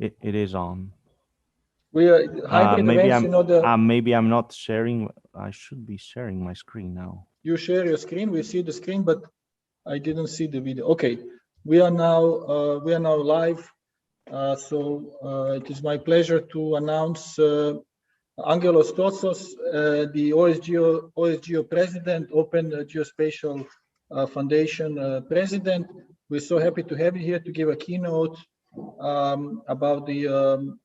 It is on. We are hybrid Maybe events, I'm maybe I'm not sharing. I should be sharing my screen now. you share your screen, we see the screen, but I didn't see the video. Okay, we are now live. It is my pleasure to announce Angelos Totsos, the OSGeo president, Open Geospatial Foundation president. We're so happy to have you here to give a keynote about the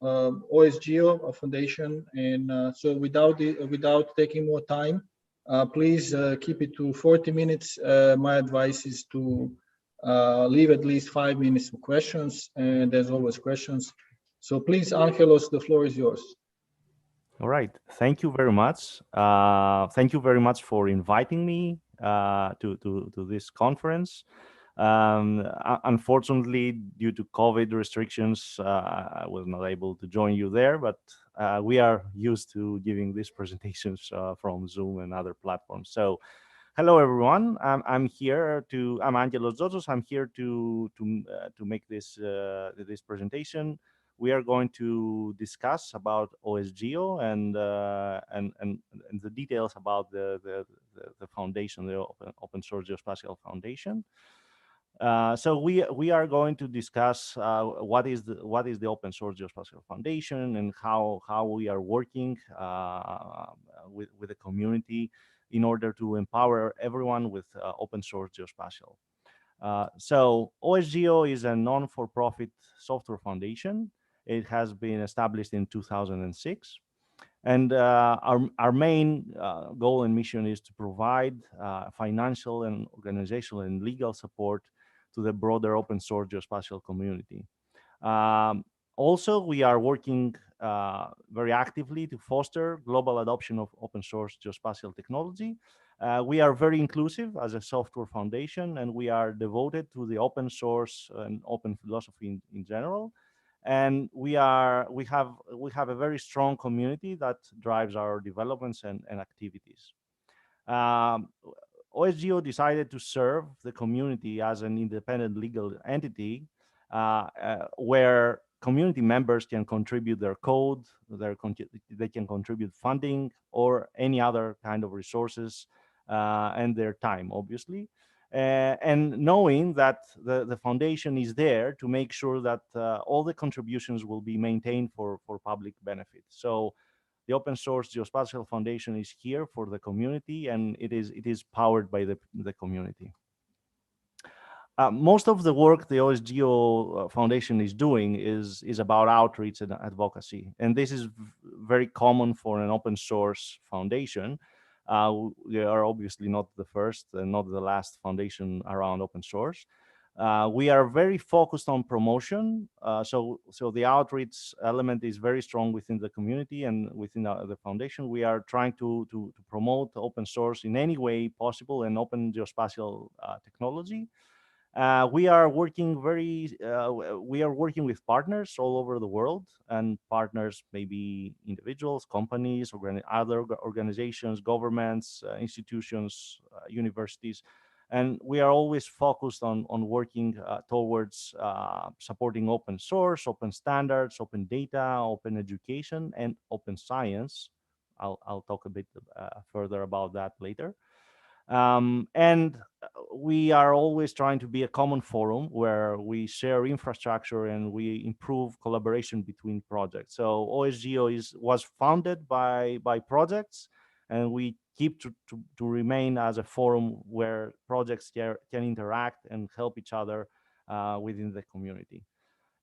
OSGeo Foundation. And so without taking more time, please keep it to 40 minutes. My advice is to leave at least 5 minutes for questions, and there's always questions. So please, Angelos, the floor is yours. All right. Thank you very much. Thank you very much for inviting me to this conference. Unfortunately, due to COVID restrictions, I was not able to join you there, but we are used to giving these presentations from Zoom and other platforms. So, hello everyone. I'm Angelos Zotos. I'm here to make this presentation. We are going to discuss about OSGeo and the details about the foundation, the Open Source Geospatial Foundation. So we are going to discuss what is the Open Source Geospatial Foundation and how we are working with the community in order to empower everyone with open source geospatial. So OSGeo is a non-for-profit software foundation. It has been established in 2006. And our main goal and mission is to provide financial and organizational and legal support to the broader open source geospatial community. Also, we are working very actively to foster global adoption of open source geospatial technology. We are very inclusive as a software foundation, and we are devoted to the open source and open philosophy in general. And we have a very strong community that drives our developments and activities. OSGeo decided to serve the community as an independent legal entity where community members can contribute their code, they can contribute funding or any other kind of resources and their time, obviously. And knowing that the foundation is there to make sure that all the contributions will be maintained for public benefit. So the Open Source Geospatial Foundation is here for the community, and it is powered by the community. Most of the work the OSGeo Foundation is doing is about outreach and advocacy, and this is very common for an open source foundation. We are obviously not the first and not the last foundation around open source. We are very focused on promotion, so the outreach element is very strong within the community and within the foundation. We are trying to promote open source in any way possible and open geospatial technology. We are working with partners all over the world, and partners may be individuals, companies, other organizations, governments, institutions, universities. And we are always focused on working towards supporting open source, open standards, open data, open education, and open science. I'll talk a bit further about that later. And we are always trying to be a common forum where we share infrastructure and we improve collaboration between projects. So OSGeo was founded by projects, and we keep to remain as a forum where projects can interact and help each other within the community.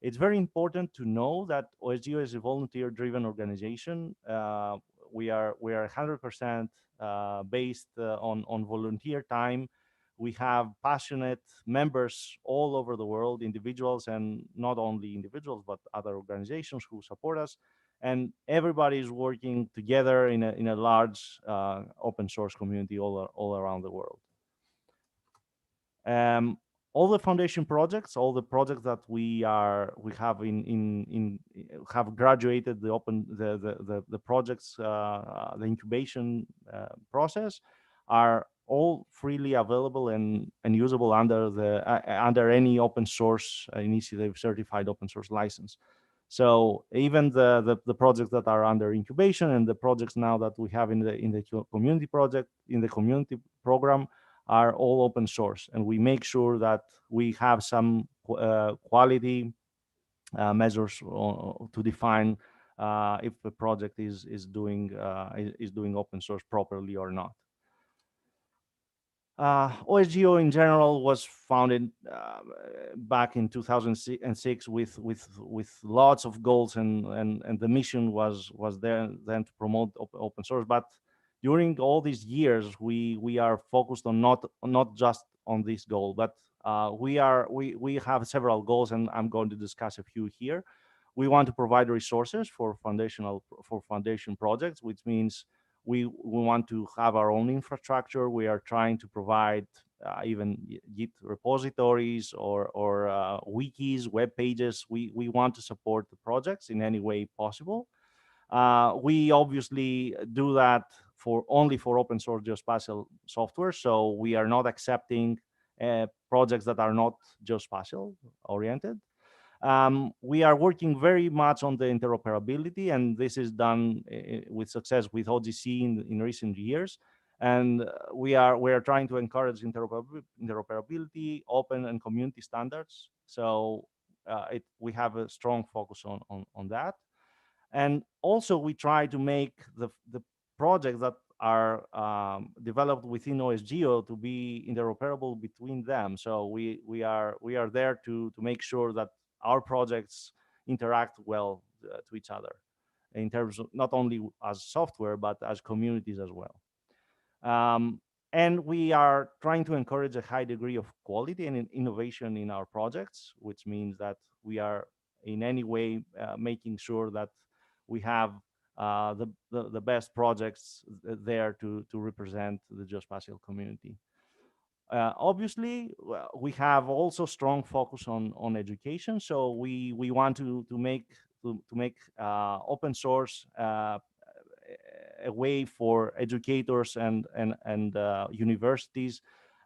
It's very important to know that OSGeo is a volunteer-driven organization. We are 100% based on volunteer time. We have passionate members all over the world, individuals, and not only individuals, but other organizations who support us. And everybody is working together in a large open source community all around the world. All the foundation projects, all the projects that we have have graduated the projects, the incubation process, are all freely available and usable under any open source initiative certified open source license. So even the projects that are under incubation and the projects now that we have in the community project, in the community program, are all open source, and we make sure that we have some quality measures to define if the project is doing open source properly or not. OSGeo in general was founded back in 2006 with lots of goals, and the mission was there then to promote open source. But during all these years, we are focused on not just on this goal, but we have several goals, and I'm going to discuss a few here. We want to provide resources for foundation projects, which means we want to have our own infrastructure. We are trying to provide even Git repositories or wikis, web pages. We want to support the projects in any way possible. We obviously do that for only for open source geospatial software. So we are not accepting projects that are not geospatial oriented. We are working very much on the interoperability, and this is done with success with ODSE in recent years. And we are trying to encourage interoperability, open and community standards. So we have a strong focus on that. And also we try to make the projects that are developed within OSGeo to be interoperable between them. So we are there to make sure that our projects interact well to each other in terms of not only as software but as communities as well. Um, and we are trying to encourage a high degree of quality and innovation in our projects, which means that we are in any way making sure that we have the best projects there to represent the geospatial community. Obviously, we have also strong focus on education. So we want to make open source a way for educators and universities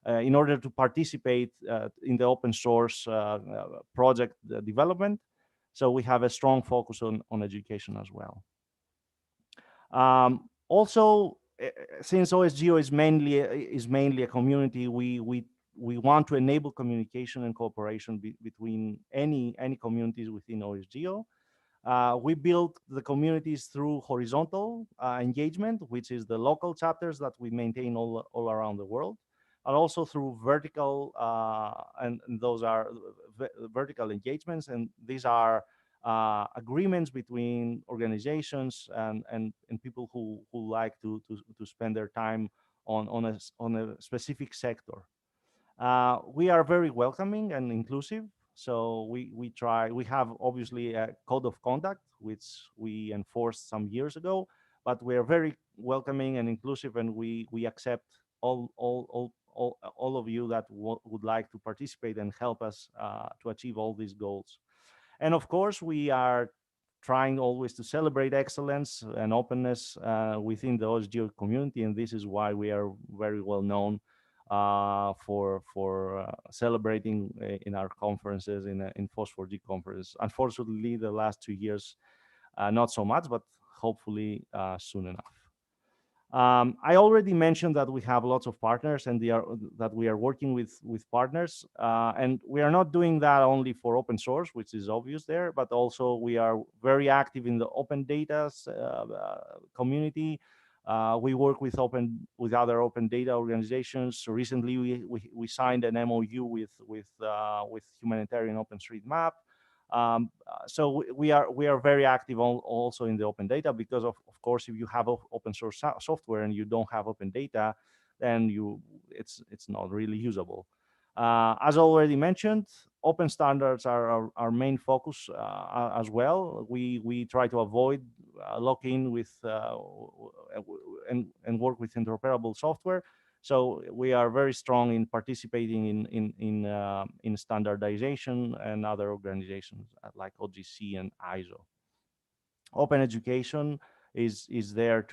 in order to participate in the open source project development. So we have a strong focus on education as well. Also, since OSGeo is mainly a community, we want to enable communication and cooperation between any communities within OSGeo. We build the communities through horizontal engagement, which is the local chapters that we maintain all around the world, and also through vertical, and those are vertical engagements, and these are agreements between organizations and people who like to spend their time on a specific sector. We are very welcoming and inclusive. So we have obviously a code of conduct, which we enforced some years ago, but we are very welcoming and inclusive, and we accept all of you that would like to participate and help us to achieve all these goals. And of course, we are trying always to celebrate excellence and openness within the OSGeo community, and this is why we are very well known for celebrating in our conferences in FOSS4G conference. Unfortunately, the last 2 years, not so much, but hopefully soon enough. I already mentioned that we have lots of partners and that we are working with partners, and we are not doing that only for open source, which is obvious there, but also we are very active in the open data community. We work with other open data organizations. So recently, we signed an MOU with Humanitarian OpenStreetMap. So we are very active also in the open data, because of course, if you have open source software and you don't have open data, then it's not really usable. As already mentioned, open standards are our main focus as well. We try to avoid lock-in with and work with interoperable software. So we are very strong in participating in standardization and other organizations like ODSE and ISO. Open education is there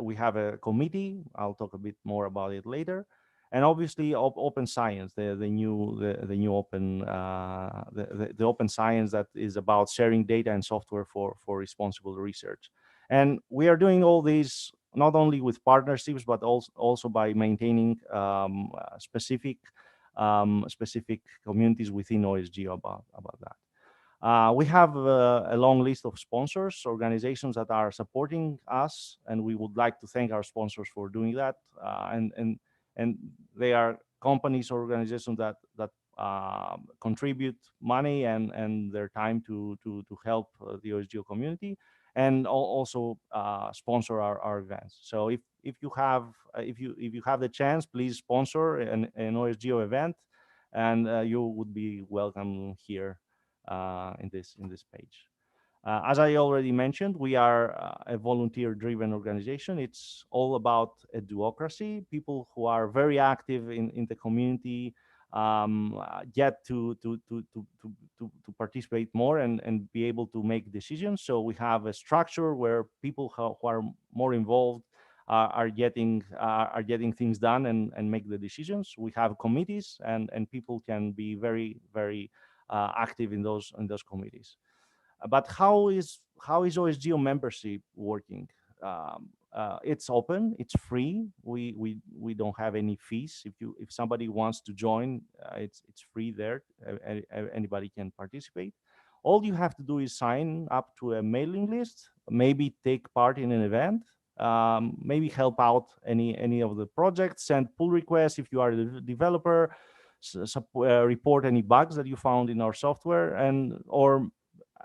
we have a committee. I'll talk a bit more about it later. and obviously open science, the new open the open science that is about sharing data and software for responsible research. And we are doing all these not only with partnerships, but also by maintaining specific communities within OSGeo about that. We have a long list of sponsors, organizations that are supporting us, and we would like to thank our sponsors for doing that. And they are companies, organizations that contribute money and their time to help the OSGeo community, and also sponsor our events. So if you have if you have the chance, please sponsor an OSGeo event, and you would be welcome here in this page. As I already mentioned, we are a volunteer-driven organization. It's all about a duocracy, people who are very active in the community, get to participate more and be able to make decisions. So we have a structure where people who are more involved are getting things done and make the decisions. We have committees, and people can be very active in those committees. But how is OSGeo membership working? It's open, it's free. We don't have any fees. If somebody wants to join, it's free there. Anybody can participate. All you have to do is sign up to a mailing list, maybe take part in an event, maybe help out any of the projects, send pull requests if you are a developer, report any bugs that you found in our software, and or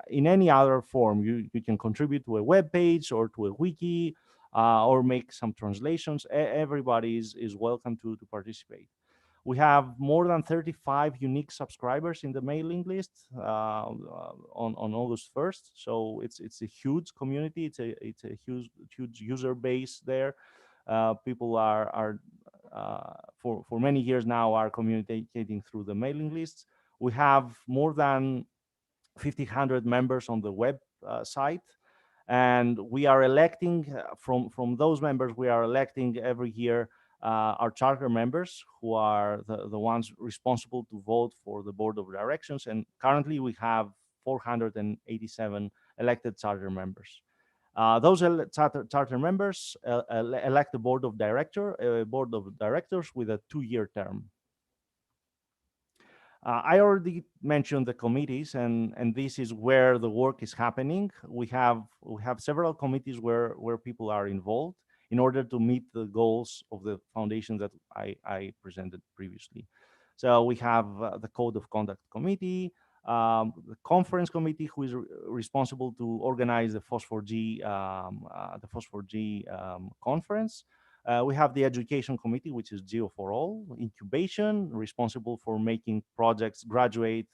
in any other form. You can contribute to a web page or to a wiki, or make some translations. Everybody is welcome to participate. We have more than 35 unique subscribers in the mailing list on August 1st. So it's a huge community. It's a huge user base there. People are for many years now are communicating through the mailing lists. We have more than 1,500 members on the web site, and we are electing from those members. We are electing every year our charter members, who are the ones responsible to vote for the board of directors. And currently, we have 487 elected charter members. Those charter members elect a board of directors with a 2-year term. I already mentioned the committees, and this is where the work is happening. We have several committees where people are involved in order to meet the goals of the foundation that I presented previously. So we have the Code of Conduct Committee, the Conference Committee, who is responsible to organize the Phosphor-G conference. We have the Education Committee, which is Geo for All. Incubation, responsible for making projects graduate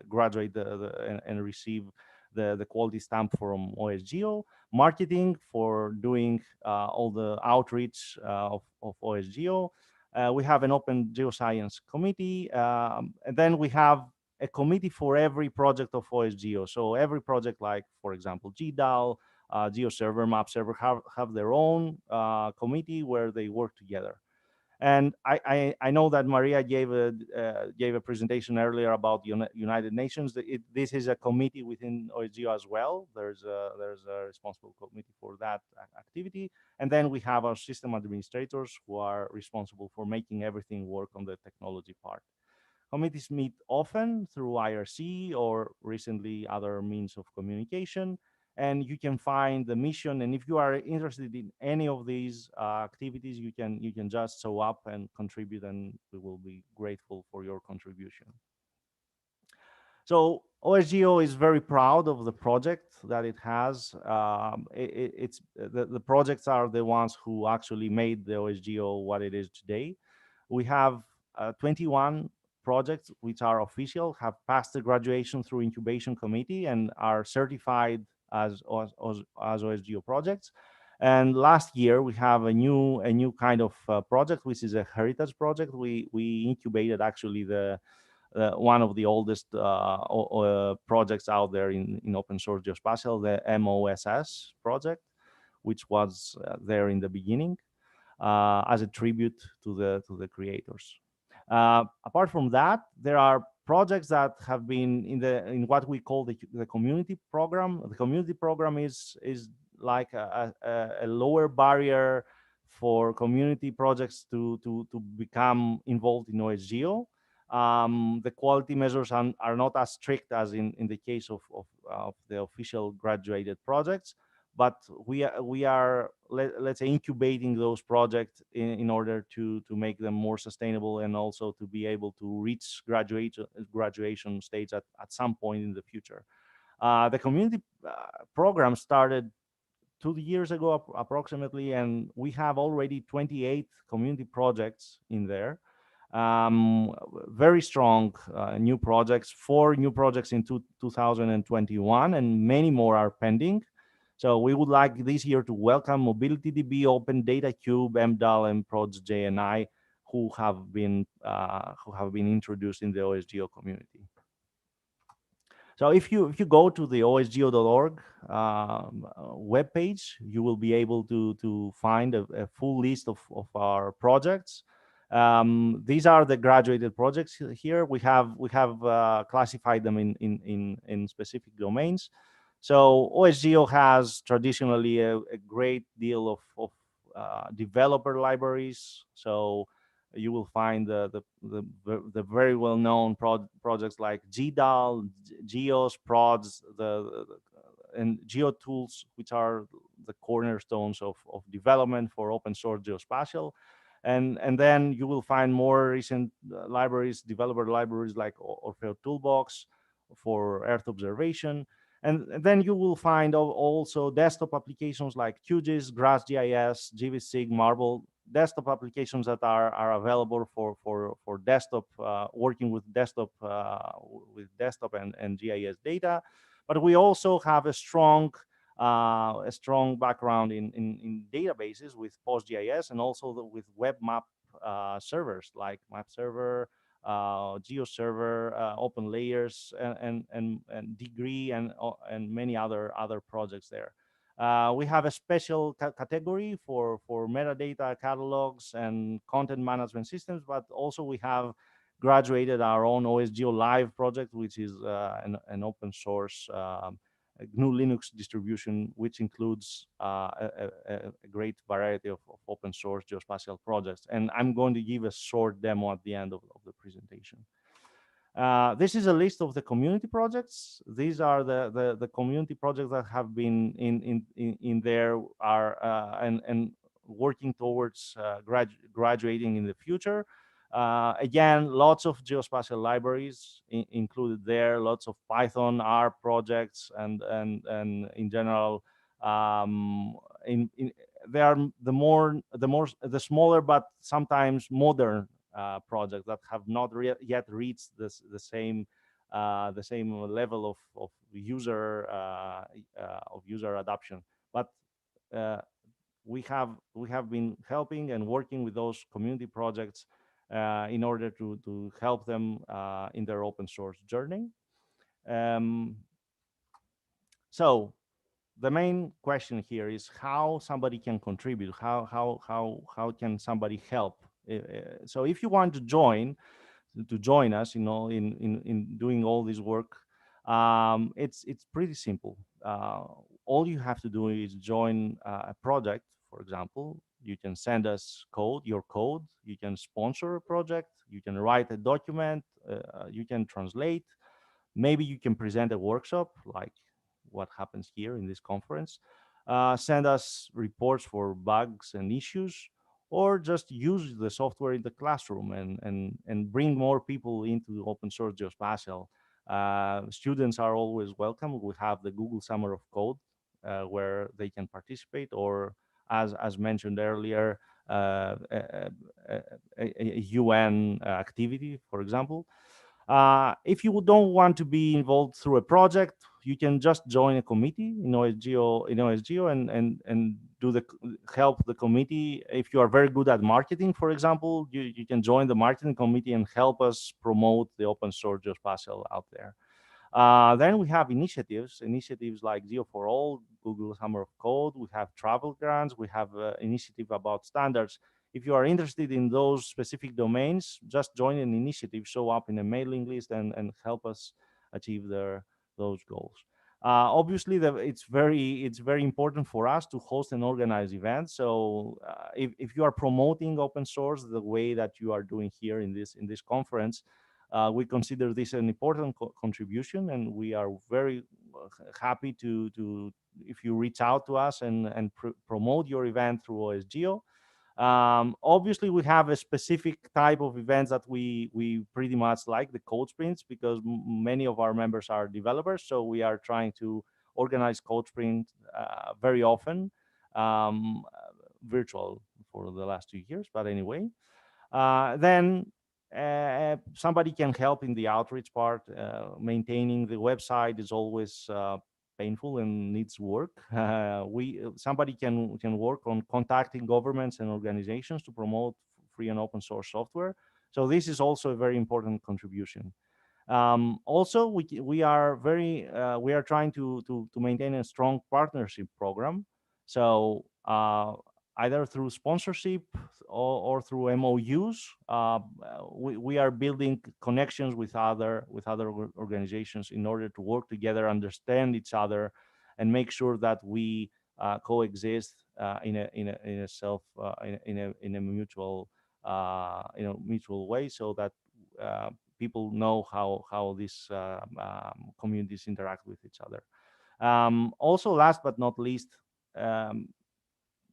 graduate and receive the quality stamp from OSGeo. Marketing, for doing all the outreach of OSGeo. We have an Open Geoscience Committee, and then we have a committee for every project of OSGeo. So every project, like for example GDAL, GeoServer, MapServer, have their own committee where they work together. And I know that Maria gave a presentation earlier about United Nations. This is a committee within OSGeo as well. There's a responsible committee for that activity. And then we have our system administrators, who are responsible for making everything work on the technology part. Committees meet often through IRC or recently other means of communication, and you can find the mission. And if you are interested in any of these activities, you can just show up and contribute, and we will be grateful for your contribution. So OSGeo is very proud of the project that it has. It's the projects are the ones who actually made the OSGeo what it is today. We have 21 projects which are official, have passed the graduation through incubation committee, and are certified as OSGeo projects. And last year we have a new kind of project, which is a heritage project. We incubated actually one of the oldest projects out there in open source geospatial, the MOSS project, which was there in the beginning. as a tribute to the creators. Apart from that, there are projects that have been in what we call the community program. The community program is like a lower barrier for community projects to become involved in OSGeo. The quality measures are not as strict as in the case of the official graduated projects, but we are let's say incubating those projects in order to make them more sustainable and also to be able to reach graduation stage at some point in the future. The community program started 2 years ago approximately, and we have already 28 community projects in there. um, Very strong new projects, 4 new projects in 2021, and many more are pending. So we would like this year to welcome MobilityDB, Open Data Cube, MDAL, and Prods JNI, who have been introduced in the OSGeo community. So if you go to the osgeo.org webpage, you will be able to find a full list of our projects. These are the graduated projects here. We have classified them in specific domains. So OSGeo has traditionally a great deal of developer libraries. So you will find the very well-known projects like GDAL, Geos, Prods, and GeoTools, which are the cornerstones of development for open source geospatial. And then you will find more recent libraries, developer libraries like Orfeo Toolbox for Earth observation. And then you will find also desktop applications like QGIS, GrassGIS, GVSig, Marble, desktop applications that are available for desktop, working with desktop and GIS data. But we also have a strong background in databases with PostGIS, and also with web map servers like MapServer, GeoServer, Open Layers, and Degree, and many other projects there. We have a special category for metadata catalogs and content management systems, but also we have graduated our own OSGeo Live project, which is an open source GNU Linux distribution, which includes a great variety of open source geospatial projects. And I'm going to give a short demo at the end of the presentation. This is a list of the community projects. These are the community projects that have been in there are and working towards graduating in the future. Again, lots of geospatial libraries included there, lots of Python, R projects, and in general, in they are the smaller but sometimes modern projects that have not yet reached the same level of user adoption. But uh, we have been helping and working with those community projects in order to help them in their open source journey. Um, so the main question here is how somebody can contribute, how can somebody help. So if you want to join us, in doing all this work, it's pretty simple. All you have to do is join a project. For example, you can send us your code, you can sponsor a project, you can write a document, you can translate, maybe you can present a workshop like what happens here in this conference, send us reports for bugs and issues, or just use the software in the classroom and bring more people into open source geospatial. Students are always welcome. We have the Google Summer of Code where they can participate, or as mentioned earlier, a UN activity, for example. If you don't want to be involved through a project, you can just join a committee in OSGeo and help the committee. If you are very good at marketing, for example, you can join the marketing committee and help us promote the open source geospatial out there. Then we have initiatives like Geo for All, Google Summer of Code. We have travel grants. We have initiative about standards. If you are interested in those specific domains, just join an initiative, show up in a mailing list, and help us achieve those goals. Obviously, it's very important for us to host and organize events. So if you are promoting open source the way that you are doing here in this conference, we consider this an important contribution, and we are very happy to if you reach out to us and promote your event through OSGeo. Obviously, we have a specific type of events that we pretty much like, the code sprints, because many of our members are developers. So we are trying to organize code sprints very often, virtual for the last 2 years. But anyway, then somebody can help in the outreach part. Maintaining the website is always painful and needs work. We Somebody can work on contacting governments and organizations to promote free and open source software. So this is also a very important contribution. Also, we are trying to maintain a strong partnership program. So either through sponsorship or through MOUs, we are building connections with other organizations in order to work together, understand each other, and make sure that we coexist in a mutual way, so that people know how these communities interact with each other. Also, last but not least, um,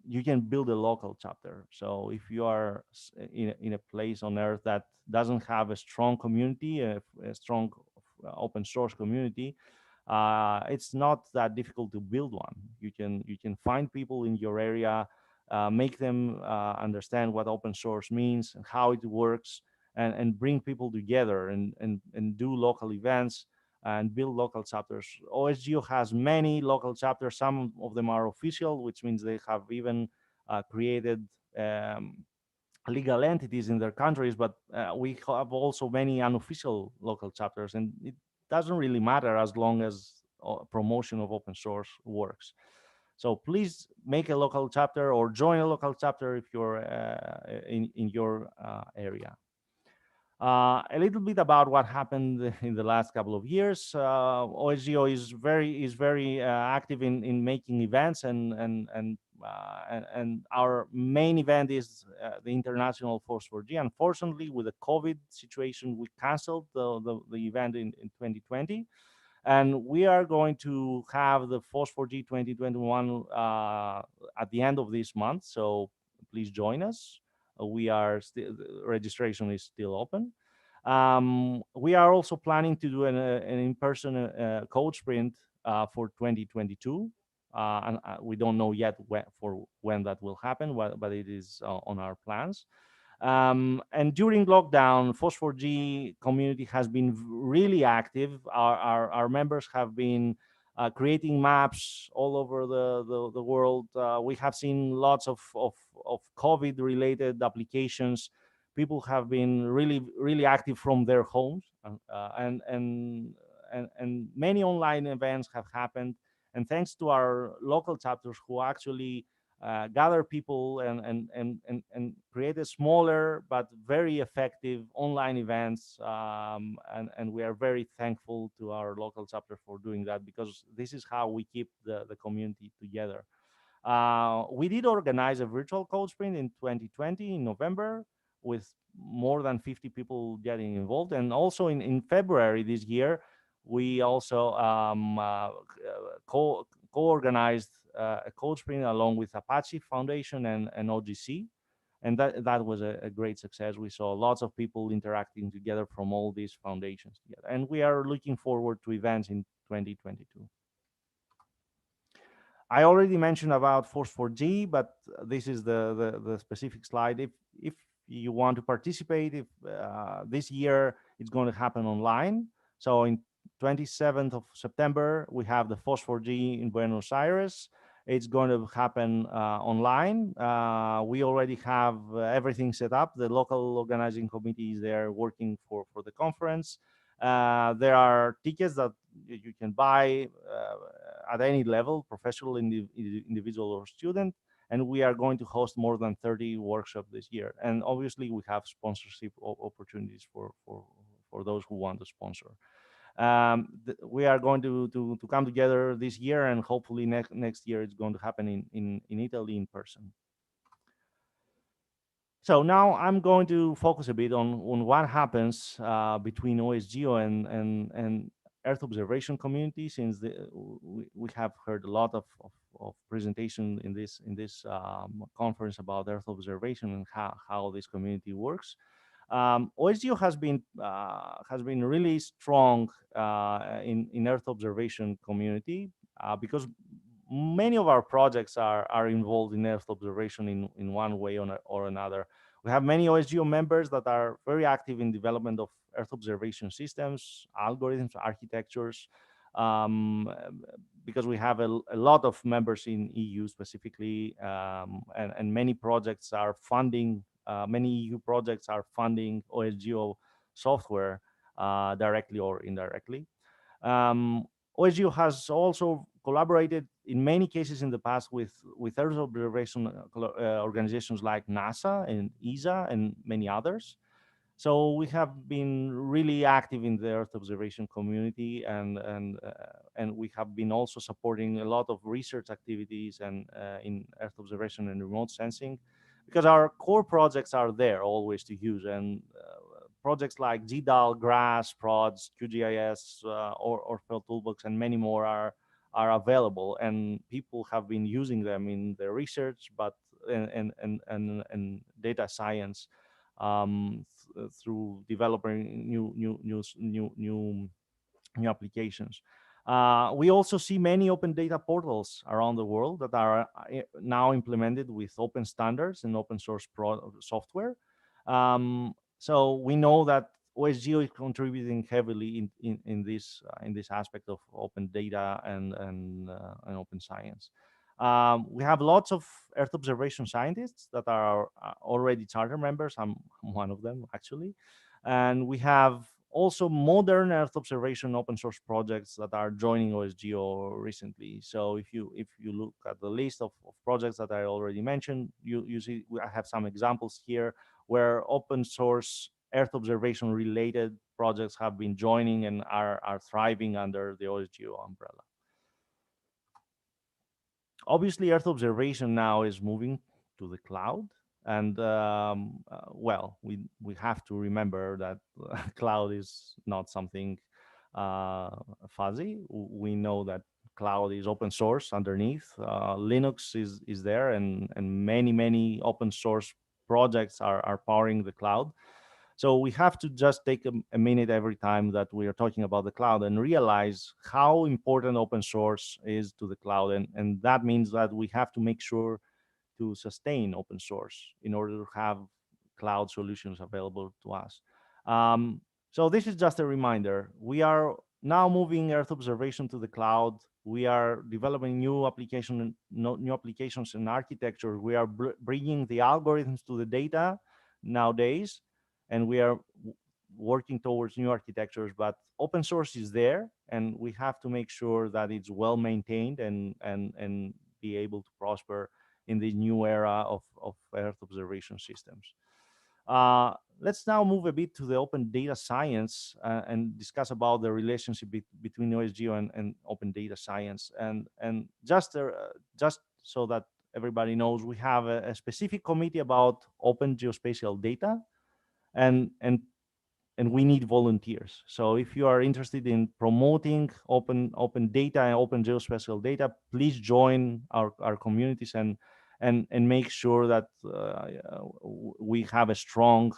you can build a local chapter. So if you are in a place on earth that doesn't have a strong community, a strong open source community, it's not that difficult to build one. You can find people in your area, make them understand what open source means and how it works, and bring people together, and do local events and build local chapters. OSGeo has many local chapters. Some of them are official, which means they have even created um, legal entities in their countries, but we have also many unofficial local chapters, and it doesn't really matter as long as promotion of open source works. So please make a local chapter or join a local chapter if you're in your area. A little bit about what happened in the last couple of years. OSGeo is very active in making events, and our main event is the International Force4G. Unfortunately, with the COVID situation, we canceled the event in 2020, and we are going to have the Force4G 2021 at the end of this month. So please join us. We are still Registration is still open. We are also planning to do an in-person code sprint for 2022. And we don't know yet when that will happen, but it is on our plans. And during lockdown, Phos4G community has been really active. Our members have been creating maps all over the world. We have seen lots of COVID-related applications. People have been really active from their homes, and many online events have happened. And thanks to our local chapters who actually gather people and create a smaller but very effective online events. And we are very thankful to our local chapter for doing that, because this is how we keep the community together. We did organize a virtual code sprint in 2020 in November, with more than 50 people getting involved. And also in February this year, we also co-organized a code sprint along with Apache Foundation and OGC. And that was a great success. We saw lots of people interacting together from all these foundations together. And we are looking forward to events in 2022. I already mentioned about Force4G, but this is the specific slide. If you want to participate, if this year it's going to happen online. So in 27th of September, we have the Force4G in Buenos Aires. It's going to happen online. We already have everything set up. The local organizing committee is there working for the conference. There are tickets that you can buy at any level, professional, individual, or student. And we are going to host more than 30 workshops this year. And obviously, we have sponsorship opportunities for those who want to sponsor. We are going to come together this year, and hopefully next year it's going to happen in Italy in person. So now I'm going to focus a bit on what happens between OSGeo and Earth observation community, since we have heard a lot of presentation in this conference about Earth observation and how this community works. OSGeo has been really strong in Earth observation community because many of our projects are involved in Earth observation in one way or another. We have many OSGeo members that are very active in development of Earth observation systems, algorithms, architectures, um, because we have a lot of members in EU specifically, and many projects are funding, many EU projects are funding OSGeo software directly or indirectly. Um, OSGeo has also collaborated in many cases in the past with Earth observation organizations like NASA and ESA and many others. So we have been really active in the Earth observation community, and we have been also supporting a lot of research activities and in Earth observation and remote sensing, because our core projects are there always to use, and projects like GDAL, GRASS, PRODS, QGIS, or Felt Toolbox, and many more are available, and people have been using them in their research, but and data science, through developing new applications. We also see many open data portals around the world that are now implemented with open standards and open source software. So we know that OSGeo is contributing heavily in this aspect of open data and open science. We have lots of Earth observation scientists that are already charter members. I'm one of them, actually. And we have also modern Earth observation open source projects that are joining OSGeo recently. So if you look at the list of projects that I already mentioned, you see I have some examples here where open source Earth observation related projects have been joining and are thriving under the OSGeo umbrella. Obviously, Earth observation now is moving to the cloud, and well, we have to remember that cloud is not something fuzzy. We know that cloud is open source underneath. Linux is there, and many open source projects are powering the cloud. So we have to just take a minute every time that we are talking about the cloud and realize how important open source is to the cloud. And that means that we have to make sure to sustain open source in order to have cloud solutions available to us. Um, so this is just a reminder. We are now moving Earth observation to the cloud. We are developing new applications and architecture. We are bringing the algorithms to the data nowadays, and we are working towards new architectures. But open source is there, and we have to make sure that it's well maintained and be able to prosper in the new era of Earth observation systems. Let's now move a bit to the open data science and discuss about the relationship between OSGeo and open data science. And just so that everybody knows, we have a specific committee about open geospatial data, and we need volunteers. So if you are interested in promoting open data and open geospatial data, please join our communities and make sure that we have a strong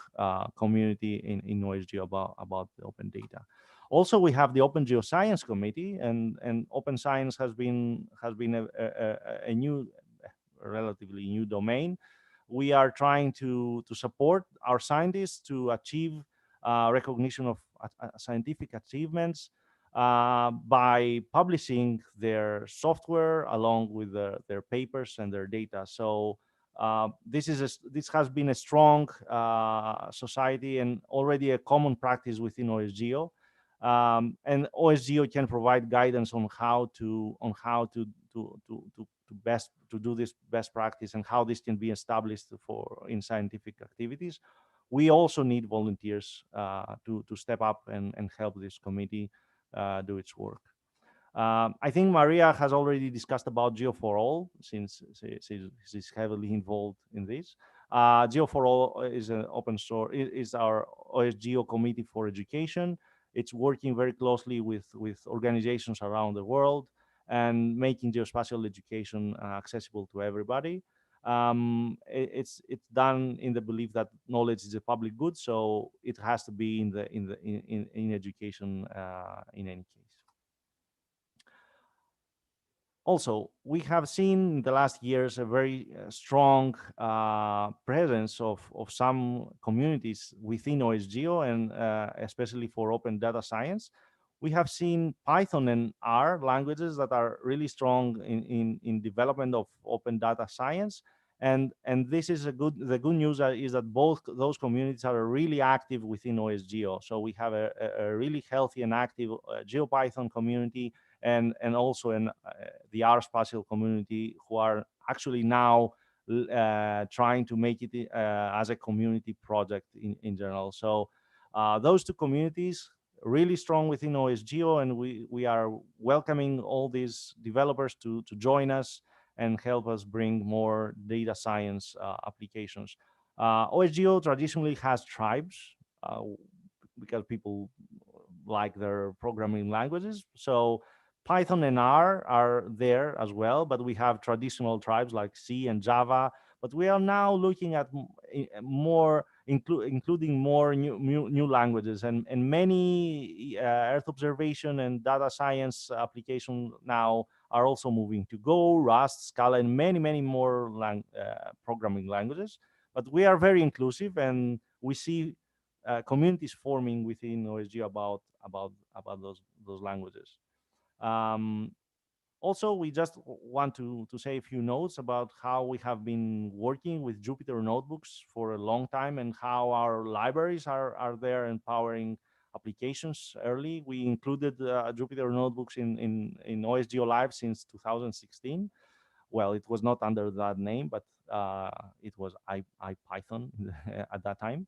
community in OSGeo about the open data. Also, we have the Open Geoscience Committee, and open science has been a new, relatively new domain. We are trying to support our scientists to achieve recognition of scientific achievements by publishing their software along with their papers and their data. So this has been a strong society and already a common practice within OSGeo. And OSGeo can provide guidance on how to best to do this best practice and how this can be established for in scientific activities. We also need volunteers to step up and help this committee do its work. I think Maria has already discussed about Geo for All, since she's heavily involved in this. Geo for All is an open source, is our OSGeo Committee for Education. It's working very closely with organizations around the world and making geospatial education accessible to everybody. It's done in the belief that knowledge is a public good, so it has to be in education in any case. Also, we have seen in the last years a very strong presence of some communities within OSGeo, and especially for open data science. We have seen Python and R languages that are really strong in development of open data science. And this is the good news is that both those communities are really active within OSGeo. So we have a really healthy and active GeoPython community, and also in the R spatial community, who are actually now trying to make it as a community project in general. So those two communities really strong within OSGeo, and we are welcoming all these developers to join us and help us bring more data science applications. OSGeo traditionally has tribes because people like their programming languages. So Python and R are there as well, but we have traditional tribes like C and Java. But we are now looking at more, including more new languages, and many Earth observation and data science applications now are also moving to Go, Rust, Scala, and many more programming languages. But we are very inclusive, and we see communities forming within OSGeo about those languages. Um, Also, we just want to say a few notes about how we have been working with Jupyter Notebooks for a long time, and how our libraries are there empowering applications early. We included Jupyter Notebooks in OSGeo Live since 2016. Well, it was not under that name, but it was IPython at that time.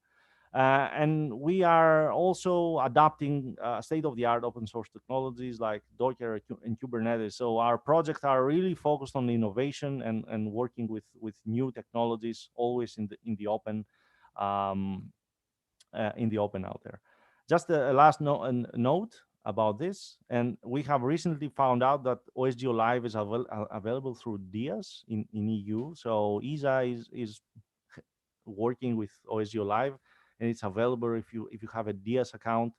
And we are also adopting state-of-the-art open source technologies like Docker and Kubernetes. So our projects are really focused on innovation and working with new technologies, always in the open, out there. Just a last note about this, and we have recently found out that OSGeo Live is available through DIAS in EU. So ESA is working with OSGeo Live, and it's available if you have a DIAS account.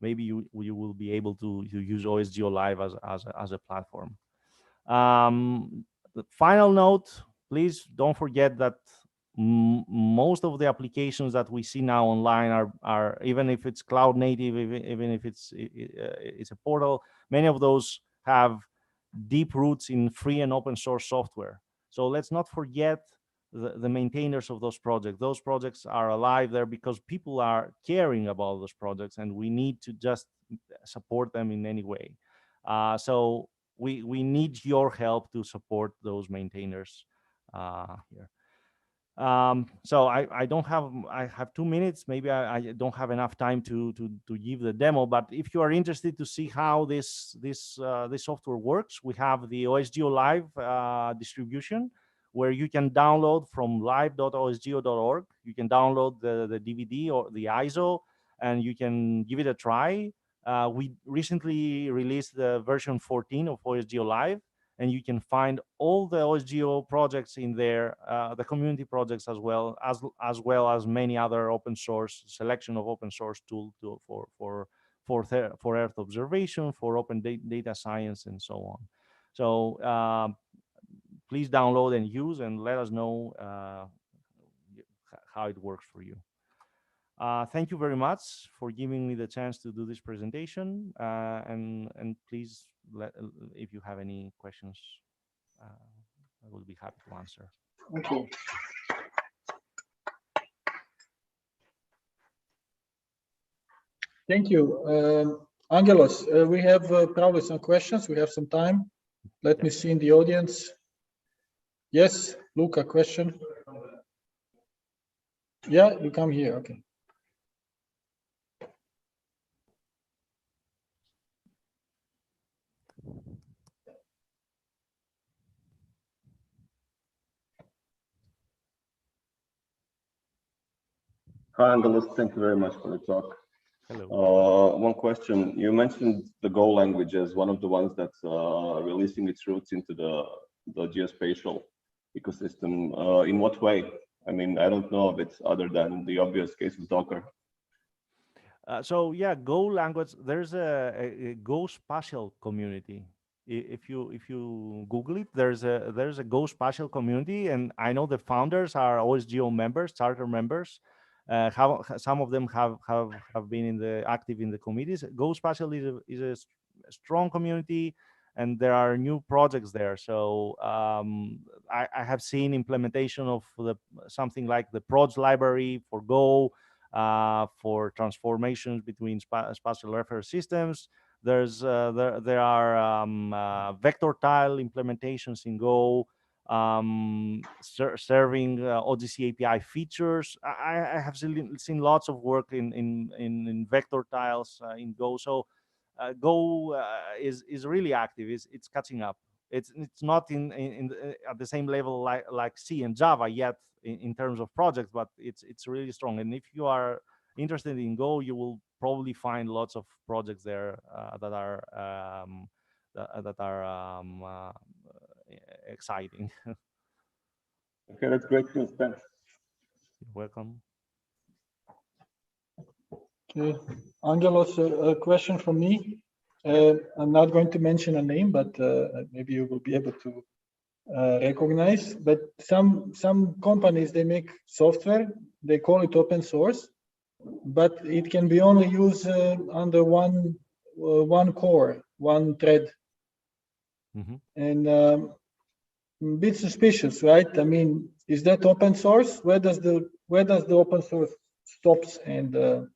Maybe you will be able to use OSGeo Live as a platform. The final note, please don't forget that most of the applications that we see now online are even if it's cloud native, even if it's a portal, many of those have deep roots in free and open source software. So let's not forget the maintainers of those projects. Those projects are alive there because people are caring about those projects, and we need to just support them in any way. So we need your help to support those maintainers here. So I don't have, I have 2 minutes. Maybe I don't have enough time to give the demo, but if you are interested to see how this software works, we have the OSGeo Live distribution, where you can download from live.osgeo.org. You can download the DVD or the ISO, and you can give it a try. We recently released the version 14 of OSGeo Live, and you can find all the OSGeo projects in there, the community projects as well as many other open source selection of open source tools for Earth observation, for open data science, and so on. So please download and use, and let us know how it works for you. Thank you very much for giving me the chance to do this presentation, and please, if you have any questions, I will be happy to answer. Okay. Thank you. Angelos, we have probably some questions. We have some time. Let me see in the audience. Yes, Luca, question. Yeah, you come here. Okay. Hi, Angelos. Thank you very much for the talk. Hello. One question. You mentioned the Go language as one of the ones that's releasing its roots into the geospatial ecosystem. In what way? I mean, I don't know of it other than the obvious case of Docker. So yeah, Go language. There's a Go spatial community. If you Google it, there's a Go spatial community, and I know the founders are OSGeo members, charter members. Some of them have been active in the committees. Go spatial is a strong community, and there are new projects there. So I have seen implementation of something like the Prods library for Go. For transformations between spatial reference systems. There are vector tile implementations in Go, serving ODSE API features. I have seen lots of work in vector tiles in Go. So Go is really active. It's catching up. It's not at the same level like C and Java yet in terms of projects, but it's really strong. And if you are interested in Go, you will probably find lots of projects there that are exciting. Okay, that's great news. Thanks. You're welcome. Okay, Angelos, a question from me. I'm not going to mention a name, but maybe you will be able to recognize. But some companies, they make software, they call it open source, but it can be only used under one core, one thread. Mm-hmm. And a bit suspicious, right? I mean, is that open source? Where does the open source stops and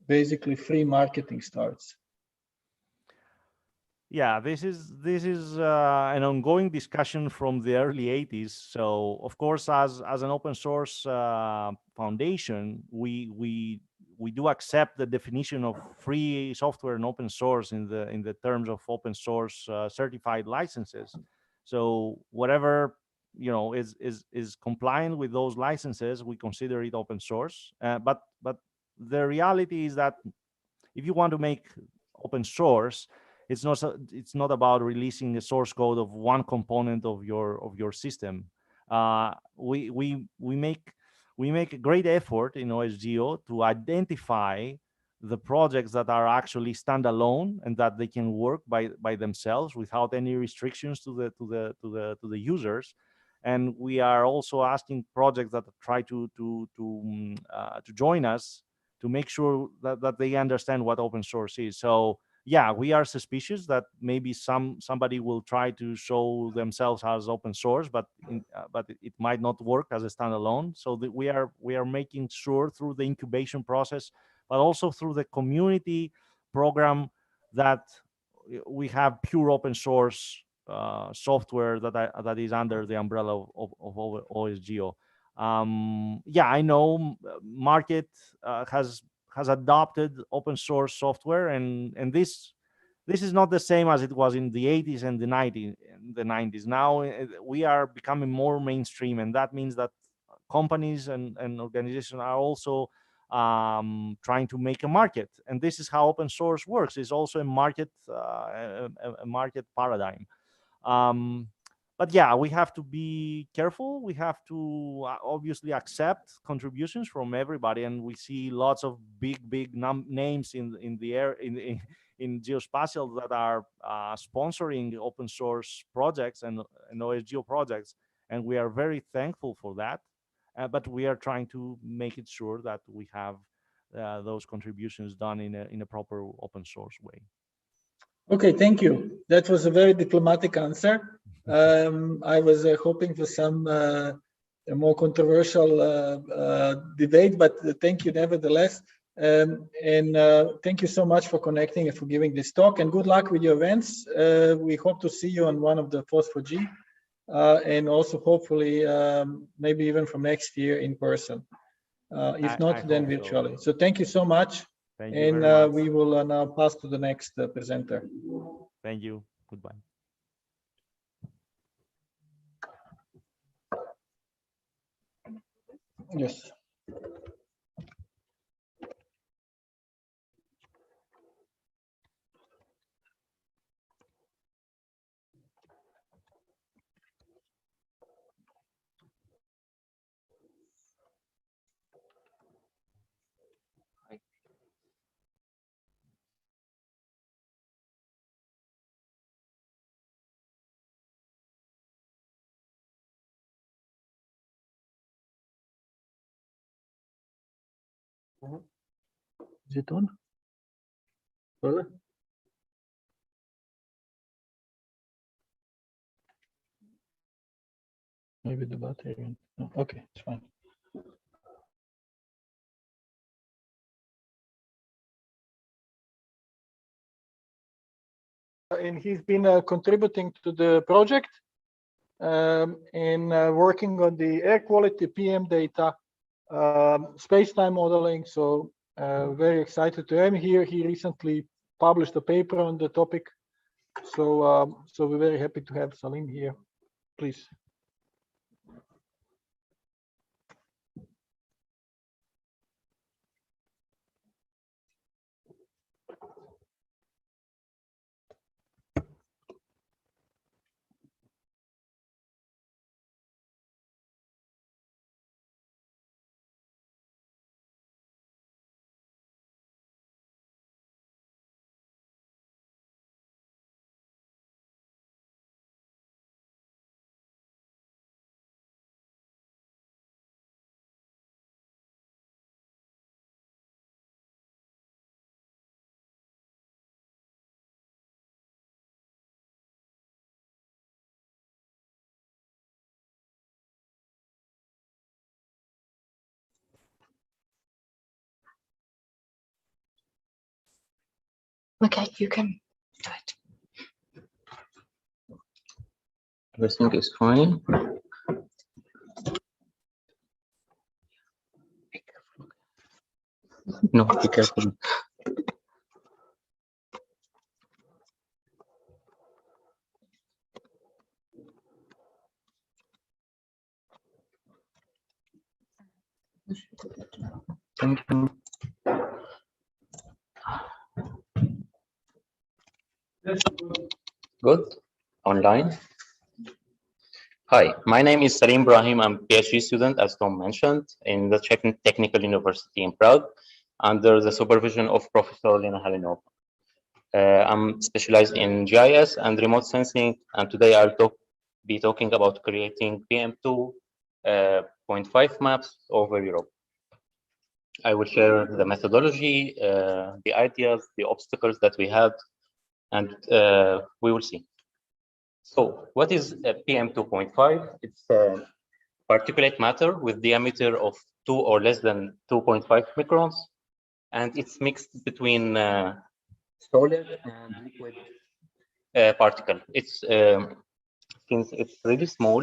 basically free marketing starts? Yeah, this is an ongoing discussion from the early 80s. So of course, as an open source foundation, we do accept the definition of free software and open source in the terms of open source certified licenses. So whatever is compliant with those licenses, we consider it open source. But the reality is that if you want to make open source, it's not about releasing the source code of one component of your system. We make a great effort in OSGeo to identify the projects that are actually standalone and that they can work by themselves without any restrictions to the users. And we are also asking projects that try to join us to make sure that they understand what open source is. So yeah, we are suspicious that maybe somebody will try to show themselves as open source, but it might not work as a standalone. So we are making sure through the incubation process, but also through the community program, that we have pure open source software that is under the umbrella of OSGeo. Yeah, I know market has adopted open source software, and this is not the same as it was in the 80s and the 90s. Now we are becoming more mainstream, and that means that companies and organizations are also trying to make a market, and this is how open source works. It's also a market paradigm. But yeah, we have to be careful. We have to obviously accept contributions from everybody, and we see lots of big names in the air in geospatial that are sponsoring open source projects and OSGeo projects, and we are very thankful for that. But we are trying to make it sure that we have those contributions done in a proper open source way. Okay, thank you. That was a very diplomatic answer. I was hoping for some a more controversial debate, but thank you nevertheless. Thank you so much for connecting and for giving this talk, and good luck with your events. We hope to see you on one of the Phosphor-G, and also hopefully maybe even from next year in person. If not, then virtually. So thank you so much. Thank you very much. We will now pass to the next presenter. Thank you. Goodbye. Yes. Is it on? Really? Maybe the battery. No. Okay, it's fine. And he's been contributing to the project and working on the air quality PM data, space-time modeling. So very excited to have him here. He recently published a paper on the topic. So so we're very happy to have Salim here. Please. Okay, you can do it. Everything is fine. No, be careful. Thank you. Good. Online. Hi, my name is Salim Brahim. I'm a PhD student, as Tom mentioned, in the Czech Technical University in Prague, under the supervision of Professor Lena Halinova. I'm specialized in GIS and remote sensing, and today I'll be talking about creating PM2.5 maps over Europe. I will share the methodology, the ideas, the obstacles that we had, and we will see. So what is PM2.5? It's particulate matter with diameter of 2 or less than 2.5 microns, and it's mixed between solid and liquid particle. It's since it's really small,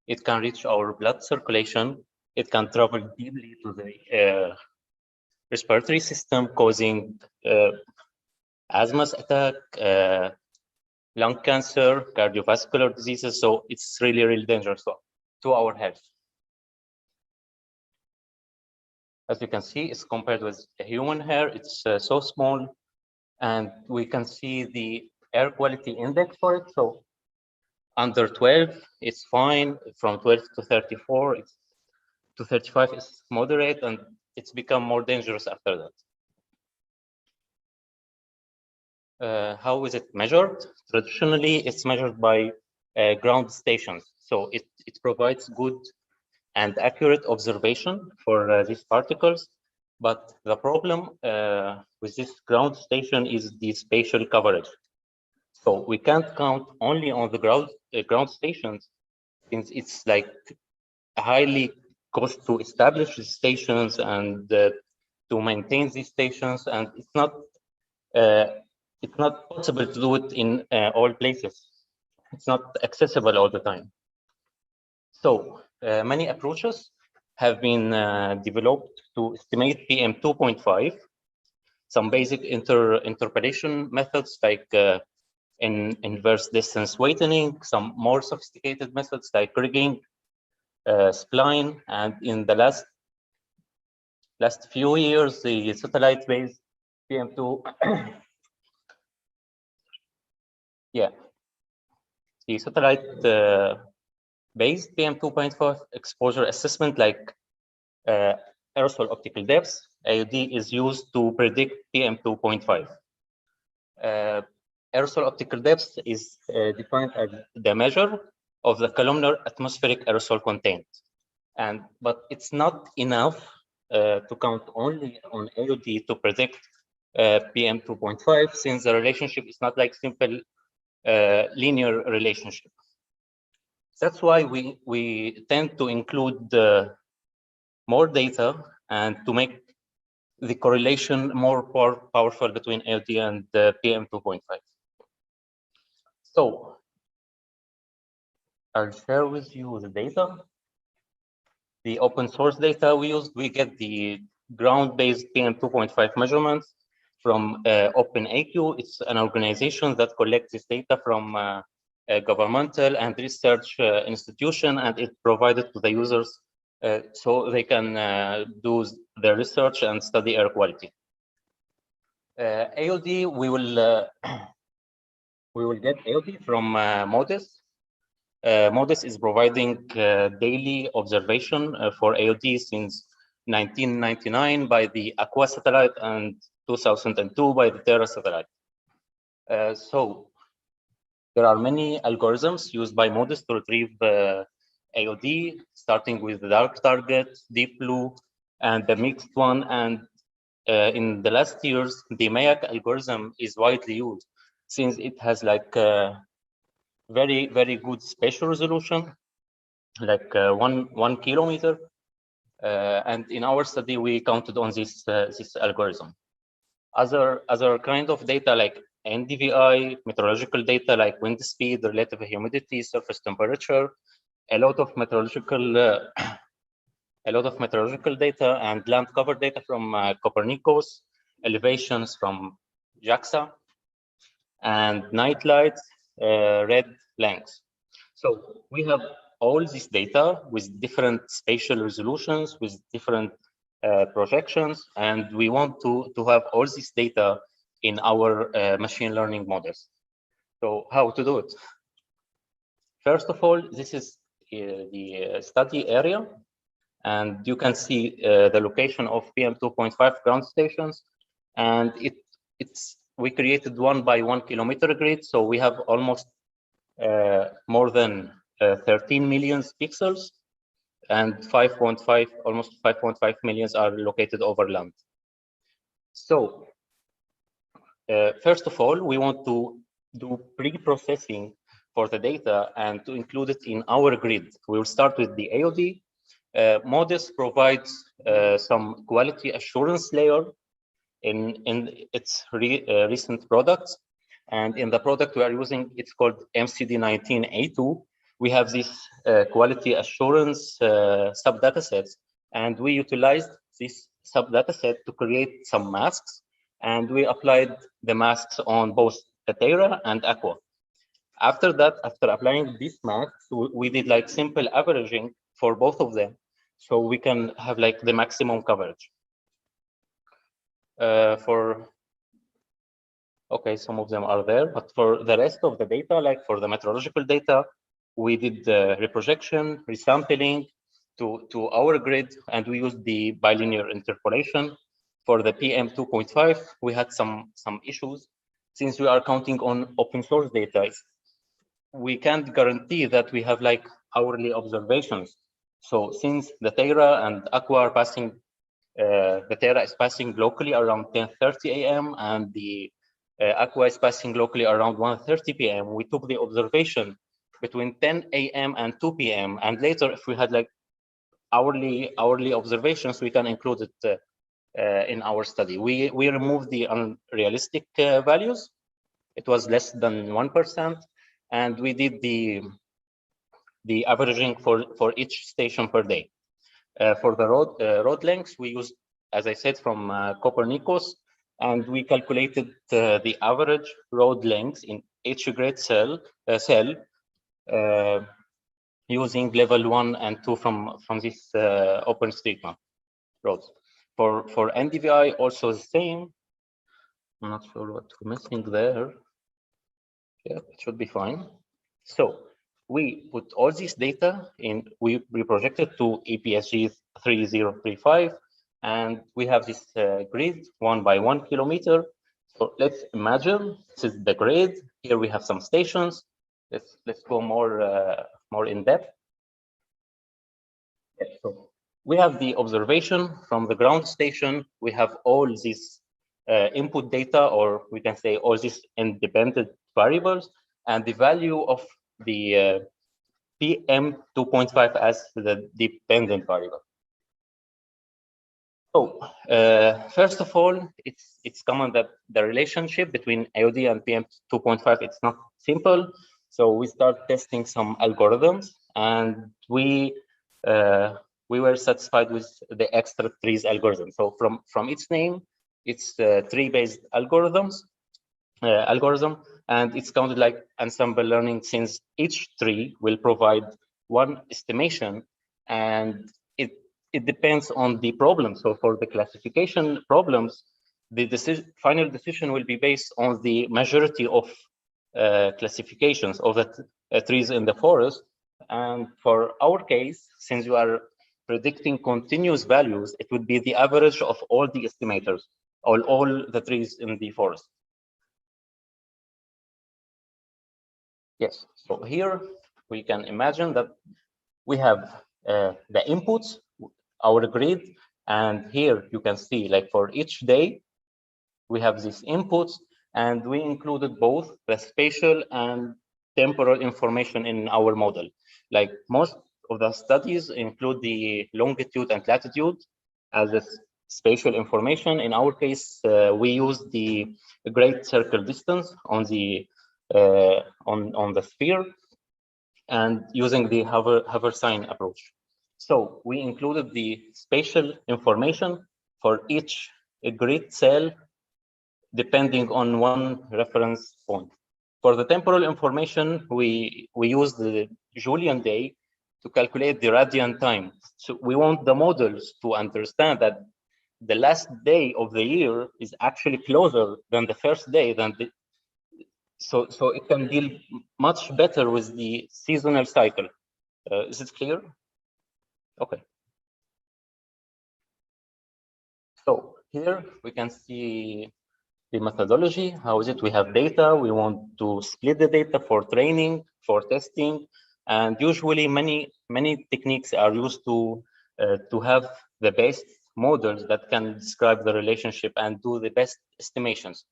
it can reach our blood circulation. It can travel deeply to the respiratory system, causing asthma attack, lung cancer, cardiovascular diseases. So it's really, really dangerous to our health. As you can see, it's compared with a human hair. It's so small, and we can see the air quality index for it. So under 12, it's fine. From 12 to 34, to 35 is moderate, and it's become more dangerous after that. How is it measured? Traditionally, it's measured by ground stations. So it provides good and accurate observation for these particles. But the problem with this ground station is the spatial coverage. So we can't count only on the ground stations, since it's like highly cost to establish the stations and to maintain these stations, and it's not possible to do it in all places. It's not accessible all the time. So many approaches have been developed to estimate PM 2.5. Some basic interpolation methods like inverse distance weighting, some more sophisticated methods like rigging, spline, and in the last few years, the satellite-based PM2, yeah, the satellite-based PM 2.5 exposure assessment like aerosol optical depth, AOD, is used to predict PM 2.5. Aerosol optical depth is defined as the measure of the columnar atmospheric aerosol content. But it's not enough to count only on AOD to predict PM 2.5, since the relationship is not like simple linear relationship. That's why we tend to include more data and to make the correlation more powerful between AOD and PM 2.5. So I'll share with you the data. The open source data we used, we get the ground-based PM 2.5 measurements from OpenAQ. It's an organization that collects this data from a governmental and research institution, and it provided to the users so they can do their research and study air quality. AOD, we will get AOD from MODIS. MODIS is providing daily observation for AOD since 1999 by the Aqua satellite and 2002 by the Terra satellite. So there are many algorithms used by MODIS to retrieve AOD, starting with the dark target, deep blue, and the mixed one. And in the last years, the MAYAC algorithm is widely used since it has like very, very good spatial resolution, like 1 kilometer. And in our study, we counted on this algorithm. Other kind of data like NDVI, meteorological data like wind speed, relative humidity, surface temperature, a lot of meteorological data and land cover data from Copernicus, elevations from JAXA, and night lights, red lengths. So we have all this data with different spatial resolutions, with different projections, and we want to have all this data in our machine learning models. So how to do it? First of all, this is the study area, and you can see the location of PM 2.5 ground stations, and we created 1 by 1 kilometer grid, so we have almost more than 13 million pixels, and almost 5.5 million are located over land. So first of all, we want to do pre-processing for the data and to include it in our grid. We will start with the AOD. MODIS provides some quality assurance layer in its recent products. And in the product we are using, it's called MCD19A2. We have this quality assurance sub-data sets, and we utilized this sub-data set to create some masks, and we applied the masks on both the Terra and Aqua. After that, after applying these masks, we did like simple averaging for both of them, so we can have like the maximum coverage. Okay, some of them are there, but for the rest of the data, like for the meteorological data, we did the reprojection, resampling to our grid, and we used the bilinear interpolation. For the PM 2.5, we had some issues. Since we are counting on open source data, we can't guarantee that we have like hourly observations. So since the Terra and Aqua are passing, the Terra is passing locally around 10:30 a.m. and the Aqua is passing locally around 1:30 p.m. We took the observation between 10 a.m. and 2 p.m. And later, if we had like hourly observations, we can include it in our study. We removed the unrealistic values. It was less than 1%, and we did the averaging for each station per day. For the road lengths, we used, as I said, from Copernicus, and we calculated the average road length in each grid cell using level 1 and 2 from this OpenStreetMap roads. For NDVI, also the same. I'm not sure what we're missing there. Yeah, it should be fine. So we put all this data in, we projected to EPSG 3035, and we have this grid 1 by 1 kilometer. So let's imagine this is the grid. Here we have some stations. Let's go more in depth. Yeah, so we have the observation from the ground station. We have all these input data, or we can say all these independent variables, and the value of the PM 2.5 as the dependent variable. So first of all, it's common that the relationship between AOD and PM 2.5, it's not simple. So we start testing some algorithms, and we were satisfied with the extra trees algorithm. So from its name, it's tree-based algorithm, and it's counted like ensemble learning, since each tree will provide one estimation, and it depends on the problem. So for the classification problems, the final decision will be based on the majority of classifications of the trees in the forest. And for our case, since you are predicting continuous values, it would be the average of all the estimators, all the trees in the forest. Yes, so here we can imagine that we have the inputs, our grid, and here you can see, like, for each day, we have these inputs, and we included both the spatial and temporal information in our model. Like, most of the studies include the longitude and latitude as a spatial information. In our case, we use the great circle distance on the sphere, and using the hover sign approach. So we included the spatial information for each grid cell, depending on one reference point. For the temporal information, we used the Julian day to calculate the radiant time. So we want the models to understand that the last day of the year is actually closer than the first day, so it can deal much better with the seasonal cycle. Is it clear? Okay. So here we can see the methodology. How is it? We have data. We want to split the data for training, for testing, and usually many techniques are used to have the best models that can describe the relationship and do the best estimations.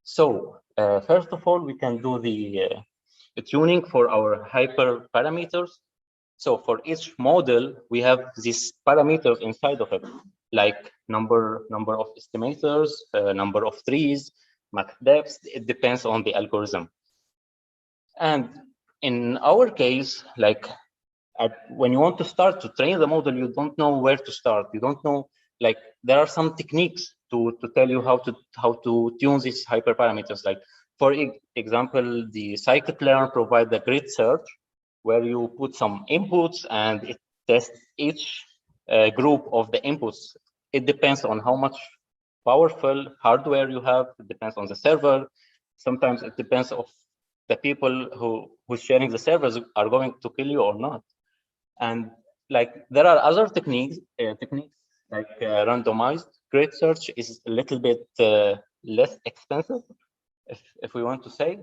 So first of all, we can do the tuning for our hyperparameters. So for each model, we have these parameters inside of it, like number of estimators, number of trees, max depths. It depends on the algorithm. And in our case, like, when you want to start to train the model, you don't know where to start. You don't know, like, there are some techniques to tell you how to tune these hyperparameters. Like, for example, the scikit-learn provide the grid search, where you put some inputs and it tests each group of the inputs. It depends on how much powerful hardware you have. It depends on the server. Sometimes it depends on the people who's sharing the servers are going to kill you or not. And like, there are other techniques like randomized grid search is a little bit less expensive, if we want to say.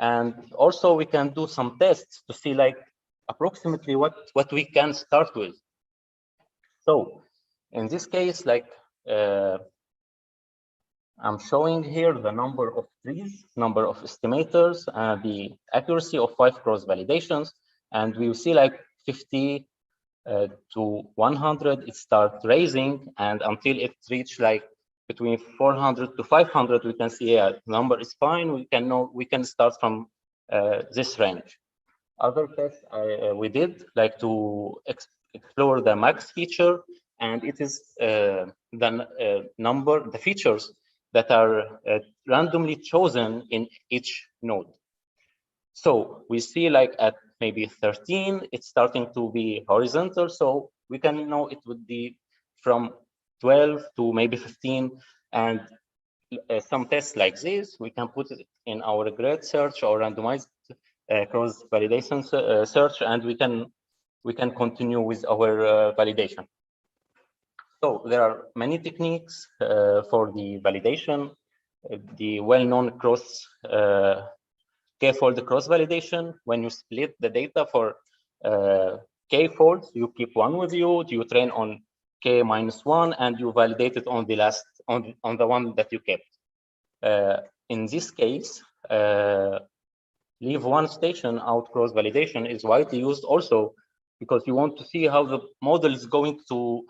And also we can do some tests to see, like, approximately what we can start with. So in this case, like, I'm showing here the number of trees, number of estimators, the accuracy of 5 cross validations, and we see like 50 to 100, it starts raising, and until it reach like between 400 to 500, we can see the number is fine. We can start from this range. Other tests we did, like to explore the max feature, and it is the features that are randomly chosen in each node. So we see like at maybe 13, it's starting to be horizontal. So we can know it would be from 12 to maybe 15. And some tests like this, we can put it in our grid search or randomized cross validation search, and we can continue with our validation. So there are many techniques for the validation. The well-known k-fold cross validation. When you split the data for k-folds, you keep one with you. You train on k-1, and you validate it on the last on the one that you kept. In this case, leave one station out cross validation is widely used also because you want to see how the model is going to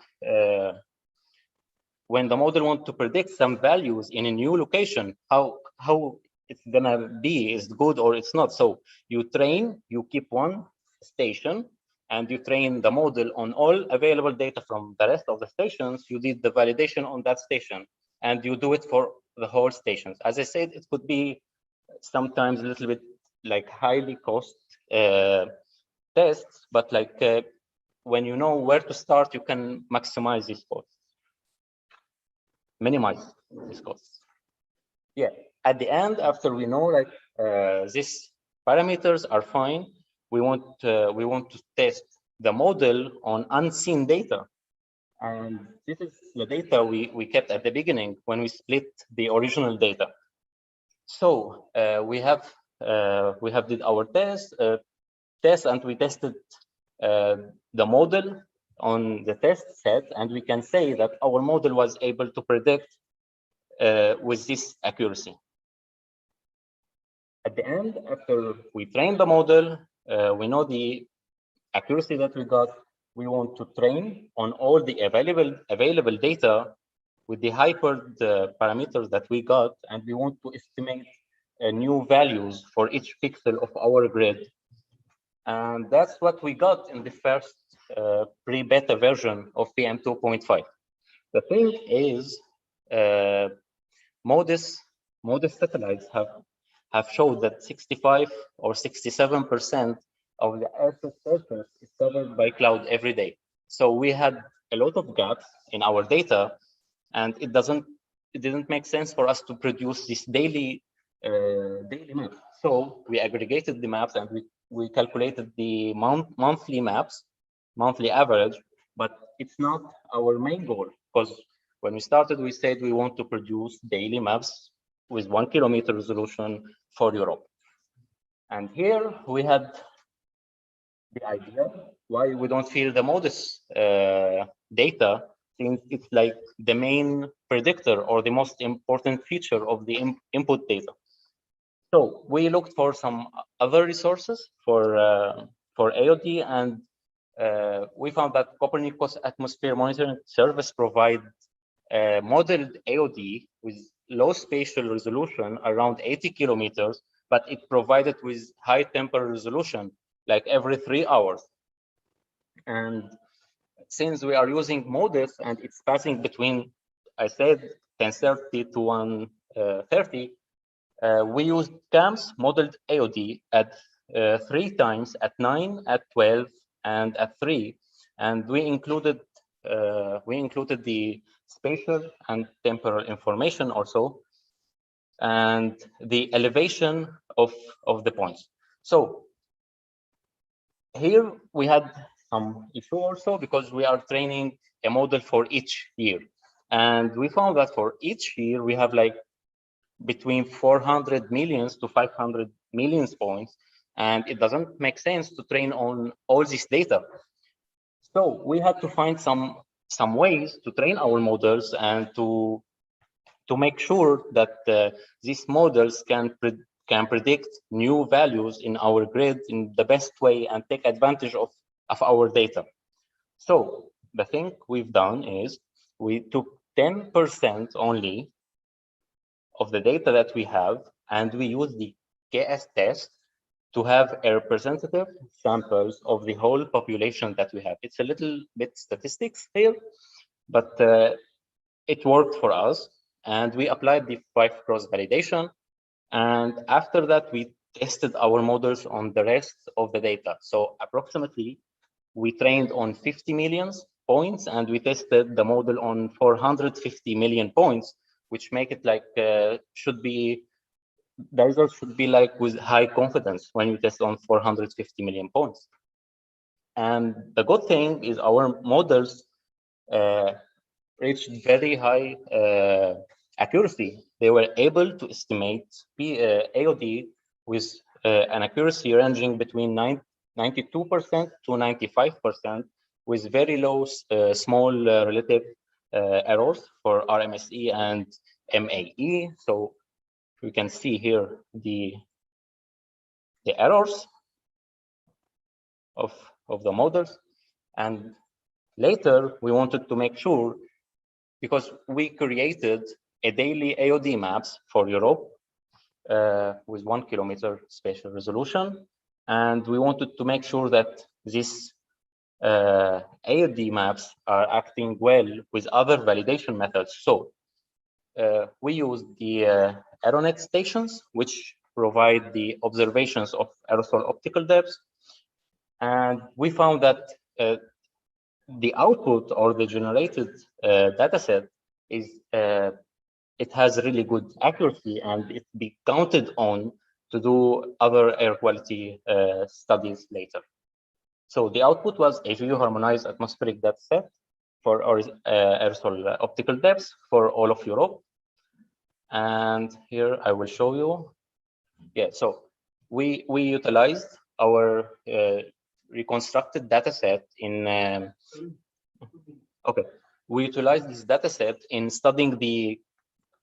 when the model wants to predict some values in a new location, how it's gonna be, is good or it's not. So you keep one station, and you train the model on all available data from the rest of the stations. You did the validation on that station, and you do it for the whole stations. As I said, it could be sometimes a little bit like highly cost tests, but like when you know where to start, you can maximize these costs, minimize these costs. Yeah, at the end, after we know like these parameters are fine, we want to test the model on unseen data, and this is the data we kept at the beginning when we split the original data. So we have did our test, and we tested the model on the test set, and we can say that our model was able to predict with this accuracy. At the end, after we train the model, we know the accuracy that we got. We want to train on all the available data with the hypered parameters that we got, and we want to estimate new values for each pixel of our grid. And that's what we got in the first pre-beta version of PM 2.5. The thing is, MODIS satellites have showed that 65 or 67% of the Earth's surface is covered by cloud every day. So we had a lot of gaps in our data, and it didn't make sense for us to produce this daily map. So we aggregated the maps, and we calculated the monthly maps, monthly average, but it's not our main goal, because when we started, we said we want to produce daily maps with 1 kilometer resolution for Europe. And here we had the idea why we don't feel the MODIS data, since it's like the main predictor or the most important feature of the input data. So we looked for some other resources for AOD, and we found that Copernicus Atmosphere Monitoring Service provides modeled AOD with low spatial resolution around 80 kilometers, but it provided with high temporal resolution, like every 3 hours. And since we are using MODIS and it's passing between, I said, 1030 to 130, we used CAMS modeled AOD at 3 times, at 9, at 12, and at 3, and we included the spatial and temporal information also, and the elevation of the points. So here we had some issue also, because we are training a model for each year, and we found that for each year we have like between 400 millions to 500 millions points, and it doesn't make sense to train on all this data. So we had to find some ways to train our models and to make sure that these models can predict new values in our grid in the best way and take advantage of our data. So the thing we've done is we took 10% only of the data that we have, and we use the KS test to have a representative samples of the whole population that we have. It's a little bit statistics here, but it worked for us, and we applied the 5 cross validation. And after that, we tested our models on the rest of the data. So approximately, we trained on 50 million points, and we tested the model on 450 million points, which make it like the results should be like with high confidence when you test on 450 million points. And the good thing is our models reached very high accuracy. They were able to estimate AOD with an accuracy ranging between 92% to 95%, with very low small relative errors for RMSE and MAE. So we can see here the errors of the models. And later we wanted to make sure, because we created a daily AOD maps for Europe with 1 kilometer spatial resolution, and we wanted to make sure that these AOD maps are acting well with other validation methods. So we used the Aeronet stations, which provide the observations of aerosol optical depths, and we found that the output or the generated data set is it has really good accuracy, and it be counted on to do other air quality studies later. So the output was a geo-harmonized atmospheric depth set for our aerosol optical depths for all of Europe. And here I will show you. Yeah, so we utilized our reconstructed data set in okay, we utilized this data set in studying the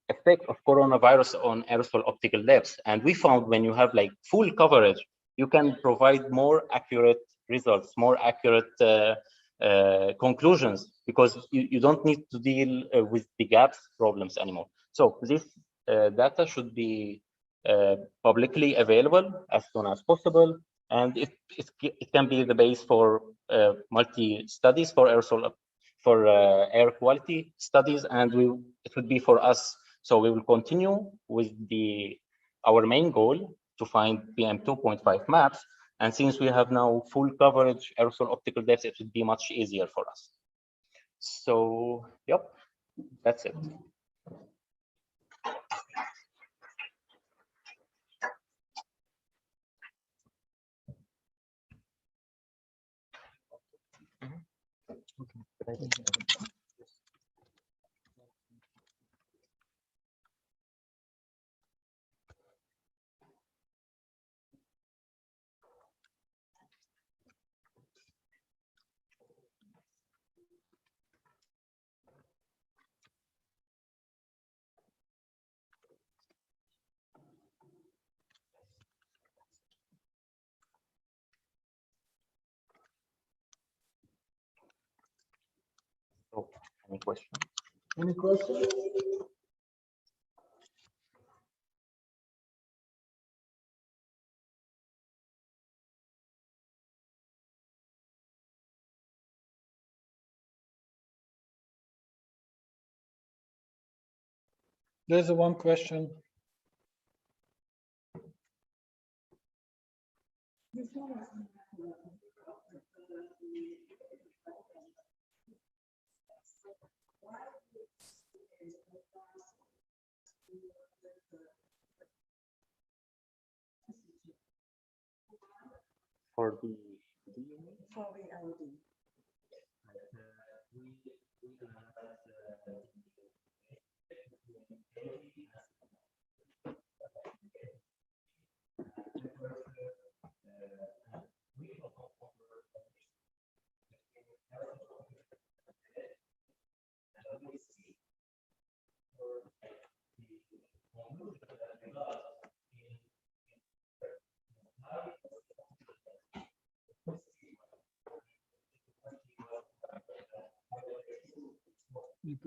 effect of coronavirus on aerosol optical depths, and we found when you have like full coverage, you can provide more accurate results, more accurate conclusions, because you don't need to deal with the gaps problems anymore. So this data should be publicly available as soon as possible, and it can be the base for multi-studies for aerosol for air quality studies, and it would be for us. So we will continue with our main goal to find PM 2.5 maps, and since we have now full coverage aerosol optical depths, it would be much easier for us. So yep, that's it. So, any questions? Any questions? There's one question. For the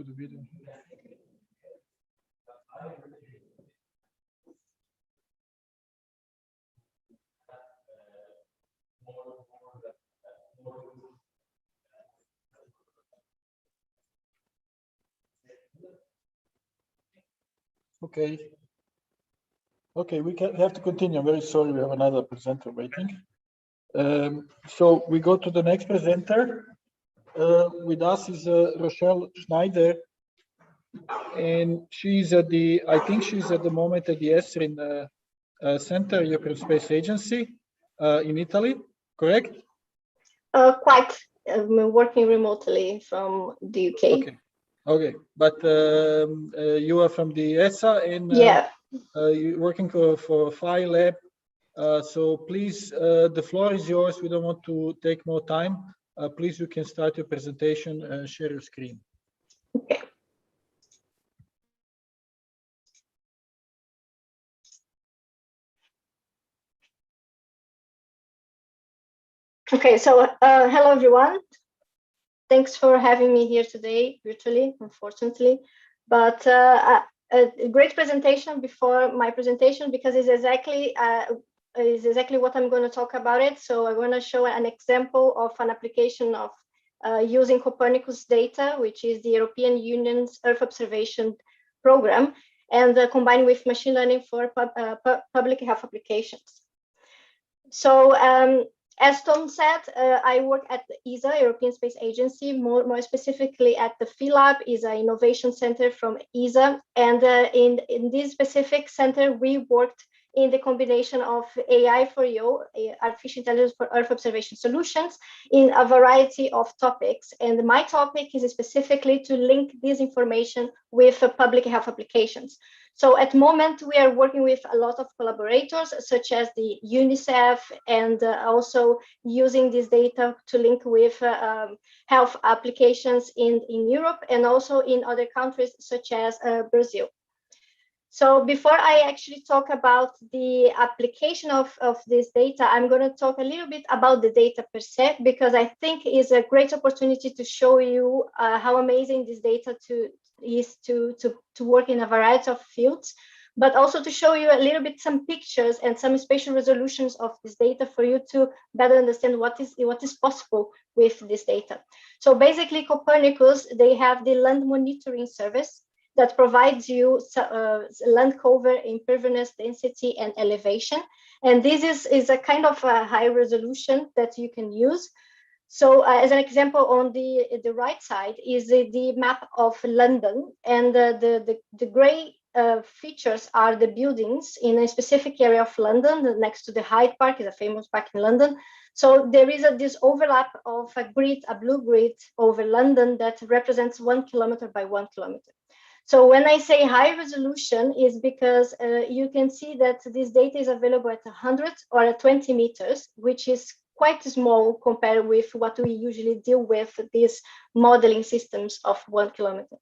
put the video. Okay. Okay, we have to continue. I'm very sorry, we have another presenter waiting. So we go to the next presenter. With us is Rochelle Schneider, and she's at the, I think she's at the moment at the ESRIN Center, European Space Agency in Italy, correct? Quite. I'm working remotely from the UK. Okay, okay, but you are from the ESA and Yeah. you're working for Phi Lab. So please, the floor is yours. We don't want to take more time. Please, you can start your presentation and share your screen. Okay. Okay, so hello everyone. Thanks for having me here today, virtually, unfortunately. But a great presentation before my presentation, because it's exactly what I'm going to talk about it. So I'm going to show an example of an application of using Copernicus data, which is the European Union's Earth observation program, and combined with machine learning for public health applications. So as Tom said, I work at the ESA, European Space Agency, more specifically at the Phi Lab, is an innovation center from ESA. And in this specific center, we worked in the combination of AI for you, artificial intelligence for Earth observation solutions, in a variety of topics. And my topic is specifically to link this information with public health applications. So at the moment, we are working with a lot of collaborators, such as the UNICEF, and also using this data to link with health applications in Europe and also in other countries, such as Brazil. So before I actually talk about the application of this data, I'm going to talk a little bit about the data per se, because I think it's a great opportunity to show you how amazing this data is to work in a variety of fields, but also to show you a little bit some pictures and some spatial resolutions of this data for you to better understand what is possible with this data. So basically, Copernicus, they have the land monitoring service that provides you land cover, impervious density, and elevation. And this is a kind of a high resolution that you can use. So as an example, on the right side is the map of London, and the gray features are the buildings in a specific area of London, next to the Hyde Park, is a famous park in London. So there is this overlap of a grid, a blue grid over London that represents 1 kilometer by 1 kilometer. So when I say high resolution is because you can see that this data is available at 100 or at 20 meters, which is quite small compared with what we usually deal with these modeling systems of 1 kilometer.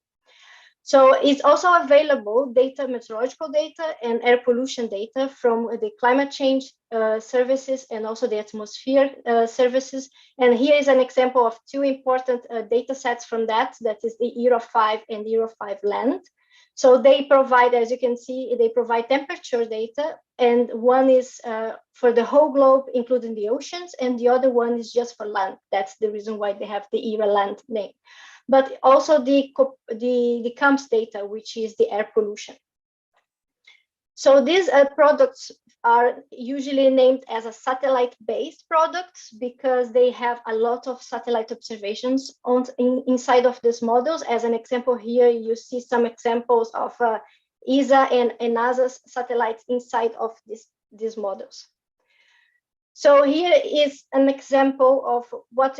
So it's also available meteorological data and air pollution data from the climate change services and also the atmosphere services. And here is an example of two important data sets from that is the ERA5 and ERA5 land. So they provide, as you can see, they provide temperature data, and one is for the whole globe, including the oceans, and the other one is just for land. That's the reason why they have the ERA land name. But also the CAMS data, which is the air pollution. So these products are usually named as a satellite-based products because they have a lot of satellite observations inside of these models. As an example here, you see some examples of ESA and NASA's satellites inside of these models. So here is an example of what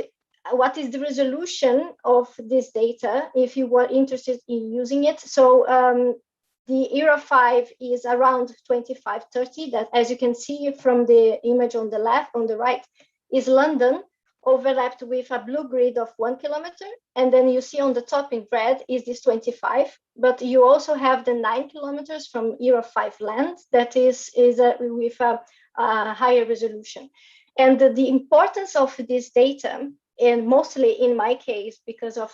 is the resolution of this data if you were interested in using it. So the ERA5 is around 2530. That, as you can see from the image on the left, on the right, is London overlapped with a blue grid of 1 kilometer. And then you see on the top in red is this 25. But you also have the 9 kilometers from ERA5 land that is with a higher resolution. And the importance of this data and mostly in my case because of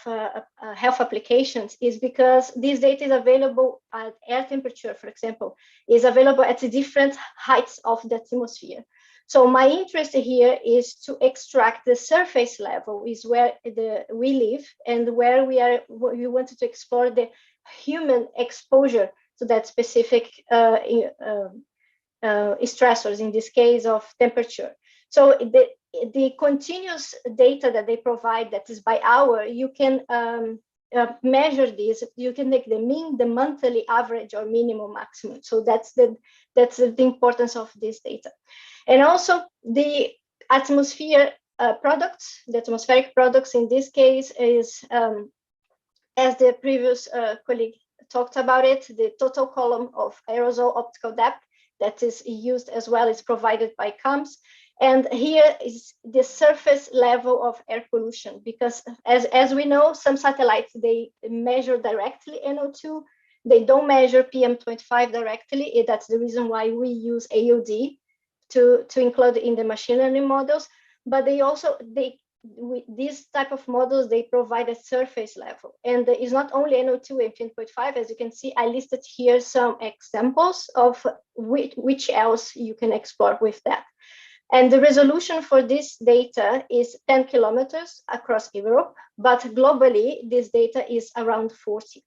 health applications, is because this data is available at air temperature, for example, is available at the different heights of the atmosphere. So my interest here is to extract the surface level, is where we live and where we wanted to explore the human exposure to that specific stressors, in this case of temperature. So the continuous data that they provide, that is by hour, you can measure this. You can take the mean, the monthly average, or minimum, maximum. So that's the importance of this data. And also the atmospheric products in this case is, as the previous colleague talked about it, the total column of aerosol optical depth that is used as well is provided by CAMS. And here is the surface level of air pollution, because as we know, some satellites, they measure directly NO2. They don't measure PM2.5 directly. That's the reason why we use AOD to include in the machine learning models. But these type of models, they provide a surface level. And it's not only NO2 and PM2.5. As you can see, I listed here some examples of which else you can explore with that. And the resolution for this data is 10 kilometers across Europe, but globally, this data is around 40.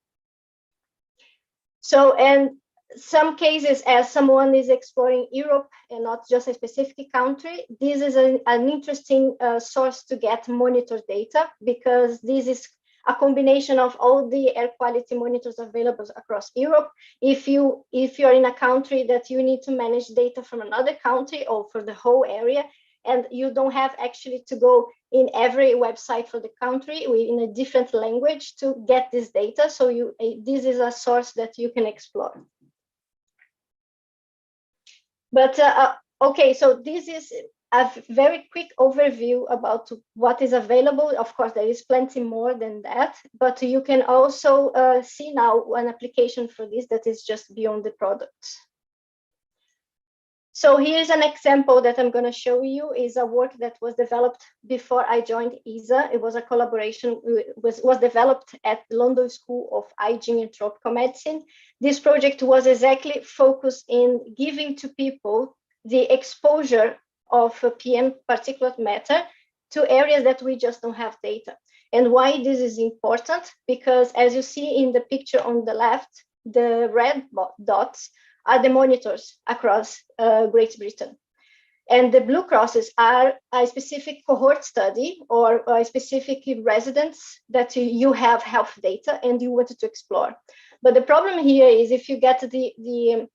So, and some cases, as someone is exploring Europe and not just a specific country, this is an interesting source to get monitor data, because this is a combination of all the air quality monitors available across Europe. If you're in a country that you need to manage data from another country or for the whole area, and you don't have actually to go in every website for the country in a different language to get this data. So this is a source that you can explore. But okay, so this is a very quick overview about what is available. Of course, there is plenty more than that, but you can also see now an application for this that is just beyond the products. So here's an example that I'm going to show you, is a work that was developed before I joined ESA. It was a collaboration, was developed at the London School of Hygiene and Tropical Medicine. This project was exactly focused in giving to people the exposure of PM particulate matter to areas that we just don't have data. And why this is important? Because as you see in the picture on the left, the red dots are the monitors across Great Britain. And the blue crosses are a specific cohort study or a specific residents that you have health data and you wanted to explore. But the problem here is if you get the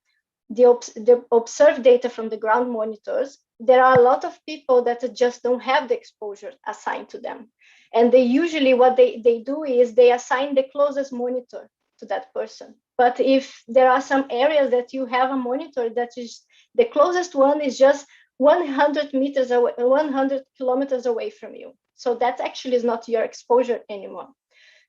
observed data from the ground monitors, there are a lot of people that just don't have the exposure assigned to them. And they usually, what they do is they assign the closest monitor to that person. But if there are some areas that you have a monitor that is the closest one is just 100 meters away, 100 kilometers away from you. So that actually is not your exposure anymore.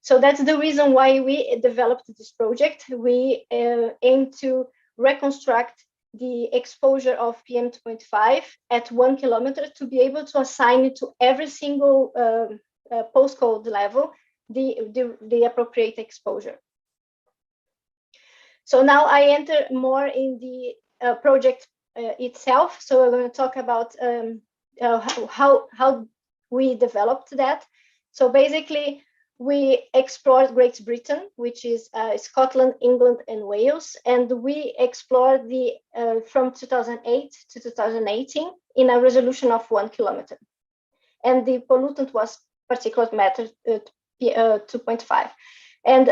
So that's the reason why we developed this project. We aim to reconstruct the exposure of PM2.5 at 1 kilometer to be able to assign it to every single postcode level the appropriate exposure. So now I enter more in the project itself. So we're going to talk about how we developed that. So basically, we explored Great Britain, which is Scotland, England, and Wales, and we explored the from 2008 to 2018 in a resolution of 1 kilometer, and the pollutant was particulate matter 2.5, and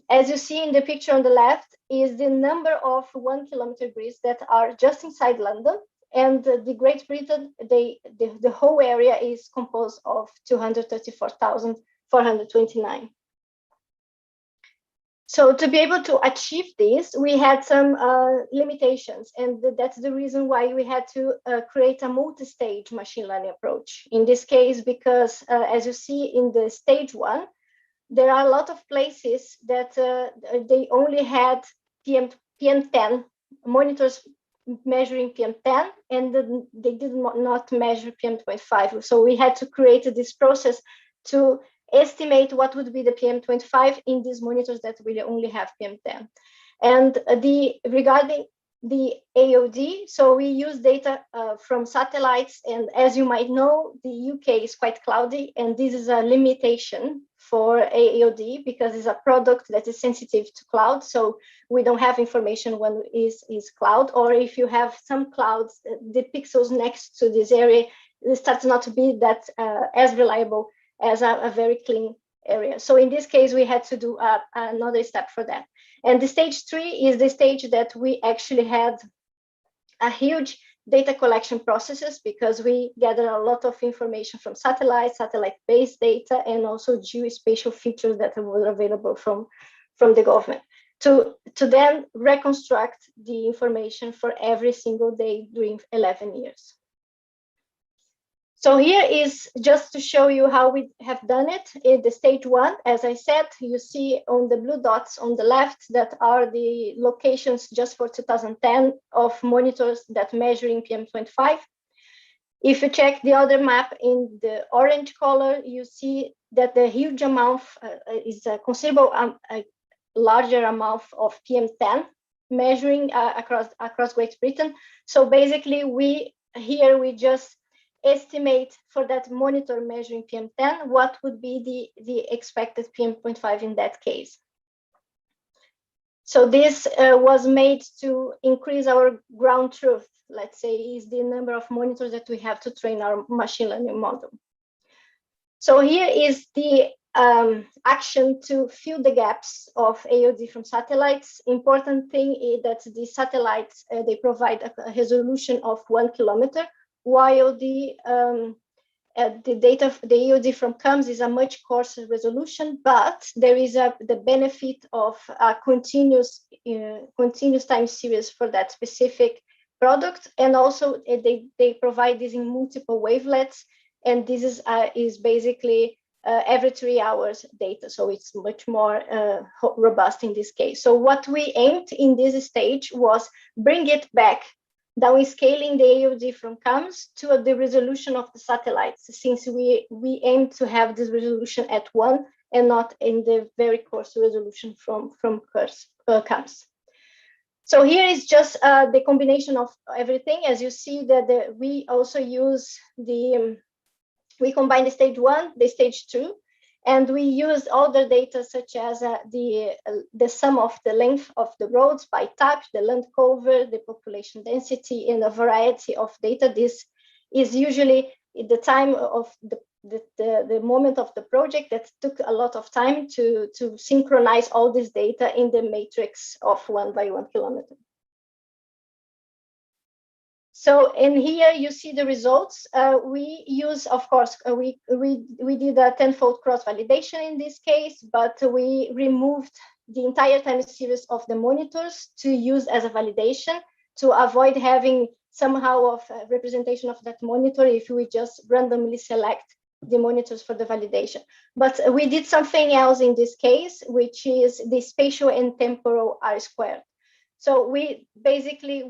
as you see in the picture on the left is the number of 1 kilometer grids that are just inside London, and the Great Britain, the whole area is composed of 234,429. So to be able to achieve this, we had some limitations, and that's the reason why we had to create a multi-stage machine learning approach. In this case, because as you see in the stage 1, there are a lot of places that they only had PM10 monitors measuring PM10, and they did not measure PM25. So we had to create this process to estimate what would be the PM25 in these monitors that will only have PM10. And regarding the AOD, so we use data from satellites, and as you might know, the UK is quite cloudy, and this is a limitation for AOD because it's a product that is sensitive to cloud, so we don't have information when is cloud, or if you have some clouds, the pixels next to this area, it starts not to be that as reliable as a very clean area. So in this case, we had to do another step for that. And the stage 3 is the stage that we actually had a huge data collection processes because we gather a lot of information from satellites, satellite-based data, and also geospatial features that were available from the government to then reconstruct the information for every single day during 11 years. So here is just to show you how we have done it. In the stage 1, as I said, you see on the blue dots on the left that are the locations just for 2010 of monitors that measuring PM25. If you check the other map in the orange color, you see that the huge amount is a considerable, a larger amount of PM10 measuring across Great Britain. So basically, we just estimate for that monitor measuring PM10 what would be the expected PM25 in that case. So this was made to increase our ground truth, let's say, is the number of monitors that we have to train our machine learning model. So here is the action to fill the gaps of AOD from satellites. Important thing is that the satellites, they provide a resolution of 1 kilometer, while the data, the AOD from CUMS is a much coarser resolution, but there is the benefit of a continuous time series for that specific product, and also they provide this in multiple wavelets, and this is basically every 3 hours data, so it's much more robust in this case. So what we aimed in this stage was bring it back, downscaling the AOD from CUMS to the resolution of the satellites, since we aim to have this resolution at 1 and not in the very coarse resolution from CUMS. So here is just the combination of everything. As you see that we also use we combine the stage 1, the stage 2, and we use all the data such as the sum of the length of the roads by type, the land cover, the population density, and a variety of data. This is usually the time of the moment of the project that took a lot of time to synchronize all this data in the matrix of 1 by 1 kilometer. So in here you see the results. We use, of course, we did a 10-fold cross-validation in this case, but we removed the entire time series of the monitors to use as a validation to avoid having somehow of representation of that monitor if we just randomly select the monitors for the validation. But we did something else in this case, which is the spatial and temporal R-squared. So we basically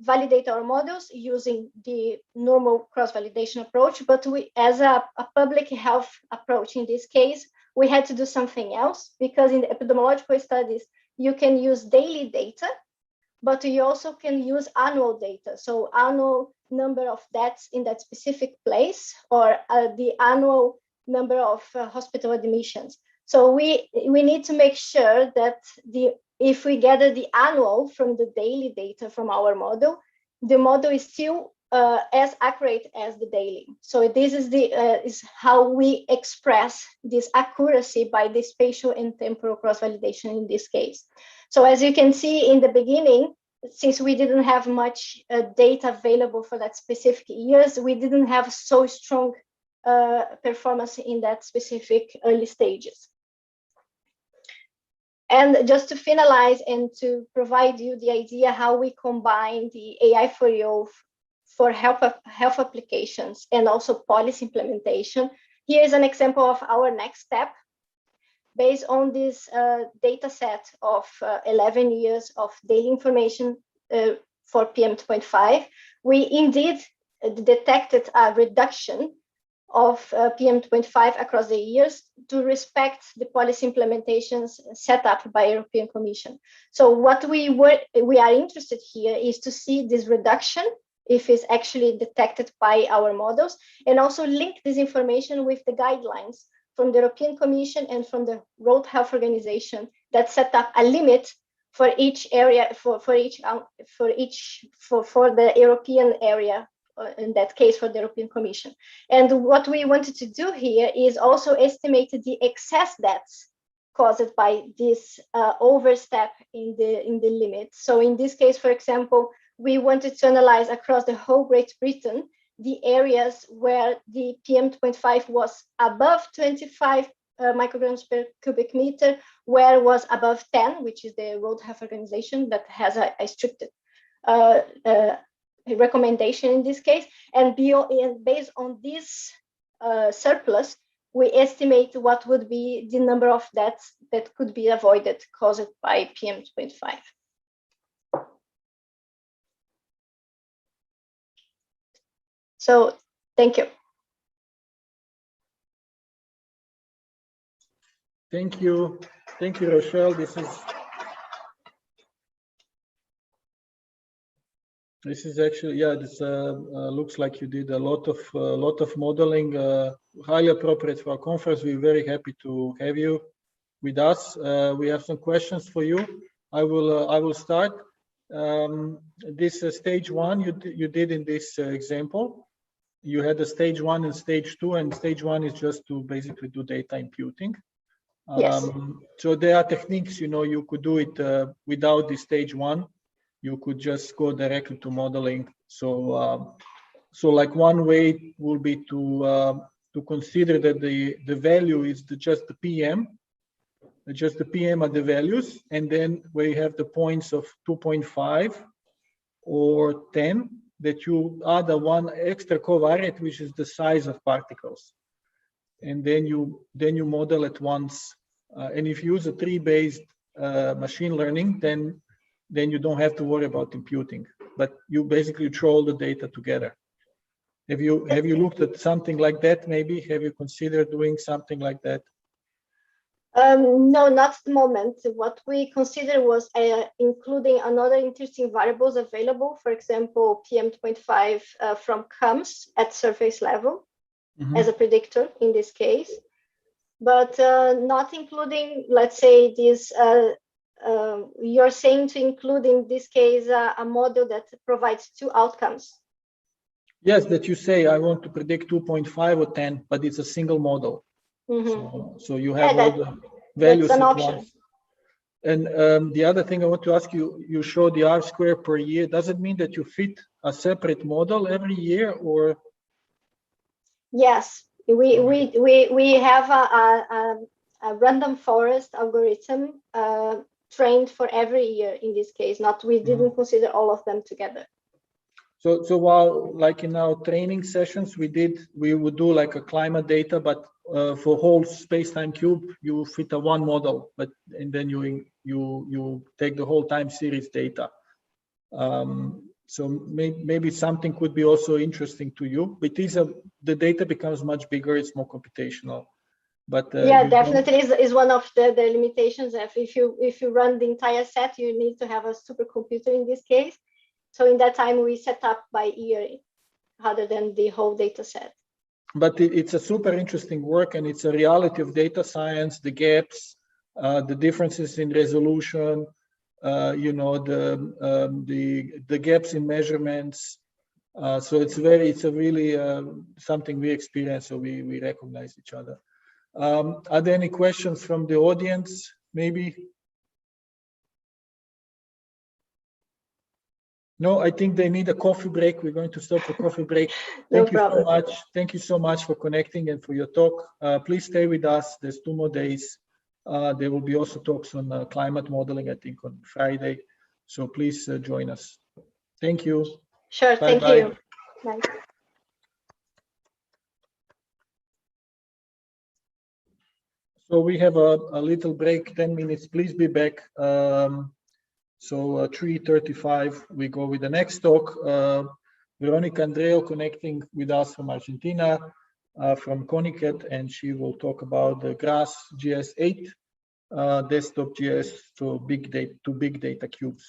validate our models using the normal cross-validation approach, but we, as a public health approach in this case, we had to do something else, because in the epidemiological studies, you can use daily data, but you also can use annual data. So annual number of deaths in that specific place, or the annual number of hospital admissions. So we need to make sure that if we gather the annual from the daily data from our model, the model is still as accurate as the daily. So this is how we express this accuracy by the spatial and temporal cross-validation in this case. So as you can see in the beginning, since we didn't have much data available for that specific years, we didn't have so strong performance in that specific early stages. And just to finalize and to provide you the idea how we combine the AI for you for health applications and also policy implementation, here is an example of our next step. Based on this data set of 11 years of daily information for PM2.5, we indeed detected a reduction of PM2.5 across the years to respect the policy implementations set up by European Commission. So what we are interested here is to see this reduction, if it's actually detected by our models, and also link this information with the guidelines from the European Commission and from the Road Health Organization that set up a limit for each area, for the European area, in that case for the European Commission. And what we wanted to do here is also estimate the excess deaths caused by this overstep in the limit. So in this case, for example, we wanted to analyze across the whole Great Britain the areas where the PM2.5 was above 25 micrograms per cubic meter, where was above 10, which is the World Health Organization that has a strict recommendation in this case. And based on this surplus, we estimate what would be the number of deaths that could be avoided caused by PM2.5. So, thank you. Thank you, Rochelle. This is actually, yeah, this looks like you did a lot of modeling, highly appropriate for our conference. We're very happy to have you with us. We have some questions for you. I will start. This stage one you did in this example. You had a stage 1 and stage 2, and stage 1 is just to basically do data imputing. Yes. So there are techniques, you could do it without the stage 1. You could just go directly to modeling. So, like one way will be to consider that the value is just the PM. Just the PM are the values, and then where you have the points of 2.5 or 10, that you add a one extra covariate, which is the size of particles, and then you model it once. And if you use a tree-based machine learning, then you don't have to worry about imputing, but you basically throw all the data together. Have you looked at something like that? Maybe have you considered doing something like that? No, not at the moment. What we considered was including another interesting variables available, for example, PM2.5 from CUMS at surface level as a predictor in this case, but not including, let's say, this, you're saying to include in this case a model that provides two outcomes. Yes, that you say, I want to predict 2.5 or 10, but it's a single model. So you have all the values at once. And the other thing I want to ask you, you show the R square per year. Does it mean that you fit a separate model every year, or? Yes, we have a random forest algorithm trained for every year in this case. We didn't consider all of them together. So while like in our training sessions, we would do like a climate data, but for whole space-time cube, you fit a one model, and then you take the whole time series data. So maybe something could be also interesting to you. But the data becomes much bigger; it's more computational. But yeah, definitely is one of the limitations. If you run the entire set, you need to have a supercomputer in this case. So in that time, we set up by year rather than the whole data set. But it's a super interesting work, and it's a reality of data science, the gaps, the differences in resolution, the gaps in measurements. So it's a really something we experience, so we recognize each other. Are there any questions from the audience, maybe? No, I think they need a coffee break. We're going to stop for coffee break. Thank you so much. Thank you so much for connecting and for your talk. Please stay with us. There's 2 more days. There will be also talks on climate modeling, I think, on Friday. So please join us. Thank you. Sure. Bye, thank you. Bye. So we have a little break, 10 minutes. Please be back. So 3:35, we go with the next talk. Veronica Andreo connecting with us from Argentina, from Conicat, and she will talk about the GRASS GS8 desktop GS to big data cubes.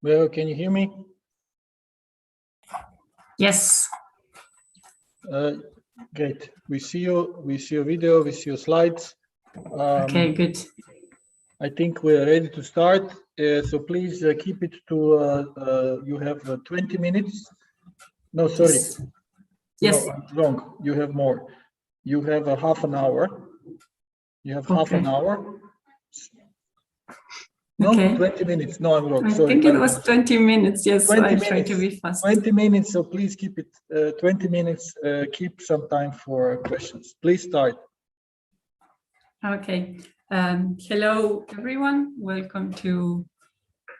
Well, can you hear me? Yes. Great. We see you. We see your video. We see your slides. Okay, good. I think we're ready to start. So please keep it to. You have 20 minutes. No, sorry. Yes. No, I'm wrong. You have more. You have a half an hour. You have half an hour. No, Okay. 20 minutes. No, I'm wrong. I Sorry. think it was 20 minutes. Yes, 20 I minutes. try to be fast. 20 minutes. So please keep it 20 minutes. Keep some time for questions. Please start. Okay. Hello, everyone. Welcome to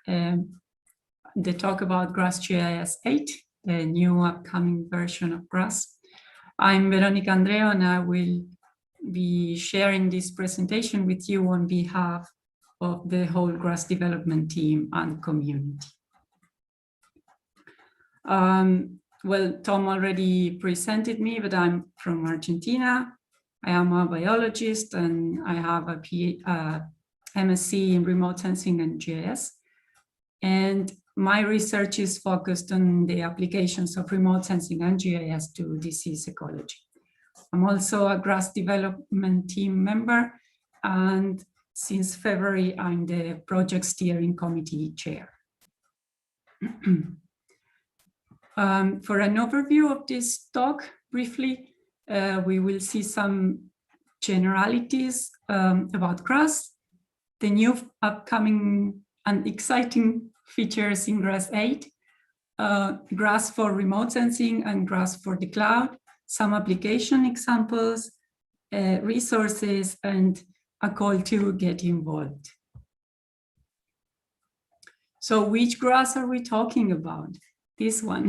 the talk about GrassGIS 8, the new upcoming version of Grass. I'm Veronica Andreo, and I will be sharing this presentation with you on behalf of the whole Grass development team and community. Well, Tom already presented me, but I'm from Argentina. I am a biologist and I have a MSc in remote sensing and GIS. And my research is focused on the applications of remote sensing and GIS to disease ecology. I'm also a Grass development team member, and since February, I'm the project steering committee chair. For an overview of this talk, briefly, we will see some generalities about Grass, the new upcoming and exciting features in Grass 8, Grass for remote sensing and Grass for the cloud, some application examples, resources, and a call to get involved. So which Grass are we talking about? This one,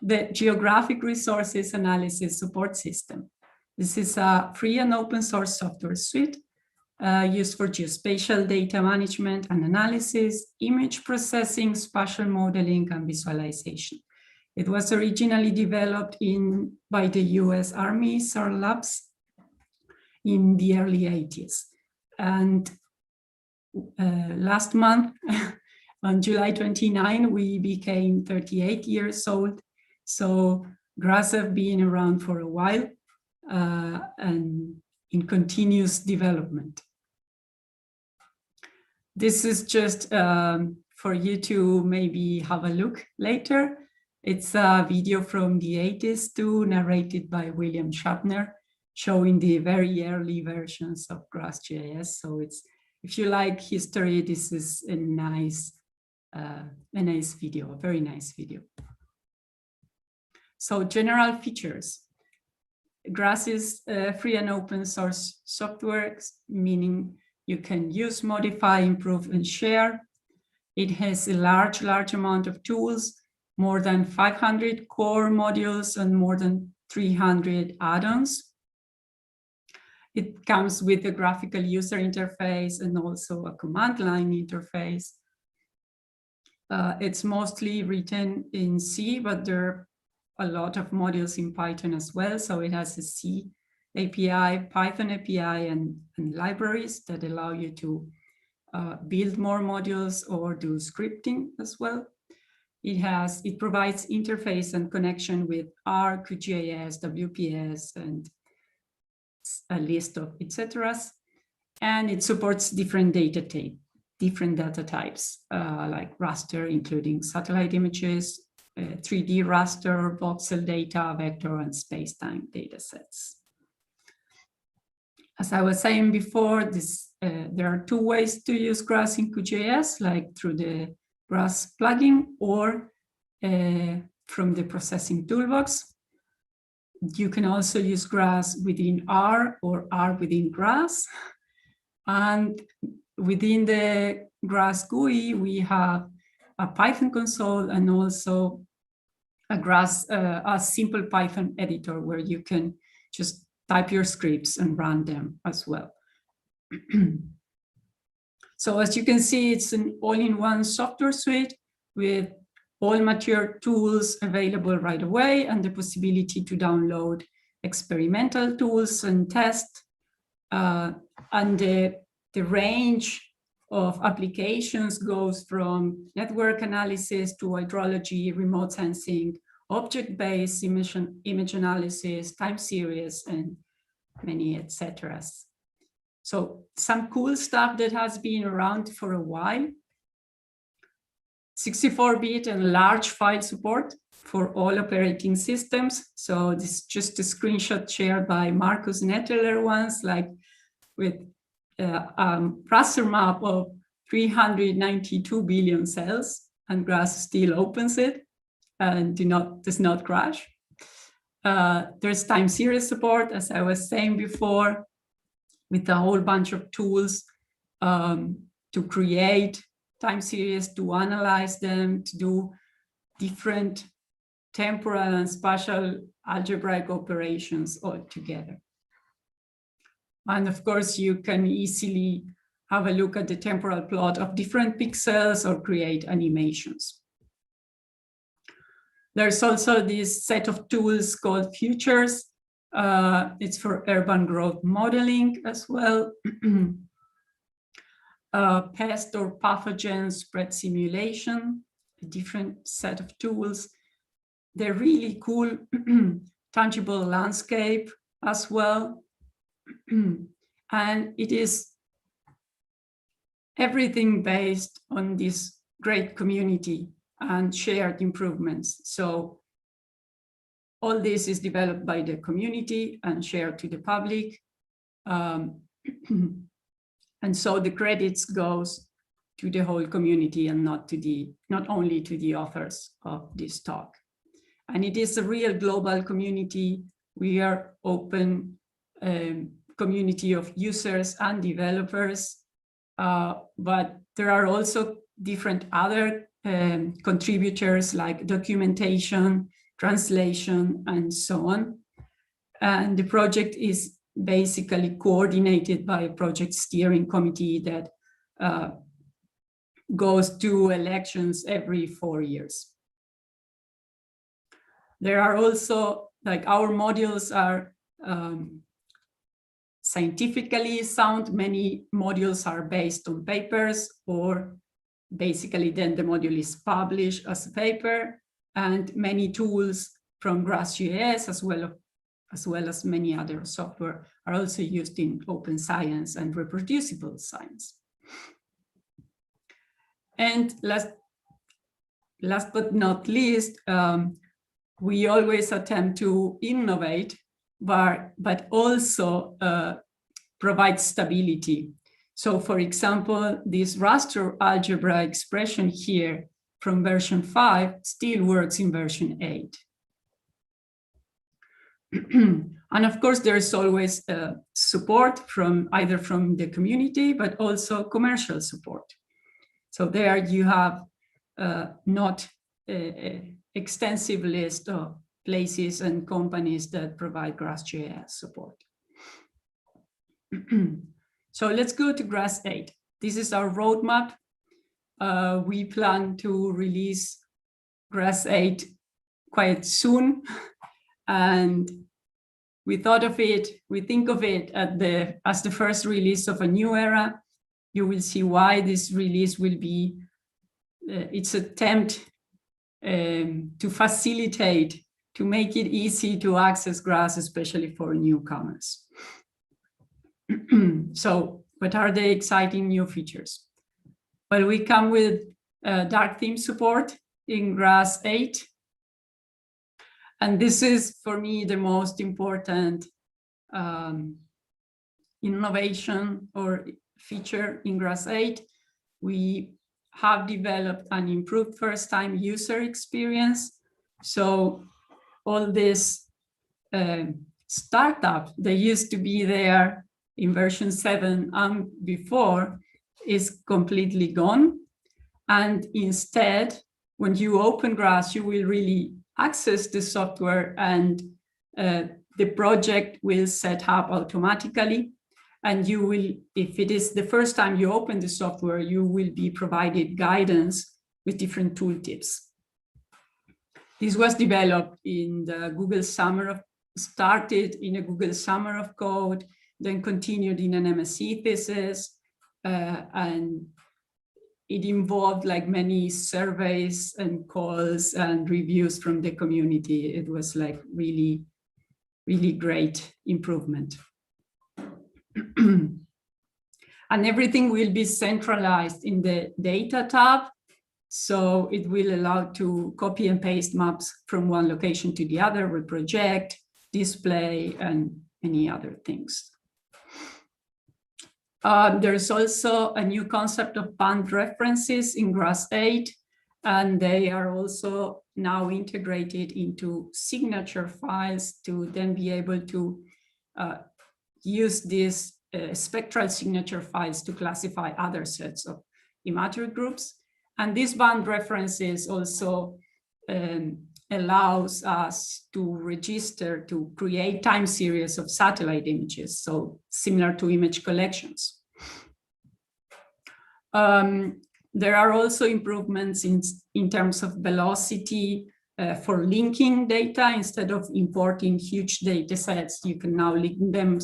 the Geographic Resources Analysis Support System. This is a free and open source software suite used for geospatial data management and analysis, image processing, spatial modeling, and visualization. It was originally developed by the US Army SAR Labs in the early 80s. And last month, on July 29, we became 38 years old. So Grass have been around for a while and in continuous development. This is just for you to maybe have a look later. It's a video from the 80s too, narrated by William Schaffner, showing the very early versions of GrassGIS. So it's, if you like history, this is a nice video, a very nice video. So general features. Grass is free and open source software, meaning you can use, modify, improve, and share. It has a large amount of tools, more than 500 core modules and more than 300 add-ons. It comes with a graphical user interface and also a command line interface. It's mostly written in C, but there are a lot of modules in Python as well. So it has a C API, Python API, and libraries that allow you to build more modules or do scripting as well. It provides interface and connection with R, QGIS, WPS, and a list of etc. And it supports different data types like raster, including satellite images, 3D raster, voxel data, vector, and space-time data sets. As I was saying before, there are two ways to use Grass in QGIS, like through the Grass plugin or from the processing toolbox. You can also use Grass within R or R within Grass. And within the Grass GUI, we have a Python console and also a simple Python editor where you can just type your scripts and run them as well. So as you can see, it's an all-in-one software suite with all mature tools available right away and the possibility to download experimental tools and test. And the range of applications goes from network analysis to hydrology, remote sensing, object-based image analysis, time series, and many etc. So some cool stuff that has been around for a while. 64-bit and large file support for all operating systems. So this is just a screenshot shared by Markus Netteler once, like with raster map of 392 billion cells, and GRASS still opens it and does not crash. There's time series support, as I was saying before, with a whole bunch of tools to create time series, to analyze them, to do different temporal and spatial algebraic operations all together. And of course, you can easily have a look at the temporal plot of different pixels or create animations. There's also this set of tools called Futures. It's for urban growth modeling as well. Pest or pathogen spread simulation, a different set of tools. They're really cool, tangible landscape as well. And it is everything based on this great community and shared improvements. So all this is developed by the community and shared to the public. And so the credits goes to the whole community and not only to the authors of this talk. And it is a real global community. We are open community of users and developers, but there are also different other contributors like documentation, translation, and so on. And the project is basically coordinated by a project steering committee that goes to elections every 4 years. There are also, like, our modules are scientifically sound. Many modules are based on papers, or basically then the module is published as a paper, and many tools from GRASS.js as well as many other software are also used in open science and reproducible science. And last but not least, we always attempt to innovate, but also provide stability. So for example, this raster algebra expression here from version 5 still works in version 8. And of course, there's always support from either from the community, but also commercial support. So there you have not an extensive list of places and companies that provide GRASS.js support. So let's go to GRASS 8. This is our roadmap. We plan to release GRASS 8 quite soon. And we think of it as the first release of a new era. You will see why this release will be its attempt to facilitate, to make it easy to access GRASS, especially for newcomers. So what are the exciting new features? Well, we come with dark theme support in GRASS 8. And this is, for me, the most important innovation or feature in GRASS 8. We have developed an improved first-time user experience. So all this startup that used to be there in version 7 and before is completely gone. And instead, when you open GRASS, you will really access the software, and the project will set up automatically. And you will, if it is the first time you open the software, you will be provided guidance with different tooltips. This was developed in the Google Summer of, started in a Google Summer of Code, then continued in an MSc thesis, and it involved like many surveys and calls and reviews from the community. It was like really, really great improvement. And everything will be centralized in the data tab. So it will allow to copy and paste maps from one location to the other, reproject, display, and many other things. There's also a new concept of band references in GRASS 8, and they are also now integrated into signature files to then be able to use these spectral signature files to classify other sets of imagery groups. And this band references also allows us to register, to create time series of satellite images, so similar to image collections. There are also improvements in terms of velocity for linking data. Instead of importing huge data sets, you can now link them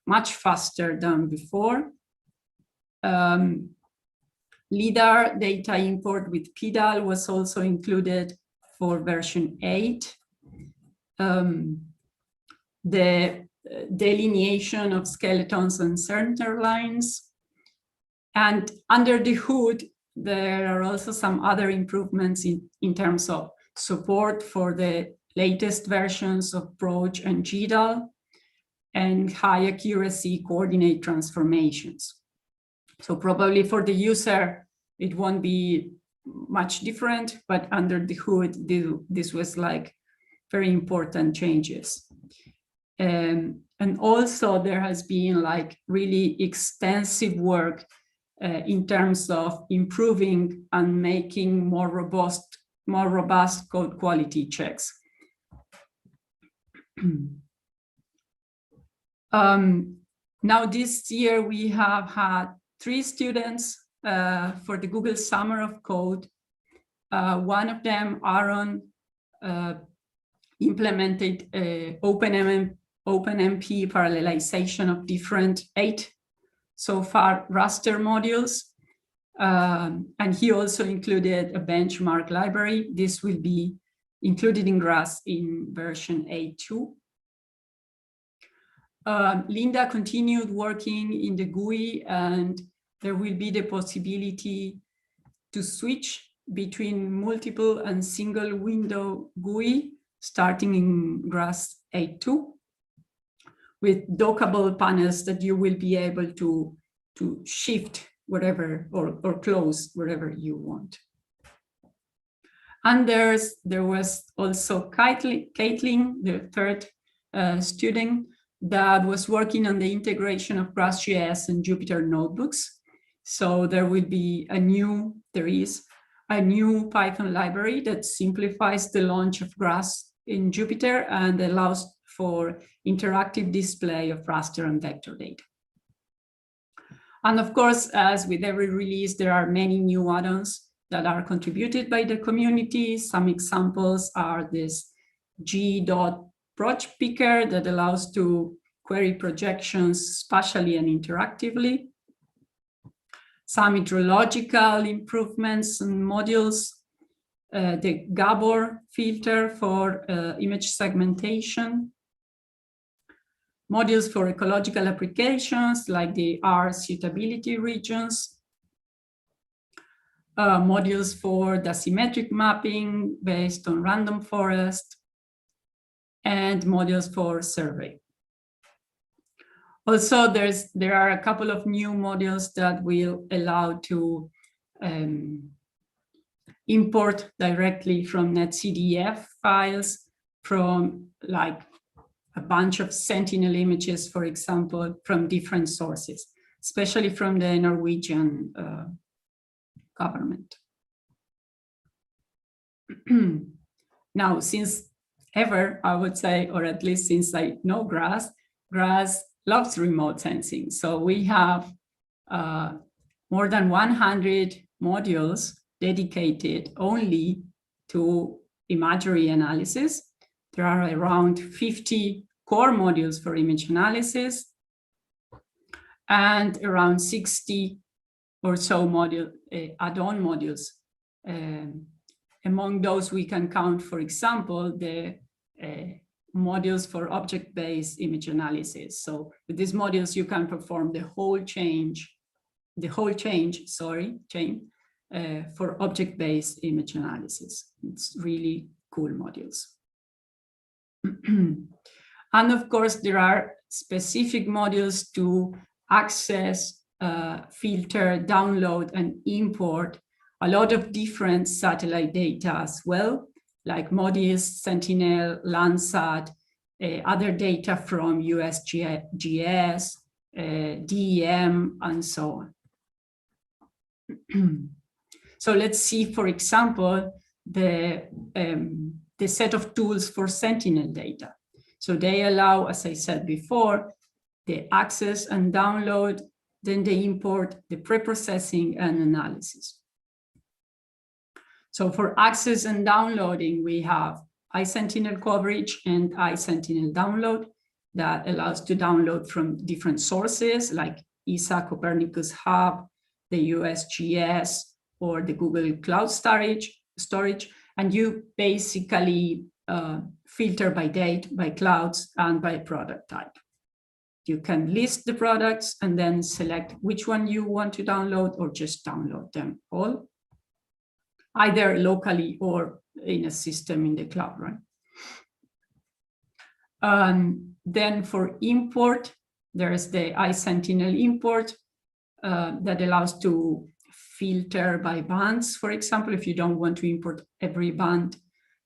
much faster than before. LIDAR data import with PDAL was also included for version 8. The delineation of skeletons and center lines. And under the hood, there are also some other improvements in terms of support for the latest versions of Broach and GDAL and high accuracy coordinate transformations. So probably for the user, it won't be much different, but under the hood, this was like very important changes. And also there has been like really extensive work in terms of improving and making more robust code quality checks. Now this year we have had 3 students for the Google Summer of Code. One of them, Aaron, implemented OpenMP parallelization of different 8 so far raster modules. And he also included a benchmark library. This will be included in GRASS in version 8.2. Linda continued working in the GUI, and there will be the possibility to switch between multiple and single window GUI starting in GRASS 8.2 with dockable panels that you will be able to shift whatever or close wherever you want. And there was also Caitlin, the third student, that was working on the integration of GrassJS and Jupyter notebooks. So there is a new Python library that simplifies the launch of Grass in Jupyter and allows for interactive display of raster and vector data. And of course, as with every release, there are many new add-ons that are contributed by the community. Some examples are this G.Proc picker that allows to query projections spatially and interactively. Some metrological improvements and modules, the Gabor filter for image segmentation, modules for ecological applications like the R suitability regions, modules for the symmetric mapping based on random forest, and modules for survey. Also, there are a couple of new modules that will allow to import directly from netcdf files from like a bunch of Sentinel images, for example, from different sources, especially from the Norwegian government. Now, since ever, I would say, or at least since I know Grass loves remote sensing. So we have more than 100 modules dedicated only to imagery analysis. There are around 50 core modules for image analysis and around 60 or so module add-on modules. Among those, we can count, for example, the modules for object-based image analysis. So with these modules, you can perform the whole chain for object-based image analysis. It's really cool modules. And of course, there are specific modules to access, filter, download, and import a lot of different satellite data as well, like MODIS, Sentinel, Landsat, other data from USGS, DEM, and so on. So let's see, for example, the set of tools for Sentinel data. So they allow, as I said before, the access and download, then the import, the pre-processing, and analysis. So for access and downloading, we have iSentinel coverage and iSentinel download that allows to download from different sources like ESA, Copernicus Hub, the USGS, or the Google Cloud storage. And you basically filter by date, by clouds, and by product type. You can list the products and then select which one you want to download, or just download them all, either locally or in a system in the cloud, right? Then for import, there's the iSentinel import that allows to filter by bands. For example, if you don't want to import every band,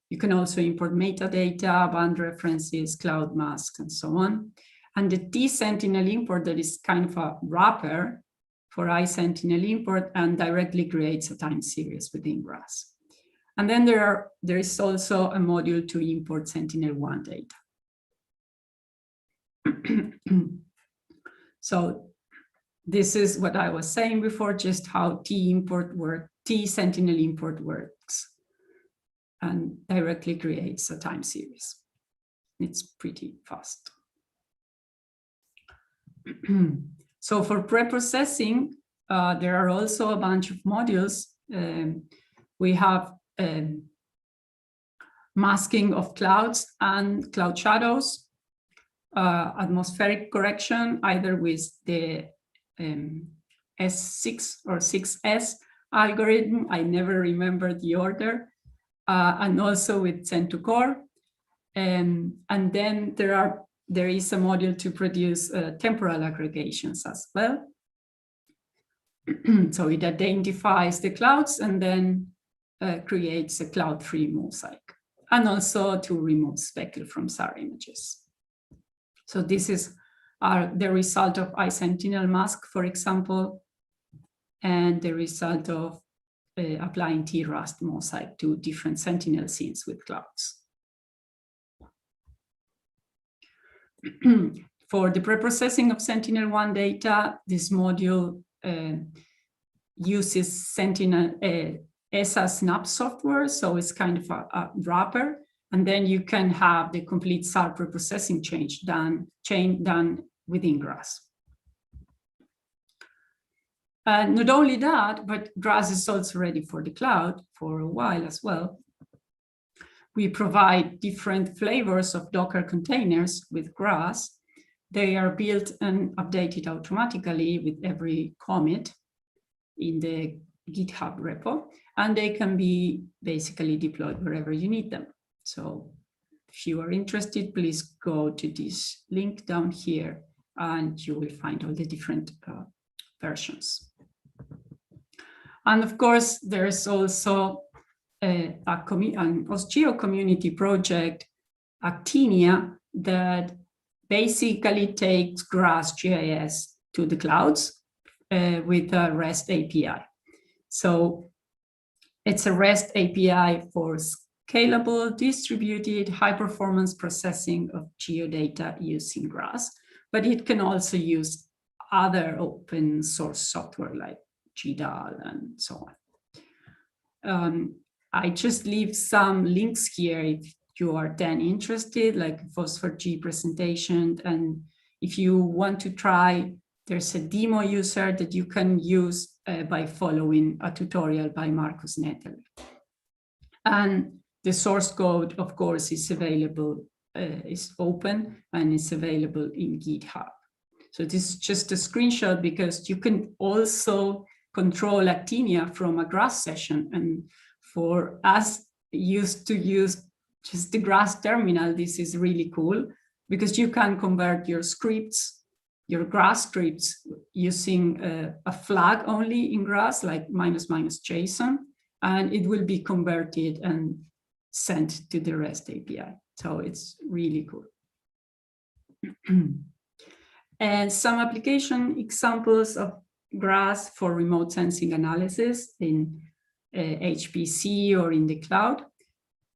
you can also import metadata, band references, cloud masks, and so on. And the tSentinel import, that is kind of a wrapper for iSentinel import and directly creates a time series within GRASS. And then there is also a module to import Sentinel-1 data. So this is what I was saying before, just how tSentinel import works and directly creates a time series. It's pretty fast. So for pre-processing, there are also a bunch of modules. We have masking of clouds and cloud shadows, atmospheric correction, either with the S6 or 6S algorithm. I never remember the order, and also with Send2Core. And then there is a module to produce temporal aggregations as well. So it identifies the clouds and then creates a cloud-free mosaic, and also to remove speckle from SAR images. So this is the result of iSentinel mask, for example, and the result of applying T-Rust mosaic to different Sentinel scenes with clouds. For the preprocessing of Sentinel-1 data, this module uses Sentinel ESA Snap software, so it's kind of a wrapper, and then you can have the complete SAR preprocessing chain done within GRASS. Not only that, but GRASS is also ready for the cloud for a while as well. We provide different flavors of Docker containers with GRASS. They are built and updated automatically with every commit in the GitHub repo, and they can be basically deployed wherever you need them. So if you are interested, please go to this link down here and you will find all the different versions. And of course, there's also an OSGeo community project, Actinia, that basically takes GRASS GIS to the clouds with a REST API. So it's a REST API for scalable, distributed, high-performance processing of geodata using GRASS, but it can also use other open source software like GDAL and so on. I just leave some links here if you are then interested, like Phosphor G presentation, and if you want to try there's a demo user that you can use by following a tutorial by Markus Nettel. And the source code, of course, is available, is open and is available in GitHub. So this is just a screenshot because you can also control actinium from a GRASS session. And for us used to use just the GRASS terminal, this is really cool because you can convert your scripts, your GRASS scripts using a flag only in GRASS, like --JSON, and it will be converted and sent to the REST API. So it's really cool. And some application examples of GRASS for remote sensing analysis in HPC or in the cloud.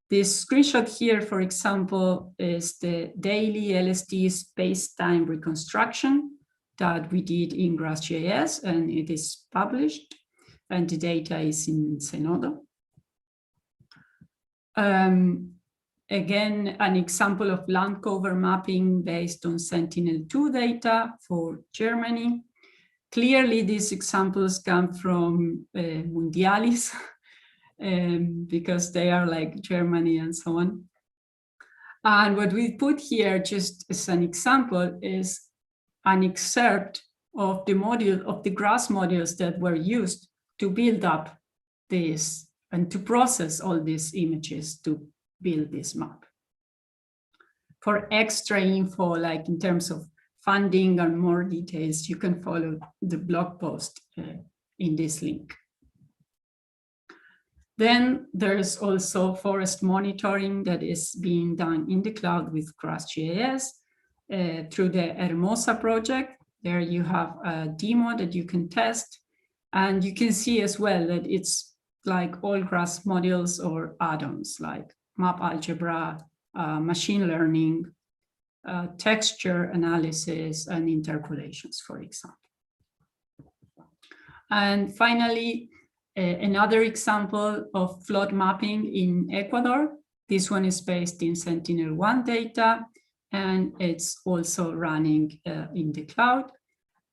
This screenshot here, for example, is the daily LSD space-time reconstruction that we did in GRASS.js, and it is published, and the data is in Zenodo. Again, an example of land cover mapping based on Sentinel-2 data for Germany. Clearly, these examples come from Mundialis, because they are like Germany and so on. And what we put here just as an example is an excerpt of the module of the GRASS modules that were used to build up this and to process all these images to build this map. For extra info, like in terms of funding and more details, you can follow the blog post in this link. Then there's also forest monitoring that is being done in the cloud with GRASS.js through the Hermosa project. There you have a demo that you can test, and you can see as well that it's like all GRASS modules or add-ons like map algebra, machine learning, texture analysis, and interpolations, for example. And finally, another example of flood mapping in Ecuador. This one is based in Sentinel-1 data, and it's also running in the cloud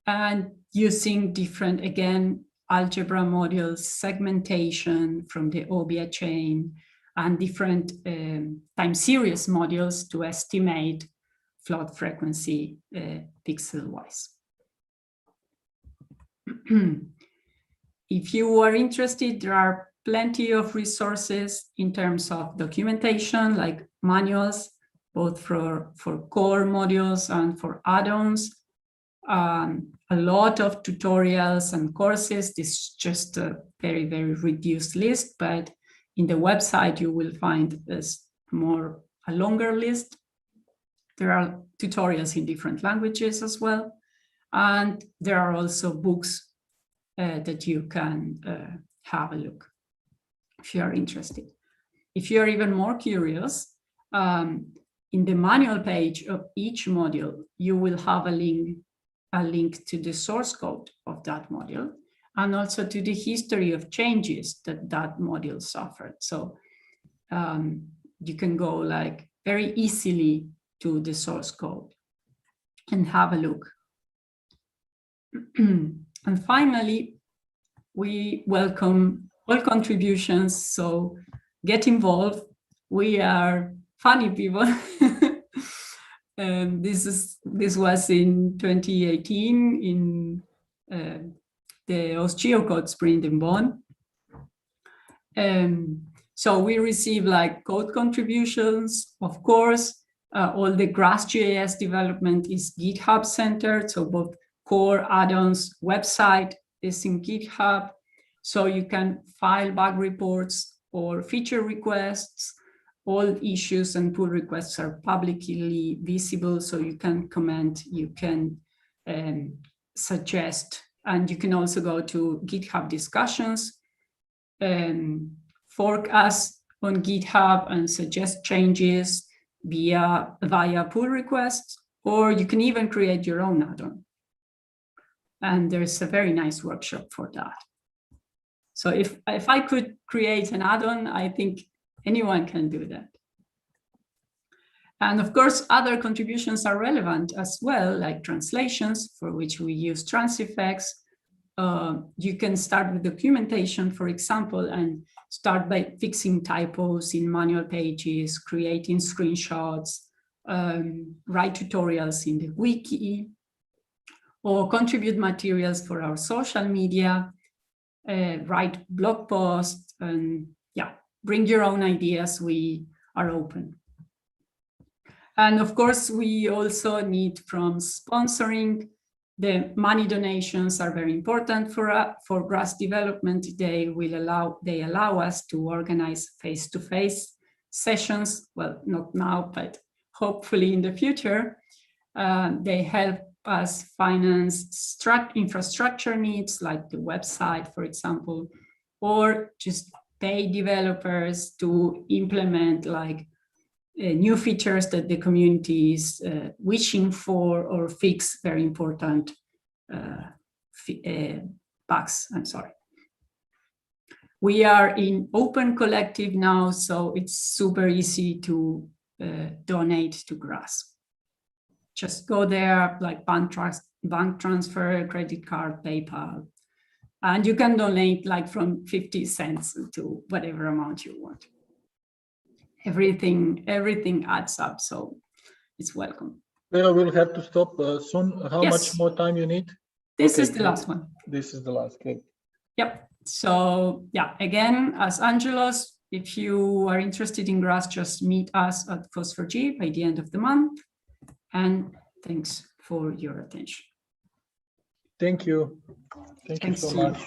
and using different, again, algebra modules, segmentation from the OBA chain, and different time series modules to estimate flood frequency pixel-wise. If you are interested, there are plenty of resources in terms of documentation, like manuals, both for core modules and for add-ons. A lot of tutorials and courses. This is just a very, very reduced list, but in the website, you will find a longer list. There are tutorials in different languages as well. And there are also books that you can have a look if you are interested. If you are even more curious, in the manual page of each module, you will have a link to the source code of that module and also to the history of changes that that module suffered. So you can go like very easily to the source code and have a look. And finally, we welcome all contributions, so get involved. We are funny people. This was in 2018 in the OSGeoCode sprint in Bonn. So we receive like code contributions, of course. All the GRASS.js development is GitHub centered, so both core add-ons, website is in GitHub, so you can file bug reports or feature requests. All issues and pull requests are publicly visible, so you can comment, you can suggest, and you can also go to GitHub discussions, fork us on GitHub and suggest changes via pull requests, or you can even create your own add-on. And there's a very nice workshop for that. So if I could create an add-on, I think anyone can do that. And of course, other contributions are relevant as well, like translations, for which we use Transifex. You can start with documentation, for example, and start by fixing typos in manual pages, creating screenshots, write tutorials in the wiki, or contribute materials for our social media, write blog posts, and yeah, bring your own ideas. We are open. And of course, we also need from sponsoring. The money donations are very important for GRASS development. They allow us to organize face-to-face sessions. Well, not now, but hopefully in the future. They help us finance infrastructure needs like the website, for example, or just pay developers to implement like new features that the community is wishing for, or fix very important bugs. I'm sorry. We are in Open Collective now, so it's super easy to donate to GRASS. Just go there, like bank transfer, credit card, PayPal, and you can donate like from 50 cents to whatever amount you want. Everything adds up, so it's welcome. Vera, we'll have to stop soon. How Yes. much more time you need? This Okay, is the last one. This is the last. Okay. Yep. So yeah, again, as Angelos, if you are interested in GRASS, just meet us at Phosphor-G by the end of the month. And thanks for your attention. Thank you. Thank you Thanks so to you. much.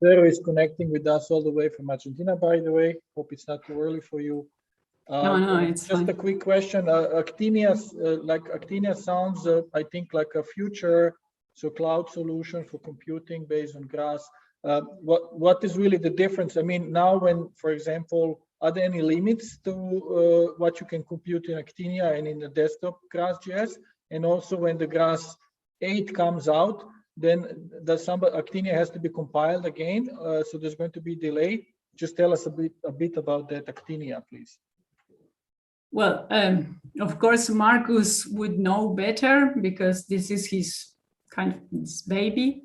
Vero is connecting with us all the way from Argentina, by the way. Hope it's not too early for you. No, it's just fine. a quick question. Actinium sounds, I think, like a future, so cloud solution for computing based on GRASS. What is really the difference? I mean, now when, for example, are there any limits to what you can compute in Actinia and in the desktop GRASS.js? And also when the GRASS 8 comes out, then Actinia has to be compiled again. So there's going to be delay. Just tell us a bit about that Actinia, please. Well, of course, Marcus would know better because this is his kind of his baby.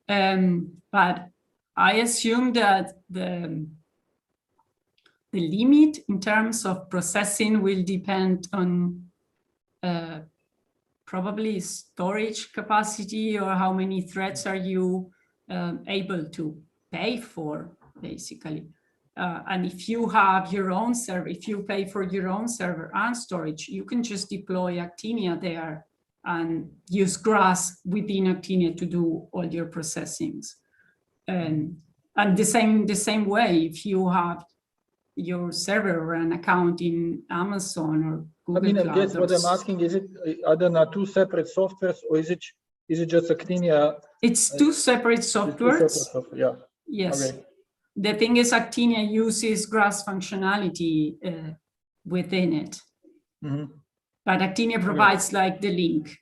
But I assume that the limit in terms of processing will depend on probably storage capacity, or how many threads are you able to pay for, basically. And if you have your own server, if you pay for your own server and storage, you can just deploy Actinia there and use GRASS within Actinia to do all your processings. And the same way, if you have your server or an account in Amazon or Google Cloud. I guess what I'm asking is, are there two separate softwares, or is it just Actinia? It's two separate softwares. Yeah. Yes. Okay. The thing is, Actinia uses GRASS functionality within it. Mm-hmm. But Actinia provides like the link.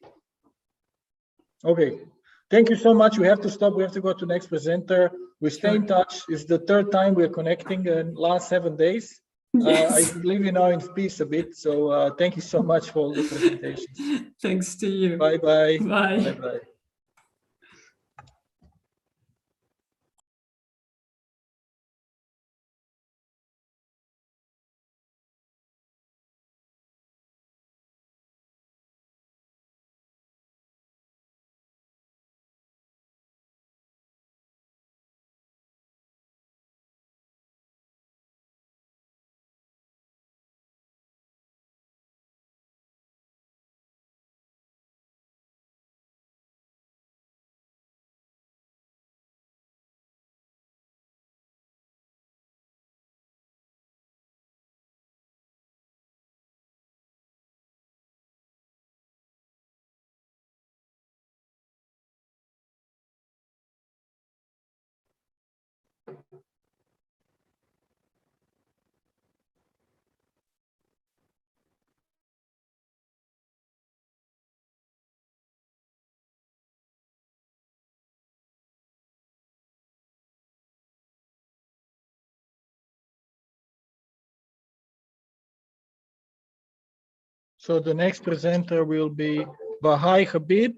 Okay. Thank you so much. We have to stop. We have to go to the next presenter. We stay in touch. It's the third time we're connecting in the last 7 days. Yes. I believe you now in peace a bit. So thank you so much for all the presentations. Thanks to you. Bye-bye. Bye. Bye-bye. So the next presenter will be Bahai Habib,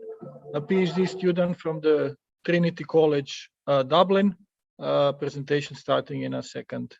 a PhD student from the Trinity College, Dublin. Presentation starting in a second.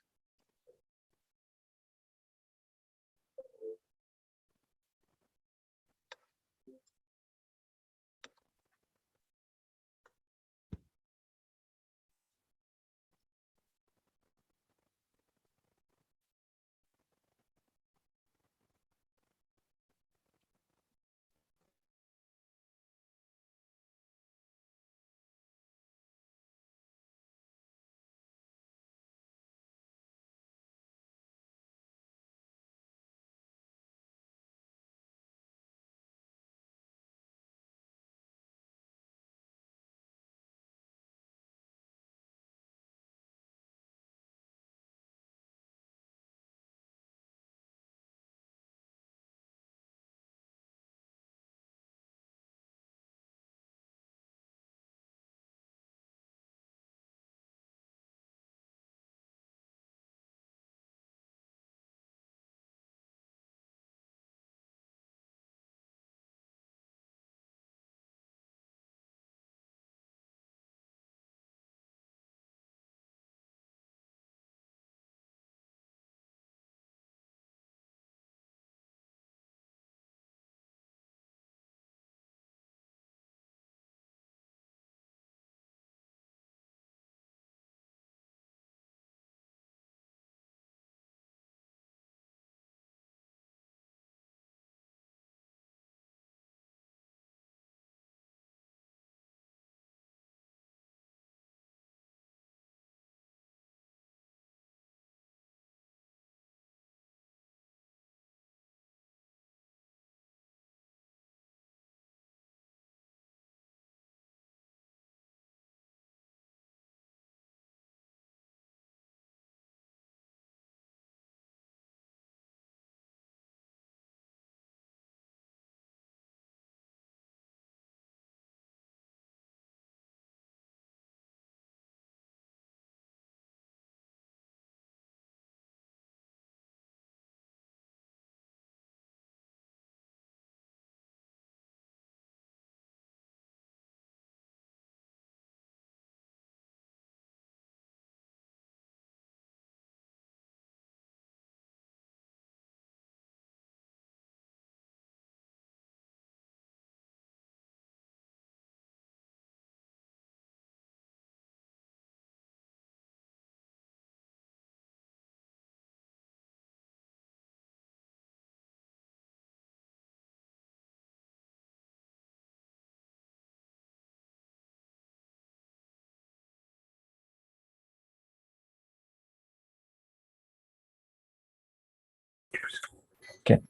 Okay,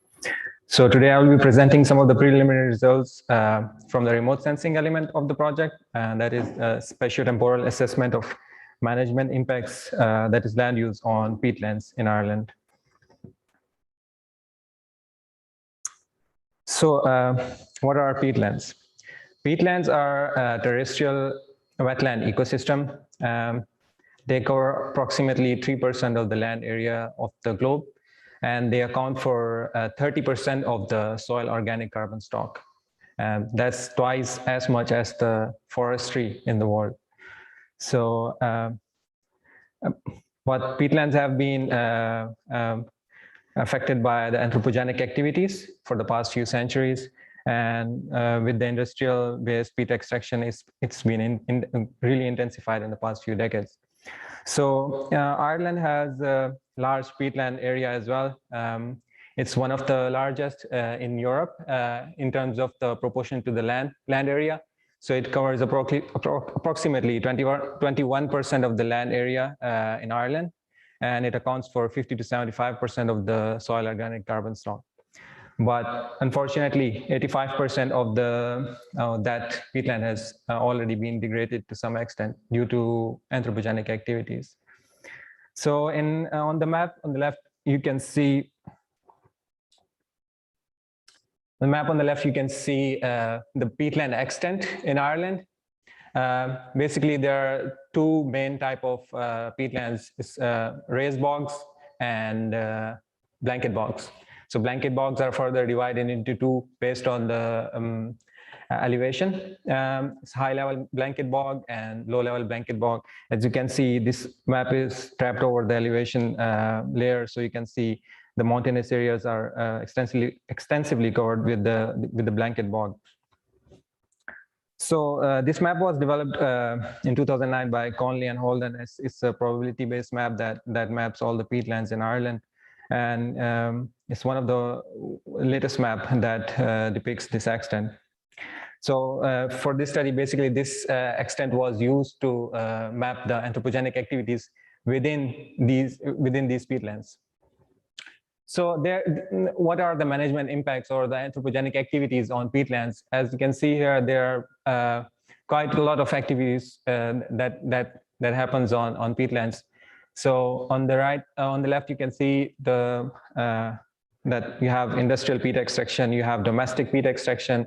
so today I will be presenting some of the preliminary results from the remote sensing element of the project, and that is spatiotemporal assessment of management impacts, that is land use on peatlands in Ireland. So what are peatlands? Peatlands are a terrestrial wetland ecosystem. They cover approximately 3% of the land area of the globe, and they account for 30% of the soil organic carbon stock. That's twice as much as the forestry in the world. So what peatlands have been affected by the anthropogenic activities for the past few centuries, and with the industrial-based peat extraction, it's been really intensified in the past few decades. So Ireland has a large peatland area as well. It's one of the largest in Europe in terms of the proportion to the land area. So it covers approximately 21% of the land area in Ireland, and it accounts for 50 to 75% of the soil organic carbon stock. But unfortunately, 85% of that peatland has already been degraded to some extent due to anthropogenic activities. So on the map on the left, you can see the peatland extent in Ireland. Basically, there are two main type of peatlands: raised bogs and blanket bogs. So blanket bogs are further divided into two based on the elevation. It's high-level blanket bog and low-level blanket bog. As you can see, this map is trapped over the elevation layer, so you can see the mountainous areas are extensively covered with the blanket bog. So this map was developed in 2009 by Conley and Holden. It's a probability-based map that maps all the peatlands in Ireland, and it's one of the latest map that depicts this extent. So for this study, basically this extent was used to map the anthropogenic activities within these peatlands. So what are the management impacts or the anthropogenic activities on peatlands? As you can see here, there are quite a lot of activities that happens on peatlands. So on the right, on the left, you can see that you have industrial peat extraction, you have domestic peat extraction,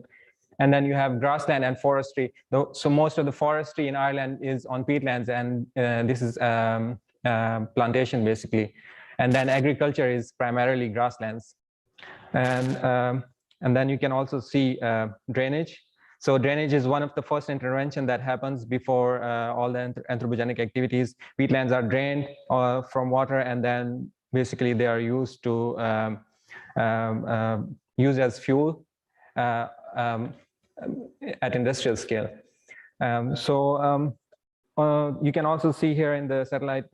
and then you have grassland and forestry. So most of the forestry in Ireland is on peatlands, and this is plantation basically. And then agriculture is primarily grasslands. And then you can also see drainage. So drainage is one of the first intervention that happens before all the anthropogenic activities. Peatlands are drained from water, and then basically they are used to use as fuel at industrial scale. You can also see here in the satellite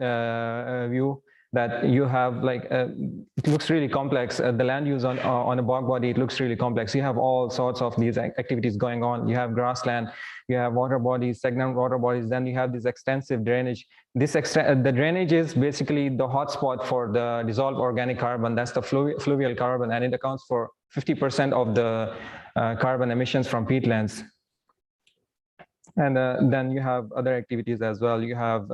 view that you have it looks really complex. The land use on a bog body, it looks really complex. You have all sorts of these activities going on. You have grassland, you have water bodies, stagnant water bodies, then you have this extensive drainage. The drainage is basically the hotspot for the dissolved organic carbon. That's the fluvial carbon, and it accounts for 50% of the carbon emissions from peatlands. And then you have other activities as well. You have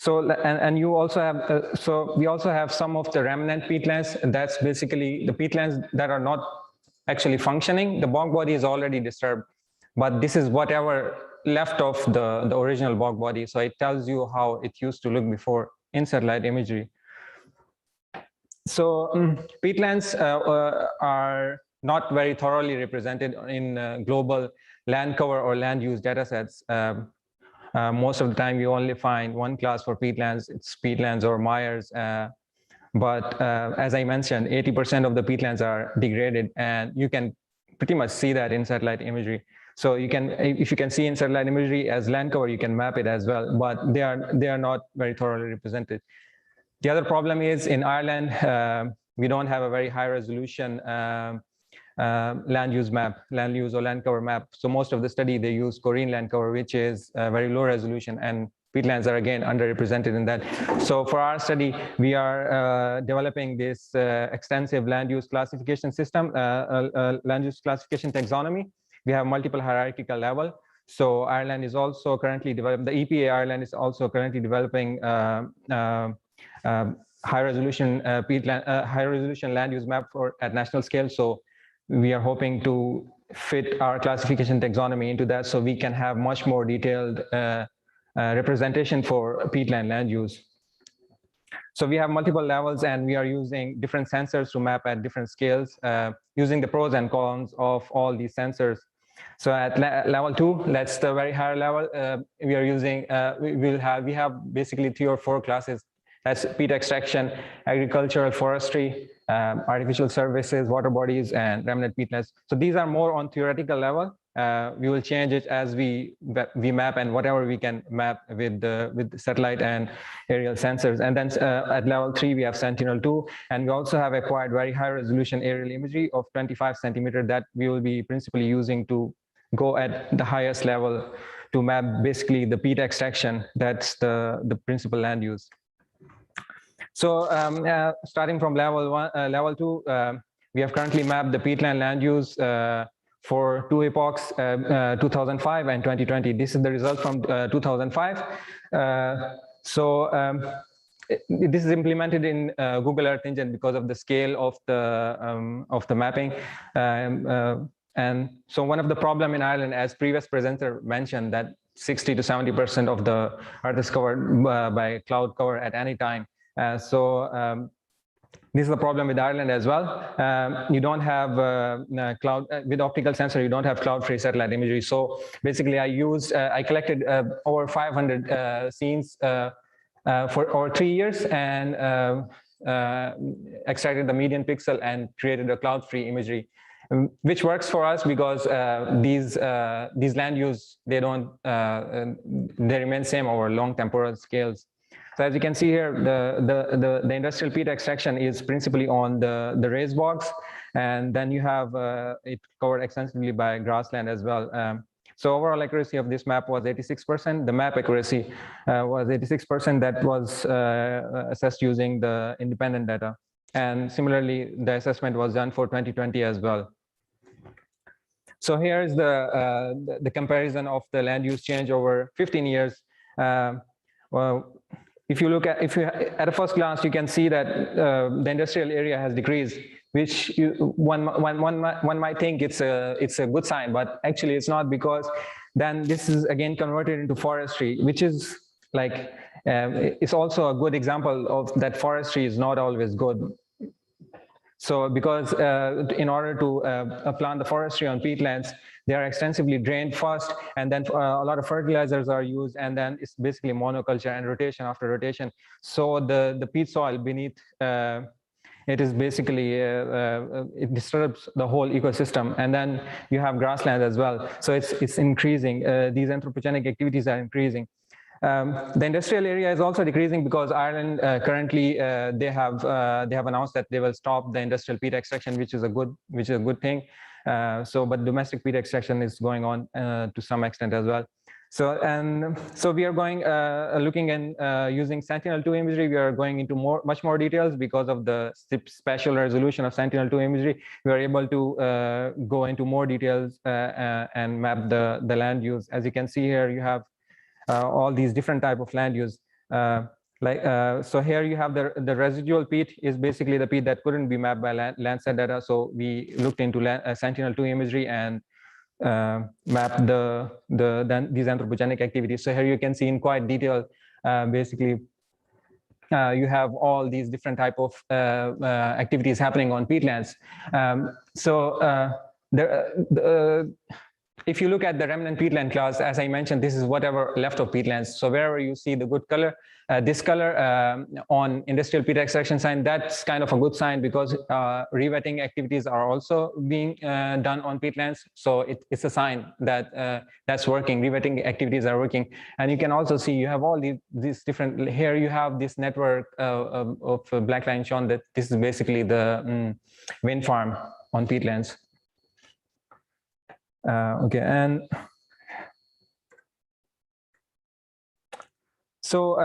you also have so we also have some of the remnant peatlands. That's basically the peatlands that are not actually functioning. The bog body is already disturbed, but this is whatever left of the original bog body. So it tells you how it used to look before in satellite imagery. So peatlands are not very thoroughly represented in global land cover or land use datasets. Most of the time, you only find one class for peatlands. It's peatlands or mires. But as I mentioned, 80% of the peatlands are degraded, and you can pretty much see that in satellite imagery. So you can, if you can see in satellite imagery as land cover, you can map it as well. But they are not very thoroughly represented. The other problem is in Ireland, we don't have a very high resolution land use or land cover map. So most of the study, they use Korean land cover, which is very low resolution, and peatlands are again underrepresented in that. So for our study, we are developing this extensive land use classification system, land use classification taxonomy. We have multiple hierarchical level. So Ireland is also currently developing, the EPA Ireland is also currently developing high resolution land use map at national scale. So we are hoping to fit our classification taxonomy into that, so we can have much more detailed representation for peatland land use. So we have multiple levels, and we are using different sensors to map at different scales, using the pros and cons of all these sensors. So at level 2, that's the very higher level. We are using, we have basically 3 or 4 classes. That's peat extraction, agricultural, forestry, artificial services, water bodies, and remnant peatlands. So these are more on theoretical level. We will change it as we map, and whatever we can map with satellite and aerial sensors. And then at level 3, we have Sentinel-2, and we also have acquired very high resolution aerial imagery of 25 centimeter that we will be principally using to go at the highest level to map basically the peat extraction. That's the principal land use. So starting from level 2, we have currently mapped the peatland land use for 2 epochs, 2005 and 2020. This is the result from 2005. This is implemented in Google Earth Engine because of the scale of the mapping. And so one of the problem in Ireland, as previous presenter mentioned, that 60 to 70% of the Earth is covered by cloud cover at any time. This is the problem with Ireland as well. You don't have cloud with optical sensor. You don't have cloud-free satellite imagery. So basically, I collected over 500 scenes for over 3 years and extracted the median pixel and created a cloud-free imagery, which works for us because these land use they remain same over long temporal scales. So as you can see here, the industrial peat extraction is principally on the raised bogs, and then you have it covered extensively by grassland as well. So overall accuracy of this map was 86%. The map accuracy was 86%. That was assessed using the independent data. And similarly, the assessment was done for 2020 as well. So here is the comparison of the land use change over 15 years. Well, if you look at a first glance, you can see that the industrial area has decreased, which one might think it's a good sign, but actually it's not, because then this is again converted into forestry, which is like it's also a good example of that forestry is not always good. So because in order to plant the forestry on peatlands, they are extensively drained first, and then a lot of fertilizers are used, and then it's basically monoculture and rotation after rotation. So the peat soil beneath, it is basically, it disturbs the whole ecosystem. And then you have grassland as well. So it's increasing, these anthropogenic activities are increasing. The industrial area is also decreasing because Ireland currently they have announced that they will stop the industrial peat extraction, which is a good thing. But domestic peat extraction is going on to some extent as well. So we are going looking and using Sentinel-2 imagery. We are going into much more details because of the spatial resolution of Sentinel-2 imagery. We are able to go into more details and map the land use. As you can see here, you have all these different type of land use. So here you have the residual peat is basically the peat that couldn't be mapped by Landsat data. So we looked into Sentinel-2 imagery and mapped these anthropogenic activities. So here you can see in quite detail, basically, you have all these different type of activities happening on peatlands. If you look at the remnant peatland class, as I mentioned, this is whatever left of peatlands. So wherever you see the good color, this color on industrial peat extraction sign, that's kind of a good sign because rewetting activities are also being done on peatlands. So it's a sign that that's working. Rewetting activities are working. And you can also see you have all these different, here you have this network of black line shown that this is basically the wind farm on peatlands. Okay, and so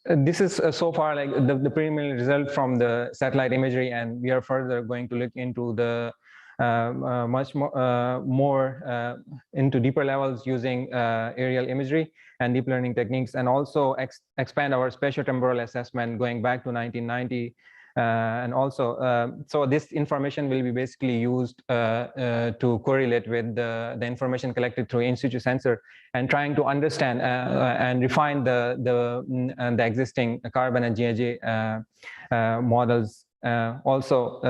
this is so far like the preliminary result from the satellite imagery, and we are further going to look into the much more into deeper levels using aerial imagery and deep learning techniques, and also expand our spatiotemporal assessment going back to 1990. And also, so this information will be basically used to correlate with the information collected through in situ sensor, and trying to understand and refine the existing carbon and GIJ models. Also,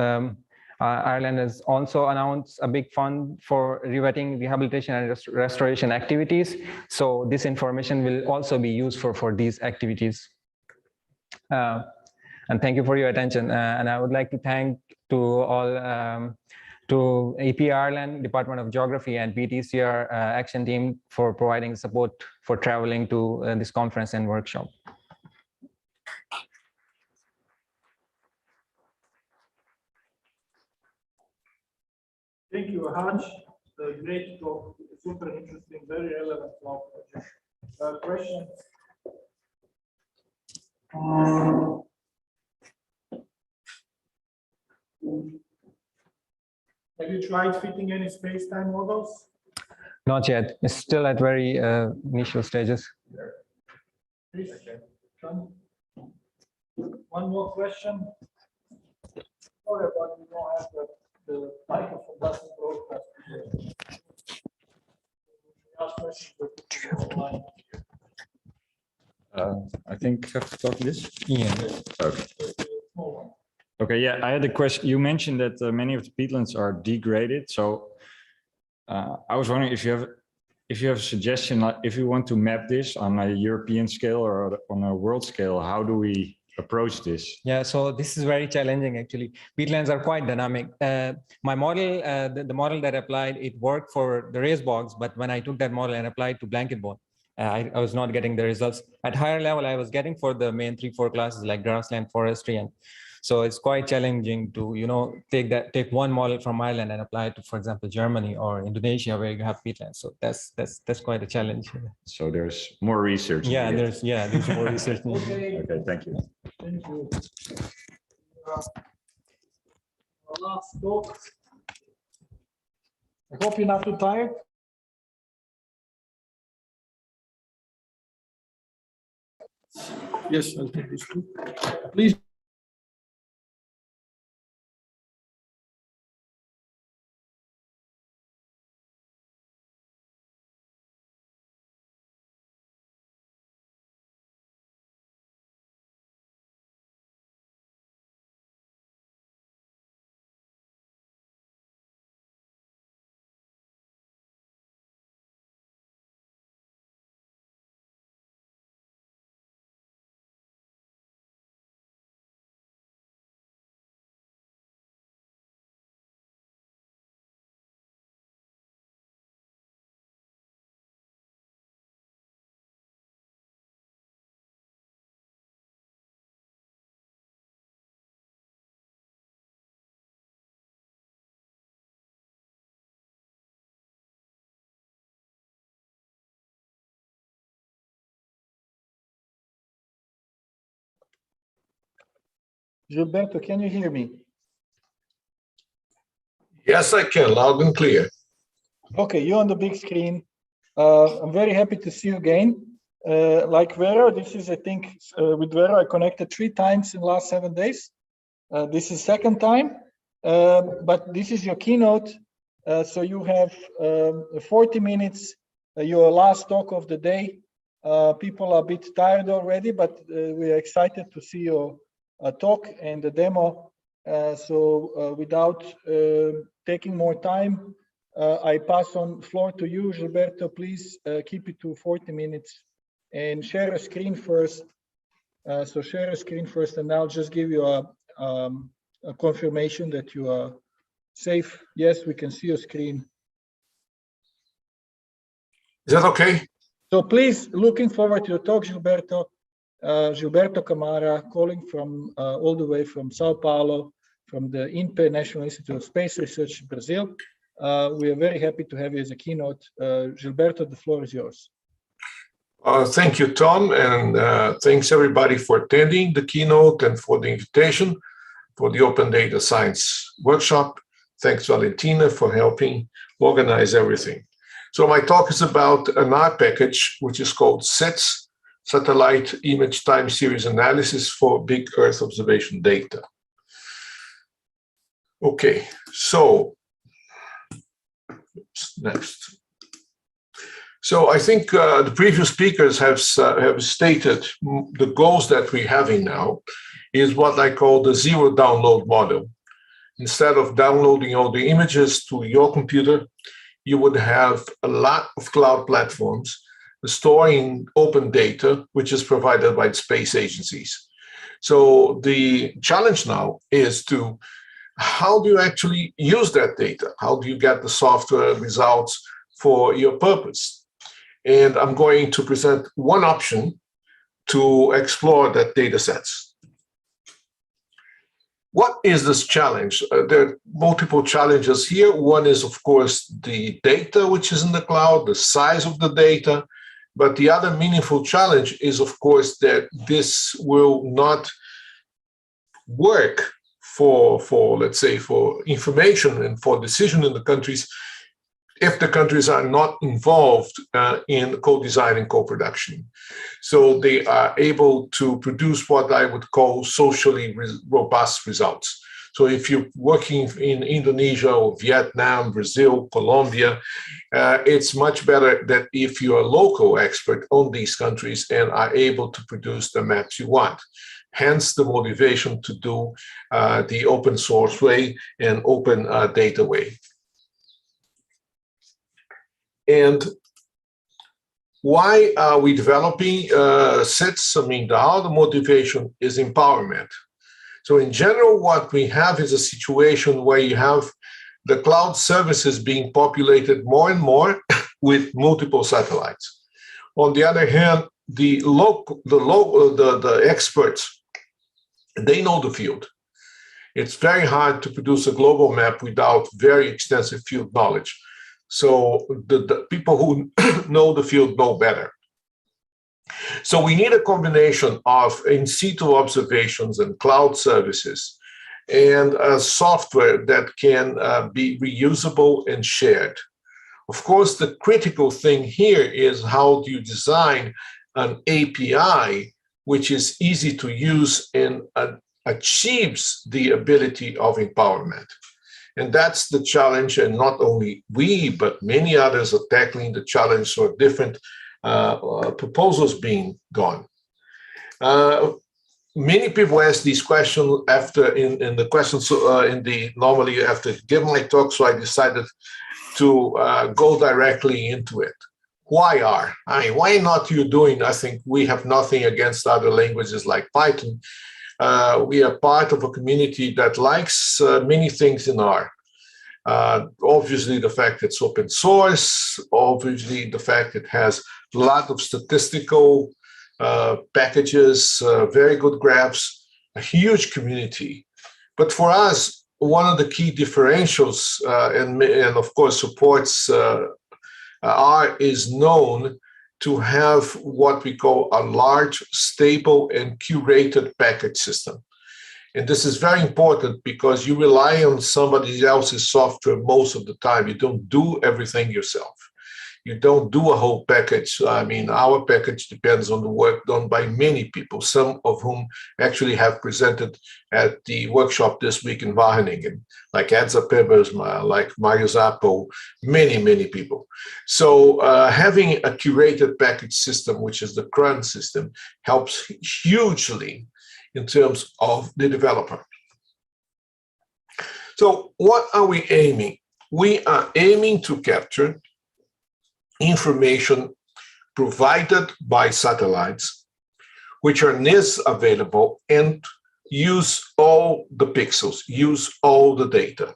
Ireland has also announced a big fund for rewetting, rehabilitation, and restoration activities. So this information will also be used for these activities. And thank you for your attention. And I would like to thank to all to AP Ireland, Department of Geography, and PTCR Action Team for providing support for traveling to this conference and workshop. Thank you, Haj. Great talk, super interesting, very relevant talk. Questions? Have you tried fitting any space-time models? Not yet. It's still at very initial stages. Please, one more question. Sorry about we don't have the microphone doesn't broadcast. Ask questions online. I think I have to talk this. Yeah. Okay. Okay, yeah, I had a question. You mentioned that many of the peatlands are degraded. So I was wondering if you have a suggestion, like if you want to map this on a European scale or on a world scale, how do we approach this? Yeah, so this is very challenging actually. Peatlands are quite dynamic. My model, the model that I applied, it worked for the raised bogs, but when I took that model and applied to blanket bone, I was not getting the results. At higher level, I was getting for the main 3-4 classes like grassland, forestry, and so it's quite challenging to, you know, take one model from Ireland and apply it to, for example, Germany or Indonesia, where you have peatlands. So that's quite a challenge. So there's more research. Yeah, there's more research. Okay, thank you. Thank you. Last talk. I hope you're not too tired. Yes, I'll take this too. Please. Gilberto, can you hear me? Yes, I can, loud and clear. Okay, you're on the big screen. I'm very happy to see you again. Like Vero, this is, I think, with Vero, I connected 3 times in the last 7 days. This is second time, but this is your keynote. So you have 40 minutes, your last talk of the day. People are a bit tired already, but we are excited to see your talk and the demo. So without taking more time, I pass on floor to you, Gilberto. Please keep it to 40 minutes and share a screen first. So share a screen first, and I'll just give you a confirmation that you are safe. Yes, we can see your screen. Is that okay? So please, looking forward to your talk, Gilberto. Gilberto Camara, calling from all the way from Sao Paulo, from the INPE, National Institute of Space Research, Brazil. We are very happy to have you as a keynote. Gilberto, the floor is yours. Thank you, Tom, and thanks everybody for attending the keynote and for the invitation for the Open Data Science workshop. Thanks, Valentina, for helping organize everything. So my talk is about an R package, which is called SETS, Satellite Image Time Series Analysis for Big Earth Observation Data. Okay, so next. So I think the previous speakers have stated the goals that we're having now is what I call the zero download model. Instead of downloading all the images to your computer, you would have a lot of cloud platforms storing open data, which is provided by the space agencies. So the challenge now is to how do you actually use that data? How do you get the software results for your purpose? And I'm going to present one option to explore that data sets. What is this challenge? There are multiple challenges here. One is, of course, the data which is in the cloud, the size of the data. But the other meaningful challenge is, of course, that this will not work for let's say, for information and for decision in the countries if the countries are not involved in co-design and co-production. So they are able to produce what I would call socially robust results. So if you're working in Indonesia or Vietnam, Brazil, Colombia, it's much better that if you're a local expert on these countries and are able to produce the maps you want. hence the motivation to do the open source way and open data way. And why are we developing SITs? I mean, how the motivation is empowerment. So in general, what we have is a situation where you have the cloud services being populated more and more with multiple satellites. On the other hand, the experts, they know the field. It's very hard to produce a global map without very extensive field knowledge. So the people who know the field know better. So we need a combination of in situ observations and cloud services and software that can be reusable and shared. Of course, the critical thing here is how do you design an API which is easy to use and achieves the ability of empowerment. And that's the challenge, and not only we, but many others are tackling the challenge for different proposals being gone. Many people ask these questions after in the questions normally you have to give my talk, so I decided to go directly into it. Why not you doing? I think we have nothing against other languages like Python. We are part of a community that likes many things in R. Obviously, the fact it's open source, obviously, the fact it has a lot of statistical packages, very good graphs, a huge community. But for us, one of the key differentials, and of course supports R, is known to have what we call a large, stable, and curated package system. And this is very important because you rely on somebody else's software most of the time. You don't do everything yourself. You don't do a whole package. I mean, our package depends on the work done by many people, some of whom actually have presented at the workshop this week in Wageningen, like Edza Pebersma, like Mario Zappo, many people. So having a curated package system, which is the CRUN system, helps hugely in terms of the developer. So what are we aiming? We are aiming to capture information provided by satellites, which are NIS available, and use all the pixels, use all the data.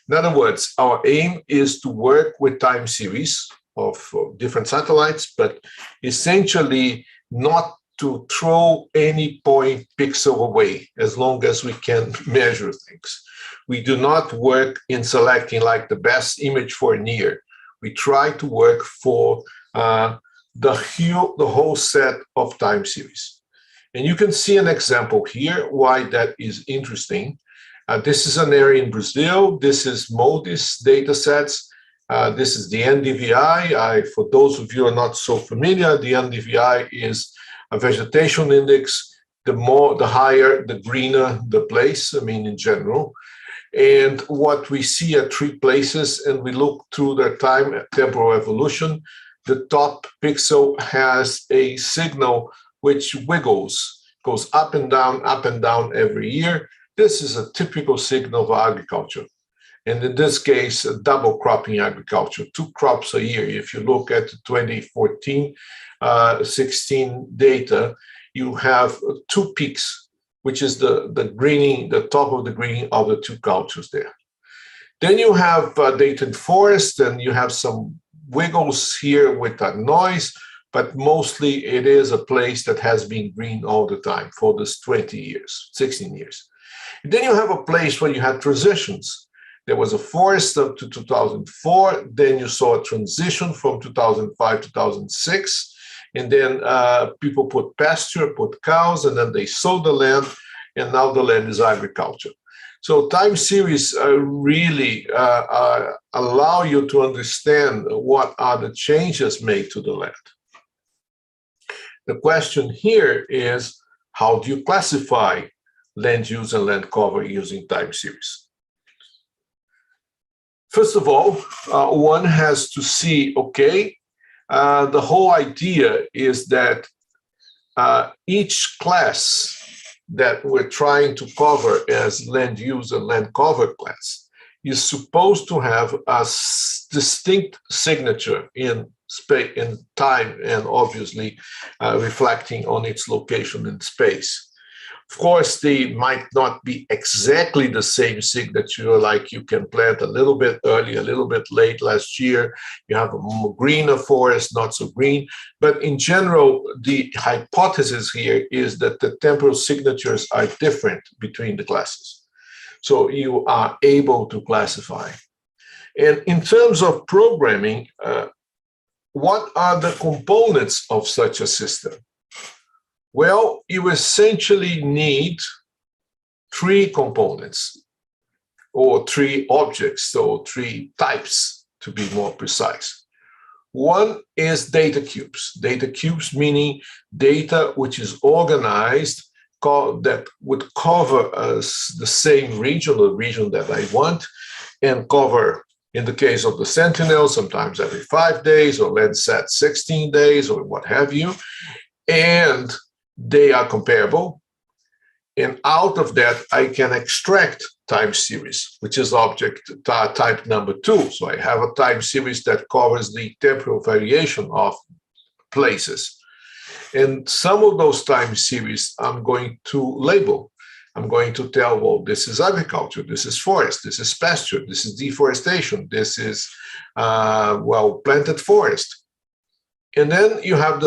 In other words, our aim is to work with time series of different satellites, but essentially not to throw any point pixel away as long as we can measure things. We do not work in selecting like the best image for near. We try to work for the whole set of time series. And you can see an example here why that is interesting. This is an area in Brazil. This is MODIS data sets. This is the NDVI. For those of you who are not so familiar, the NDVI is a vegetation index. The higher, the greener the place, I mean, in general. And what we see are 3 places, and we look through their time temporal evolution. The top pixel has a signal which wiggles, goes up and down every year. This is a typical signal of agriculture. And in this case, double cropping agriculture, 2 crops a year. If you look at the 2014-16 data, you have 2 peaks, which is the greening, the top of the greening of the 2 cultures there. Then you have data in forest, and you have some wiggles here with that noise, but mostly it is a place that has been green all the time for this 20 years, 16 years. And then you have a place where you had transitions. There was a forest up to 2004, then you saw a transition from 2005 to 2006, and then people put pasture, put cows, and then they sowed the land, and now the land is agriculture. So time series really allow you to understand what are the changes made to the land. The question here is, how do you classify land use and land cover using time series? First of all, one has to see, okay, the whole idea is that each class that we're trying to cover as land use and land cover class is supposed to have a distinct signature in space, in time, and obviously reflecting on its location in space. Of course, they might not be exactly the same signature, like you can plant a little bit early, a little bit late last year. You have a more greener forest, not so green. But in general, the hypothesis here is that the temporal signatures are different between the classes. So you are able to classify. And in terms of programming, what are the components of such a system? Well, you essentially need three components, or three objects, so three types to be more precise. One is data cubes. Data cubes meaning data which is organized that would cover the same region, the region that I want, and cover, in the case of the Sentinel, sometimes every 5 days, or Landsat 16 days, or what have you. And they are comparable. And out of that, I can extract time series, which is object type number 2. So I have a time series that covers the temporal variation of places. And some of those time series I'm going to label. I'm going to tell, well, this is agriculture, this is forest, this is pasture, this is deforestation, this is, planted forest. And then you have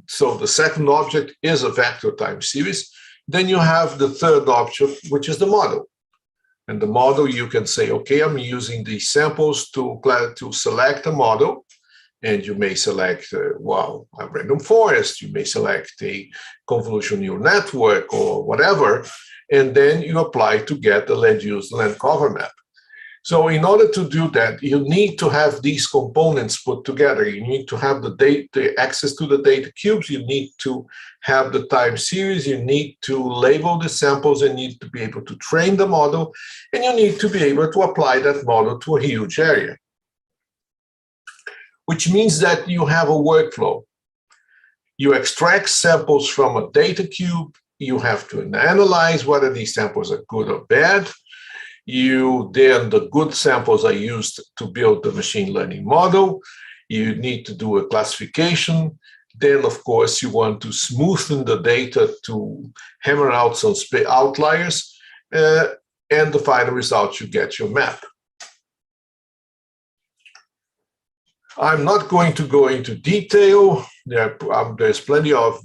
so the second object is a vector time series. Then you have the third object, which is the model. And the model, you can say, okay, I'm using these samples to select a model. And you may select, a random forest. You may select a convolution neural network or whatever. And then you apply to get the land use land cover map. So in order to do that, you need to have these components put together. You need to have the access to the data cubes. You need to have the time series. You need to label the samples and need to be able to train the model. And you need to be able to apply that model to a huge area, which means that you have a workflow. You extract samples from a data cube. You have to analyze whether these samples are good or bad. Then the good samples are used to build the machine learning model. You need to do a classification. Then, of course, you want to smoothen the data to hammer out some outliers. And the final result, you get your map. I'm not going to go into detail. There's plenty of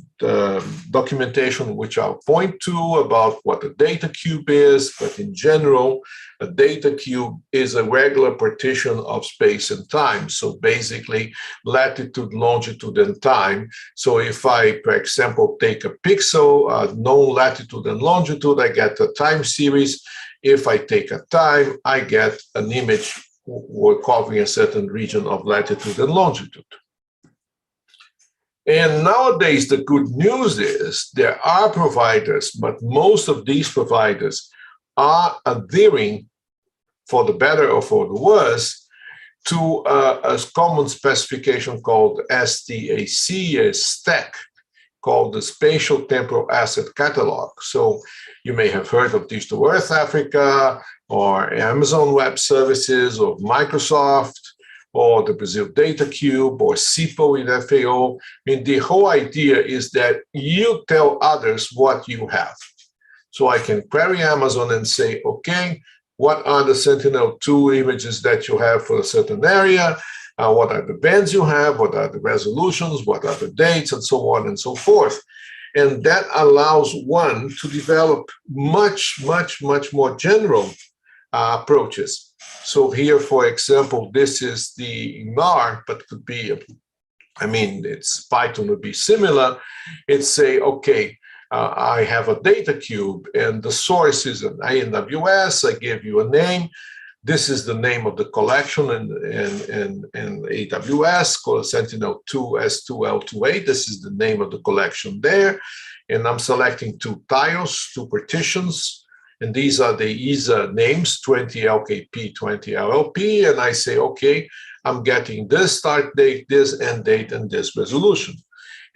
documentation which I'll point to about what a data cube is, but in general, a data cube is a regular partition of space and time. So basically, latitude, longitude, and time. So if I, for example, take a pixel, known latitude and longitude, I get a time series. If I take a time, I get an image or covering a certain region of latitude and longitude. And nowadays, the good news is there are providers, but most of these providers are adhering, for the better or for the worse, to a common specification called STAC, a stack, called the Spatial Temporal Asset Catalog. So you may have heard of Digital Earth Africa, or Amazon Web Services, or Microsoft, or the Brazil Data Cube, or CIPO in FAO. I mean, the whole idea is that you tell others what you have. So I can query Amazon and say, okay, what are the Sentinel-2 images that you have for a certain area? What are the bands you have? What are the resolutions? What are the dates? And so on and so forth. And that allows one to develop much, much, much more general approaches. So here, for example, this is the NAR, but could be, it's Python would be similar. It's say, okay, I have a data cube and the source is an AWS. I give you a name. This is the name of the collection in AWS called Sentinel-2 S2L28. This is the name of the collection there. And I'm selecting 2 tiles, 2 partitions. And these are the ESA names, 20 LKP, 20 LLP. And I say, okay, I'm getting this start date, this end date, and this resolution.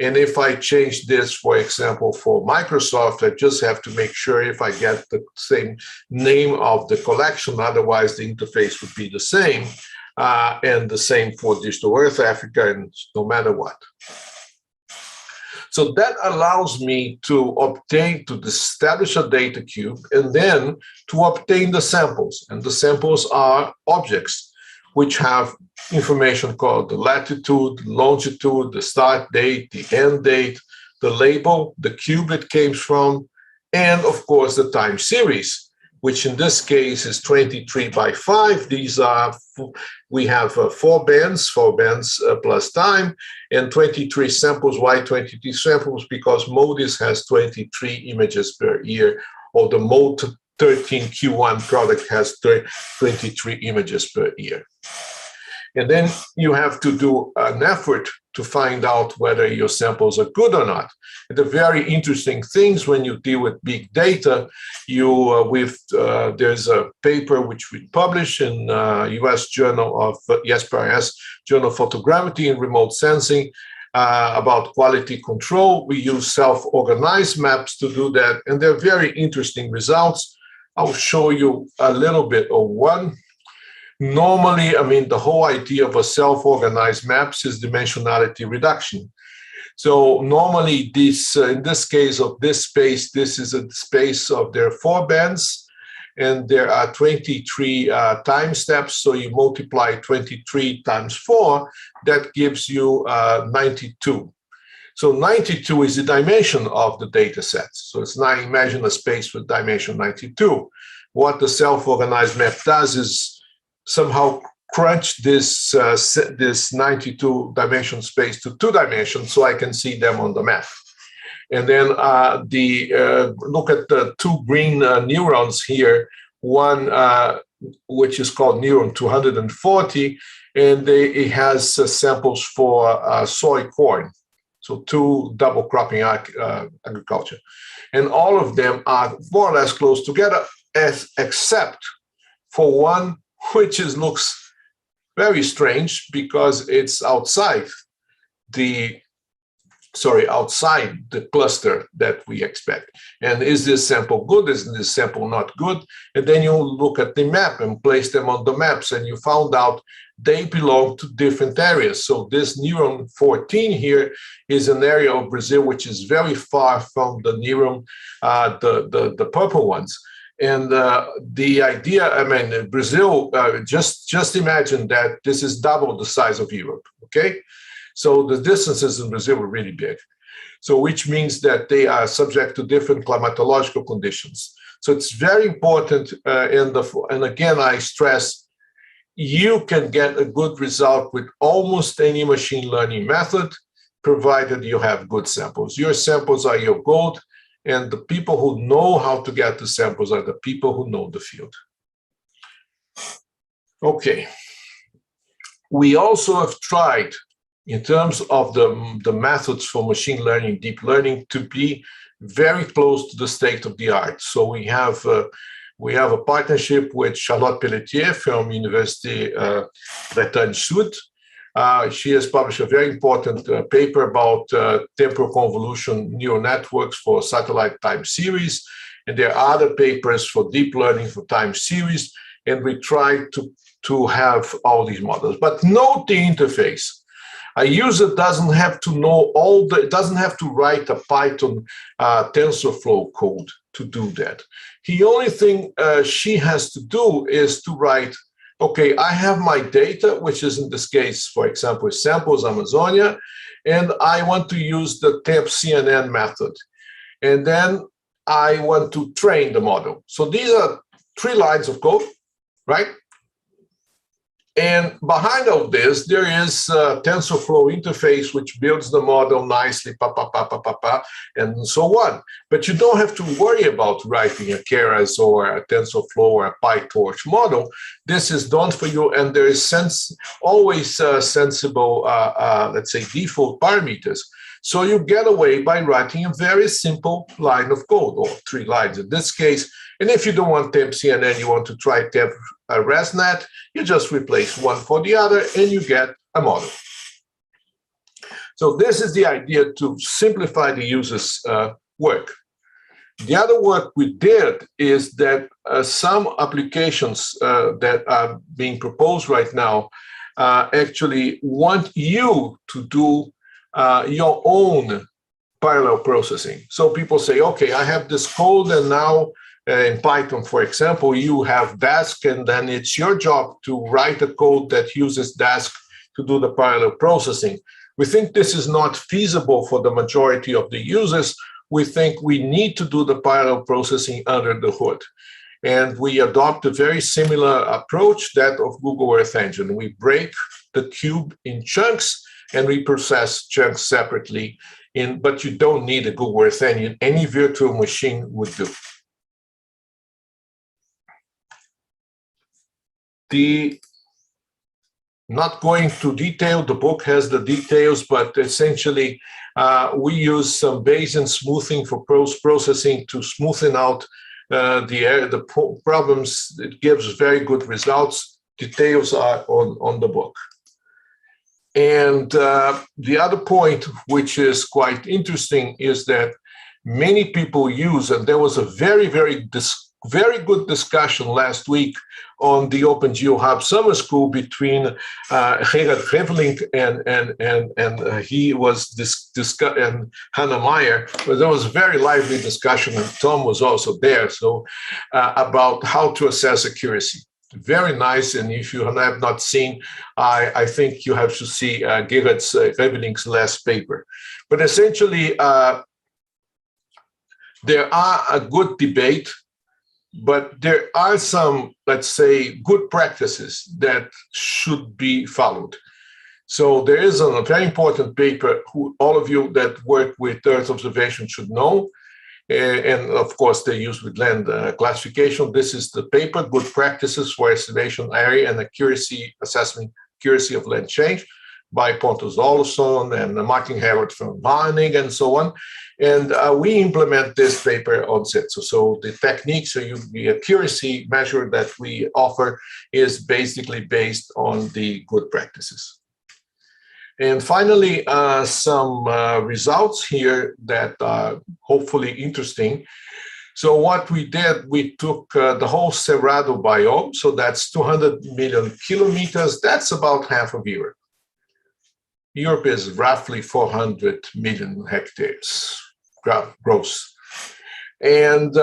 And if I change this, for example, for Microsoft, I just have to make sure if I get the same name of the collection, otherwise the interface would be the same. And the same for Digital Earth Africa, and no matter what. So that allows me to establish a data cube and then to obtain the samples. And the samples are objects which have information called the latitude, longitude, the start date, the end date, the label, the cube it came from, and of course the time series, which in this case is 23 by 5. These are, we have 4 bands plus time, and 23 samples. Why 23 samples? Because MODIS has 23 images per year, or the Mode 13 Q1 product has 23 images per year. And then you have to do an effort to find out whether your samples are good or not. And the very interesting things when you deal with big data, there's a paper which we publish in US Journal of ESPRS, Journal of Photogravity and Remote Sensing, about quality control. We use self-organized maps to do that, and they're very interesting results. I'll show you a little bit of one. Normally, I mean, the whole idea of a self-organized maps is dimensionality reduction. So normally this, in this case of this space, this is a space of their 4 bands, and there are 23 time steps. So you multiply 23 times 4, that gives you 92. So 92 is the dimension of the data set. So it's now, imagine a space with dimension 92. What the self-organized map does is somehow crunch this 92 dimension space to 2 dimensions so I can see them on the map. And then look at the 2 green neurons here, one which is called neuron 240, and it has samples for soy corn. So 2 double cropping agriculture. And all of them are more or less close together, except for one which looks very strange because it's outside the cluster that we expect. And is this sample good? Is this sample not good? And then you look at the map and place them on the maps, and you found out they belong to different areas. So this neuron 14 here is an area of Brazil which is very far from the neuron, the purple ones. And the idea, I mean, Brazil, just imagine that this is double the size of Europe, okay? So the distances in Brazil are really big. So which means that they are subject to different climatological conditions. So it's very important, and again, I stress, you can get a good result with almost any machine learning method, provided you have good samples. Your samples are your gold. And the people who know how to get the samples are the people who know the field. Okay. We also have tried, in terms of the methods for machine learning, deep learning, to be very close to the state of the art. So we have a partnership with Charlotte Pelletier from University Bretagne Sud. She has published a very important paper about temporal convolution neural networks for satellite time series. And there are other papers for deep learning for time series. And we try to have all these models. But note the interface. A user doesn't have to know doesn't have to write a Python TensorFlow code to do that. The only thing she has to do is to write, okay, I have my data, which is in this case, for example, samples Amazonia, and I want to use the temp CNN method. And then I want to train the model. So these are 3 lines of code, right? And behind all this, there is a TensorFlow interface, which builds the model nicely, and so on. But you don't have to worry about writing a Keras or a TensorFlow or a PyTorch model. This is done for you, and there is always sensible, let's say, default parameters. So you get away by writing a very simple line of code, or 3 lines in this case. And if you don't want temp CNN, you want to try temp ResNet, you just replace one for the other and you get a model. So this is the idea to simplify the user's work. The other work we did is that some applications that are being proposed right now actually want you to do your own parallel processing. So people say, okay, I have this code, and now in Python, for example, you have Dask, and then it's your job to write a code that uses Dask to do the parallel processing. We think this is not feasible for the majority of the users. We think we need to do the parallel processing under the hood. And we adopt a very similar approach, that of Google Earth Engine. We break the cube in chunks and we process chunks separately, but you don't need a Google Earth Engine. Any virtual machine would do. Not going to detail, the book has the details, but essentially we use some Bayesian smoothing for processing to smoothen out the problems. It gives very good results. Details are on the book. And the other point, which is quite interesting, is that many people use, and there was a very good discussion last week on the OpenGeo Hub Summer School between Gerard Grevelink and he was and Hannah Meyer. But there was a very lively discussion, and Tom was also there. So about how to assess accuracy. Very nice, and if you have not seen, I think you have to see Gerard Grevelink's last paper. But essentially, there are a good debate, but there are some, let's say, good practices that should be followed. So there is a very important paper who all of you that work with Earth observation should know. And of course, they use with land classification. This is the paper, Good Practices for Estimation Area and Accuracy Assessment, Accuracy of Land Change, by Pontus Olsson and Martin Herod from Varning and so on. And we implement this paper on CITSO. So the techniques, the accuracy measure that we offer is basically based on the good practices. And finally, some results here that are hopefully interesting. So what we did, we took the whole Cerrado biome. So that's 200 million kilometers. That's about half of Europe. Europe is roughly 400 million hectares gross. And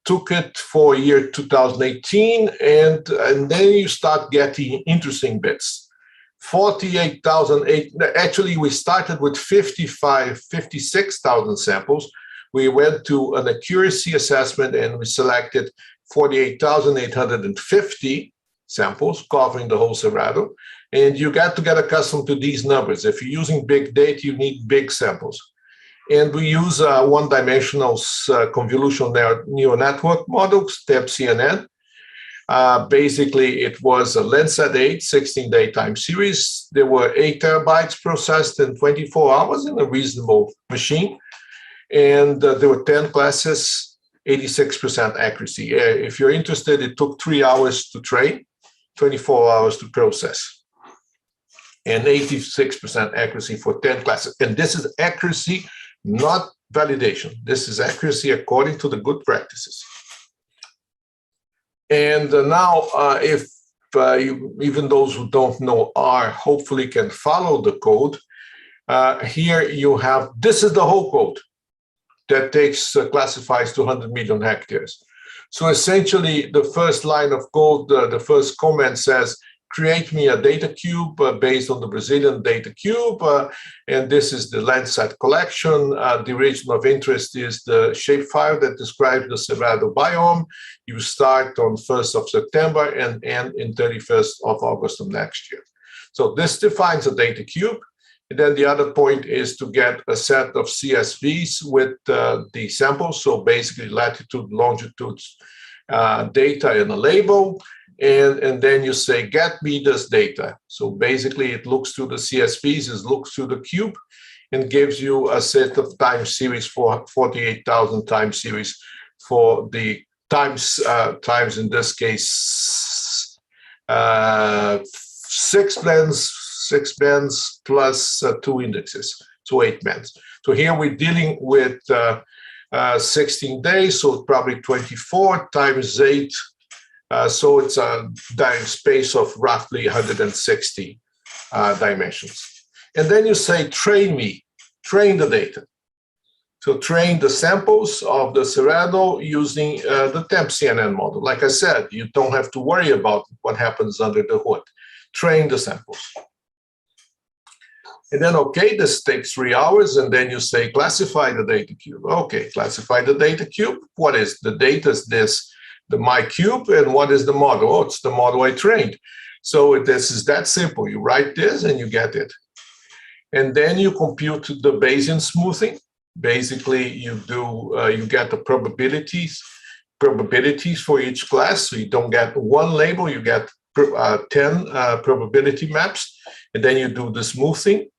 took it for year 2018. And then you start getting interesting bits. 48,000, actually we started with 56,000 samples. We went to an accuracy assessment and we selected 48,850 samples covering the whole Cerrado. And you got to get accustomed to these numbers. If you're using big data, you need big samples. And we use one-dimensional convolutional neural network models, TEB-CNN. Basically, it was a Landsat 8 16-day time series. There were 8 terabytes processed in 24 hours in a reasonable machine. And there were 10 classes, 86% accuracy. If you're interested, it took 3 hours to train, 24 hours to process, and 86% accuracy for 10 classes. And this is accuracy, not validation. This is accuracy according to the good practices. And now, if even those who don't know R hopefully can follow the code, here you have, this is the whole code that classifies 200 million hectares. So essentially, the first line of code, the first comment says, create me a data cube based on the Brazilian data cube. And this is the Landsat collection. The region of interest is the shapefile that describes the Cerrado biome. You start on 1st of September and end in 31st of August of next year. So this defines a data cube. And then the other point is to get a set of CSVs with the samples. So basically latitude, longitude data in a label. And then you say, get me this data. So basically it looks through the CSVs, it looks through the cube and gives you a set of time series for 48,000 time series for the times in this case, 6 bands plus 2 indexes. to 8 months. So here we're dealing with 16 days, so probably 24 times 8. So it's a space of roughly 160 dimensions. And then you say, train the data. So train the samples of the Cerrado using the temp CNN model. Like I said, you don't have to worry about what happens under the hood. Train the samples. And then, okay, this takes 3 hours, and then you say, classify the data cube. Okay, classify the data cube. What is the data? Is this my cube, and what is the model? Oh, it's the model I trained. So this is that simple. You write this and you get it. And then you compute the Bayesian smoothing. Basically, you get the probabilities for each class. So you don't get one label, you get 10 probability maps, and then you do the smoothing,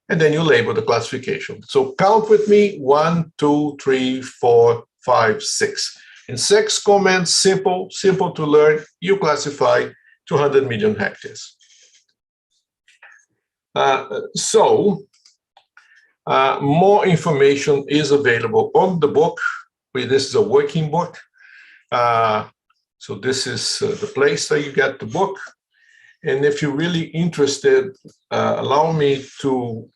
and then you label the classification. So count with me: 1, 2, 3, 4, 5, 6. In 6 comments, simple to learn. You classify 200 million hectares. More information is available on the book. This is a working book. So this is the place that you get the book. And if you're really interested, allow me to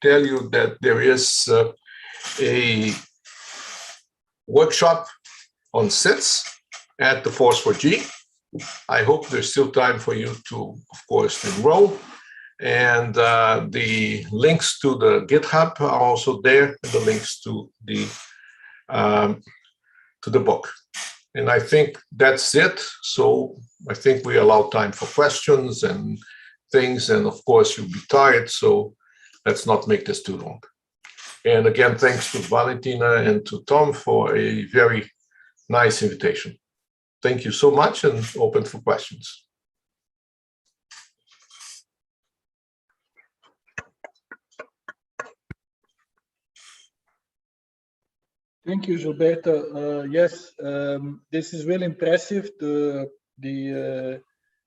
tell you that there is a workshop on SITS at the Force4G. I hope there's still time for you to, of course, enroll. And the links to the GitHub are also there, and the links to the book. And I think that's it. So I think we allow time for questions and things. And of course, you'll be tired, so let's not make this too long. And again, thanks to Valentina and to Tom for a very nice invitation. Thank you so much, and open for questions. Thank you, Gilberto. Yes, this is really impressive. The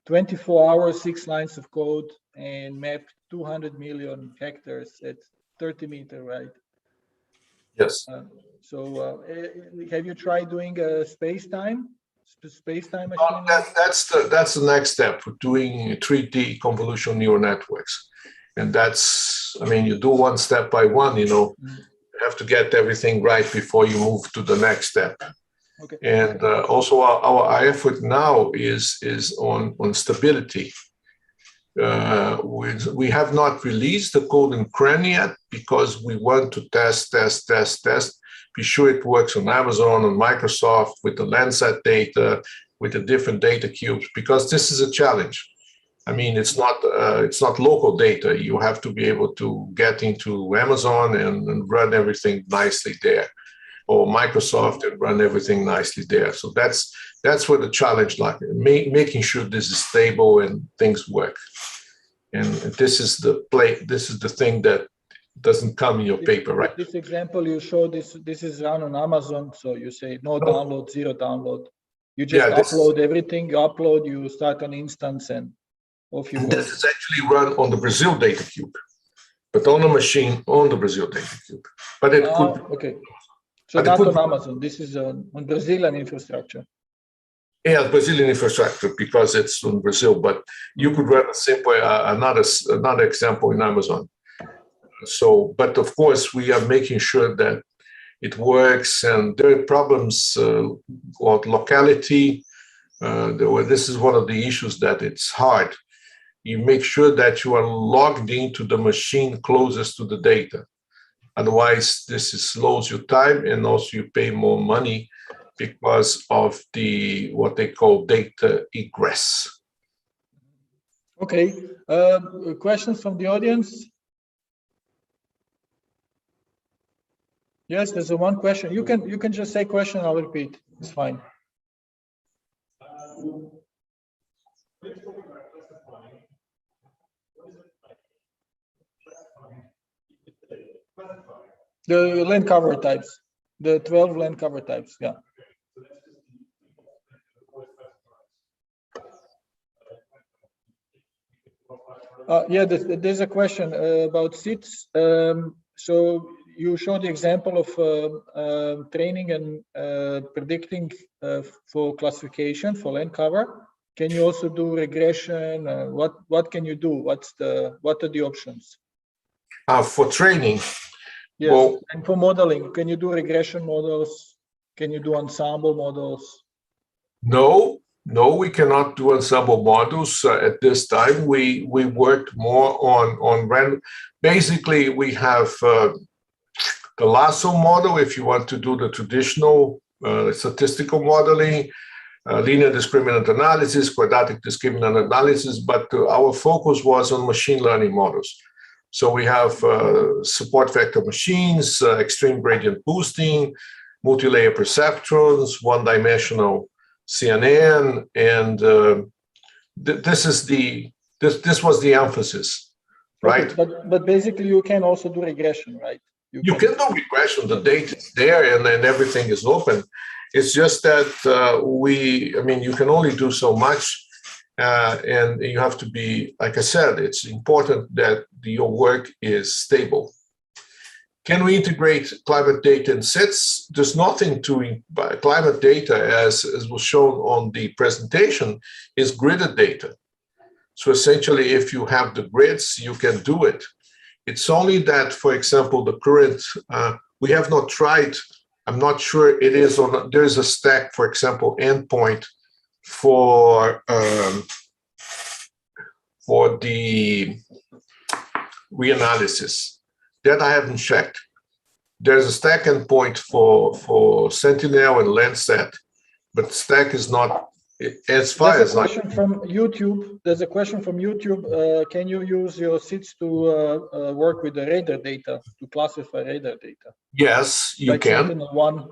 24 hours, 6 lines of code, and map 200 million hectares at 30 meters, right? Yes. Have you tried doing a space-time machine? That's the next step. We're doing 3D convolutional neural networks, and that's, I mean, you do one step by one. You have to get everything right before you move to the next step. Okay. And also our effort now is on stability. We have not released the code in CRAN yet because we want to test, be sure it works on Amazon, on Microsoft, with the Landsat data, with the different data cubes, because this is a challenge. I mean, it's not local data. You have to be able to get into Amazon and run everything nicely there, or Microsoft and run everything nicely there. So that's where the challenge lies, making sure this is stable and things work. And this is the thing that doesn't come in your paper, right? This example you show, this is run on Amazon. So you say no download, zero download. You just upload everything. You upload, you start an instance, and off you go. This is actually run on the Brazil data cube, but on a machine on the Brazil data cube. But it could. Okay. So not on Amazon. This is on Brazilian infrastructure. Yeah, Brazilian infrastructure, because it's in Brazil. But you could run a simple another example in Amazon. So, but of course, we are making sure that it works, and there are problems of locality. This is one of the issues that it's hard. You make sure that you are logged into the machine closest to the data. Otherwise, this slows your time, and also you pay more money because of what they call data egress. Okay. Questions from the audience? Yes, there's one question. You can just say question. I'll repeat. It's fine. The land cover types, the 12 land cover types, yeah. Yeah, there's a question about SITS. so you showed the example of training and predicting for classification for land cover. Can you also do regression? What can you do? What are the options? For training, yes, well, and for modeling, can you do regression models? Can you do ensemble models? No, we cannot do ensemble models at this time. We worked more on random. Basically, we have the lasso model if you want to do the traditional statistical modeling, linear discriminant analysis, quadratic discriminant analysis, but our focus was on machine learning models. So we have support vector machines, extreme gradient boosting, multi-layer perceptrons, one-dimensional CNN, and this was the emphasis, right? Okay, but basically you can also do regression, right? You can do regression. The data is there, and then everything is open. It's just that you can only do so much, and you have to be, like I said, it's important that your work is stable. Can we integrate climate data in SITS? There's nothing to climate data, as was shown on the presentation, is gridded data. So essentially, if you have the grids, you can do it. It's only that, for example, the current, we have not tried, I'm not sure it is on, there's a stack, for example, endpoint for the reanalysis. That I haven't checked. There's a stack endpoint for Sentinel and Landsat, but stack is not, as far as I... There's a question from YouTube. Can you use your SITS to work with the radar data, to classify radar data? Yes, you like can. Sentinel-1.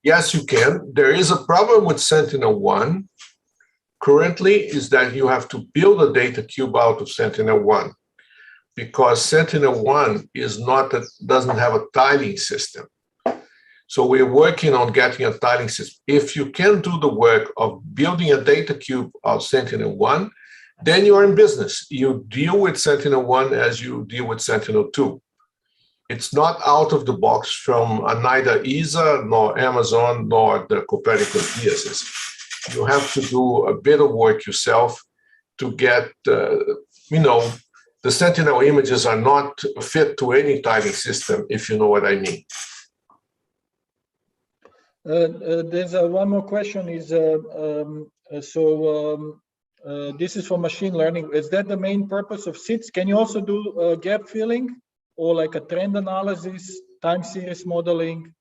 Yes, you can. There is a problem with Sentinel-1 currently, is that you have to build a data cube out of Sentinel-1, because Sentinel-1 doesn't have a tiling system. So we're working on getting a tiling system. If you can do the work of building a data cube of Sentinel-1, then you're in business. You deal with Sentinel-1 as you deal with Sentinel-2. It's not out of the box from neither ESA, nor Amazon, nor the Copernicus DSS. You have to do a bit of work yourself to get, the Sentinel images are not fit to any tiling system, if you know what I mean. There's one more question. This is for machine learning. Is that the main purpose of SITS? Can you also do gap filling or like a trend analysis, time series modeling?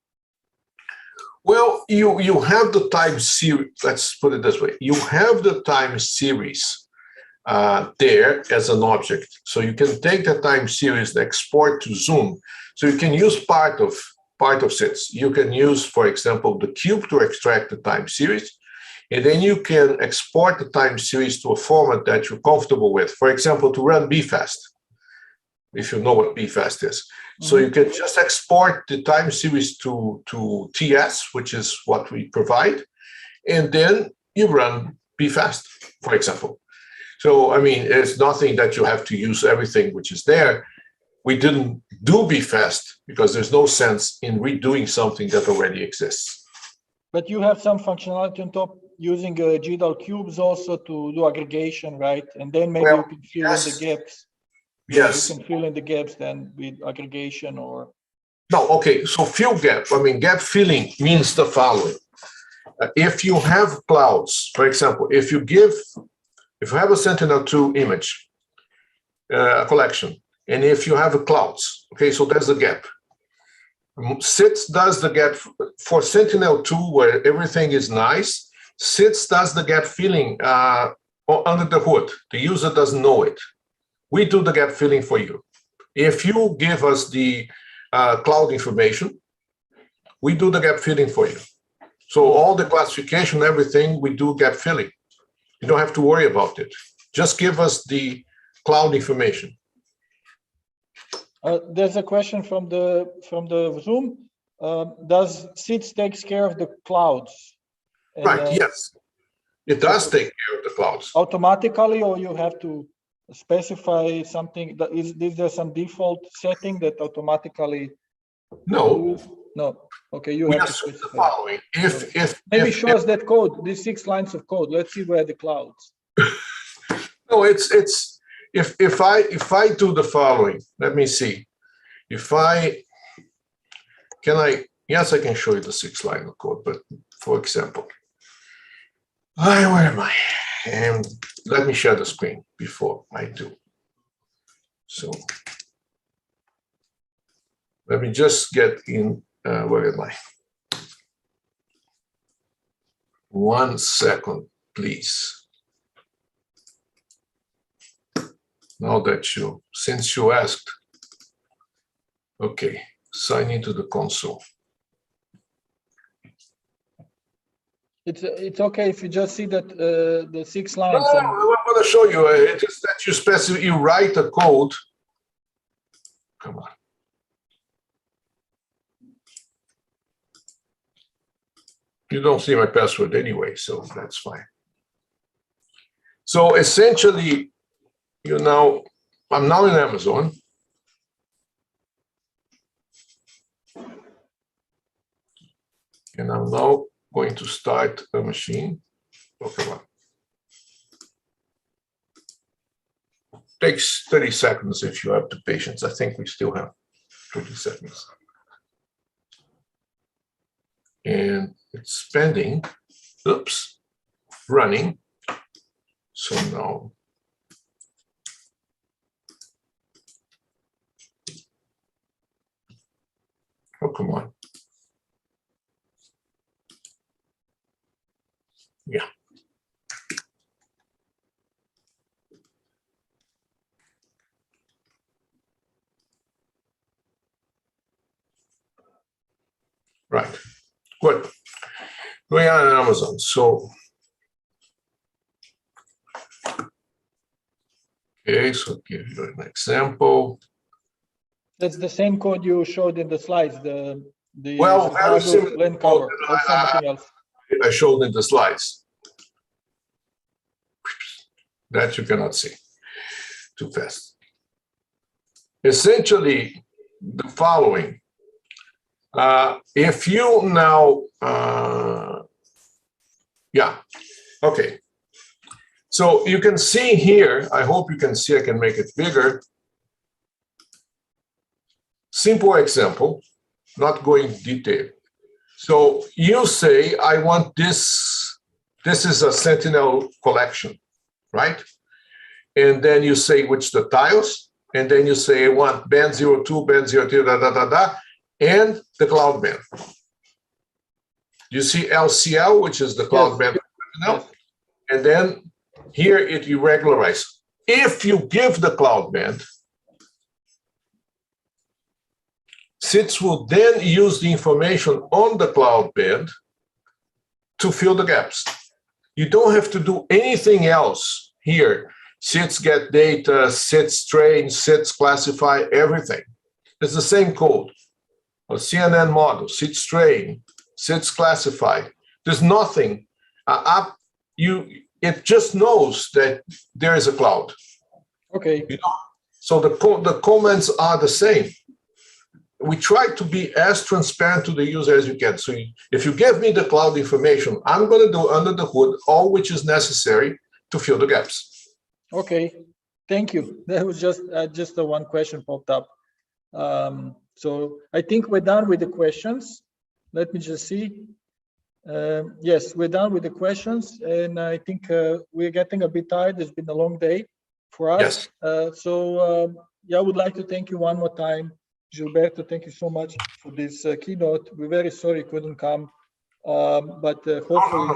Well, you have the time series. Let's put it this way: you have the time series there as an object. So you can take the time series, export to Zoom. So you can use part of SITS. You can use, for example, the cube to extract the time series, and then you can export the time series to a format that you're comfortable with. For example, to run BFAST, if you know what BFAST is. Mm-hmm. So you can just export the time series to TS, which is what we provide, and then you run BFAST, for example. So, I mean, it's nothing that you have to use everything which is there. We didn't do BFAST because there's no sense in redoing something that already exists. But you have some functionality on top using GDAL cubes also to do aggregation, right? And then maybe you can fill in the gaps. Yes. You can fill in the gaps then with aggregation or... No, okay, so fill gap. I mean, gap filling means the following. If you have clouds, for example, if you have a Sentinel-2 image, a collection, and if you have a clouds, okay, so there's the gap. SITS does the gap for Sentinel-2 where everything is nice. SITS does the gap filling under the hood. The user doesn't know it. We do the gap filling for you. If you give us the cloud information, we do the gap filling for you. So all the classification, everything, we do gap filling. You don't have to worry about it. Just give us the cloud information. There's a question from the Zoom. Does SITS takes care of the clouds? And, right. Yes, it does take care of the clouds automatically, or you have to specify something? Is there some default setting that automatically? No. No. Okay, you We have to assume the specify. following. If Maybe if, show us that code, these 6 lines of code. Let's see where the clouds. no, it's if I do the following, let me see. If I yes, I can show you the 6 line of code, but for example, where am I? And let me share the screen before I do. So let me just get in, where am I? 1 second, please. Now that since you asked, okay, sign into the console. It's okay if you just see that the 6 No, lines. I'm going to show you. It is that you specify, you write a code. Come on. You don't see my password anyway, so that's fine. So essentially, I'm now in Amazon. And I'm now going to start a machine. Oh, come on. Takes 30 seconds if you have the patience. I think we still have 30 seconds. And it's pending. Oops. Running. So now. Oh, come on. Yeah. Right. Good. Going on Amazon. So, okay, so give you an example. That's the same code you showed in the slides. The Well, very similar lane cover or something else. I showed in the slides. That you cannot see. Too fast. Essentially, the following. If you now, yeah, okay. So you can see here, I hope you can see, I can make it bigger. Simple example, not going into detail. So you say, I want this is a Sentinel collection, right? And then you say which the tiles, and then you say I want band 02, band 03, and the cloud band. You see LCL, which is the cloud band, yes. And then here it irregularizes. If you give the cloud band, SITS will then use the information on the cloud band to fill the gaps. You don't have to do anything else here. SITS get data, SITS train, SITS classify, everything. It's the same code. A CNN model, SITS train, SITS classify. There's nothing. It just knows that there is a cloud. Okay. So the comments are the same. We try to be as transparent to the user as you can. So if you give me the cloud information, I'm going to do under the hood all which is necessary to fill the gaps. Okay, thank you. That was just the one question popped up. So I think we're done with the questions. Let me just see. Yes, we're done with the questions, and I think we're getting a bit tired. It's been a long day for us. Yes. Yeah, I would like to thank you one more time. Gilberto, thank you so much for this keynote. We're very sorry you couldn't come, but hopefully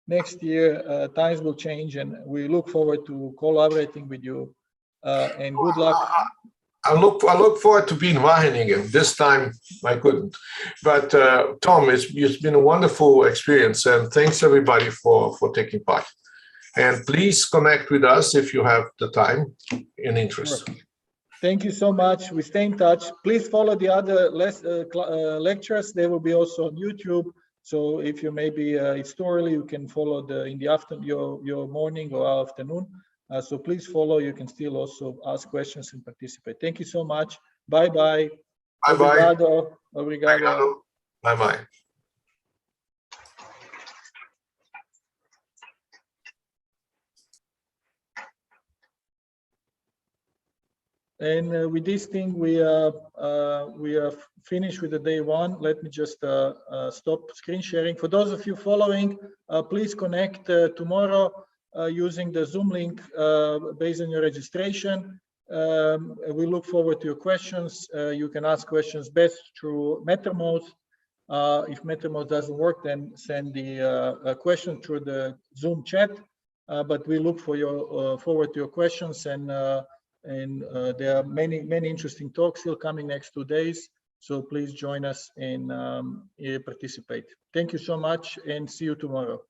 next year times will change, and we look forward to collaborating with you. And good luck. I look forward to being in Wageningen. This time I couldn't, but Tom, it's been a wonderful experience, and thanks everybody for taking part. And please connect with us if you have the time and interest. Sure. Thank you so much. We stay in touch. Please follow the other lectures. They will be also on YouTube. So if you maybe it's too early, you can follow in the afternoon, your morning or afternoon. So please follow. You can still also ask questions and participate. Thank you so much. Bye-bye. Bye-bye. Obrigado. Obrigado. Bye-bye. And with this thing, we are finished with the day one. Let me just stop screen sharing. For those of you following, please connect tomorrow using the Zoom link based on your registration. We look forward to your questions. You can ask questions best through MetaMost. If MetaMost doesn't work, then send the question through the Zoom chat. But we look for your forward to your questions, and there are many interesting talks still coming next 2 days. So please join us and participate. Thank you so much, and see you tomorrow.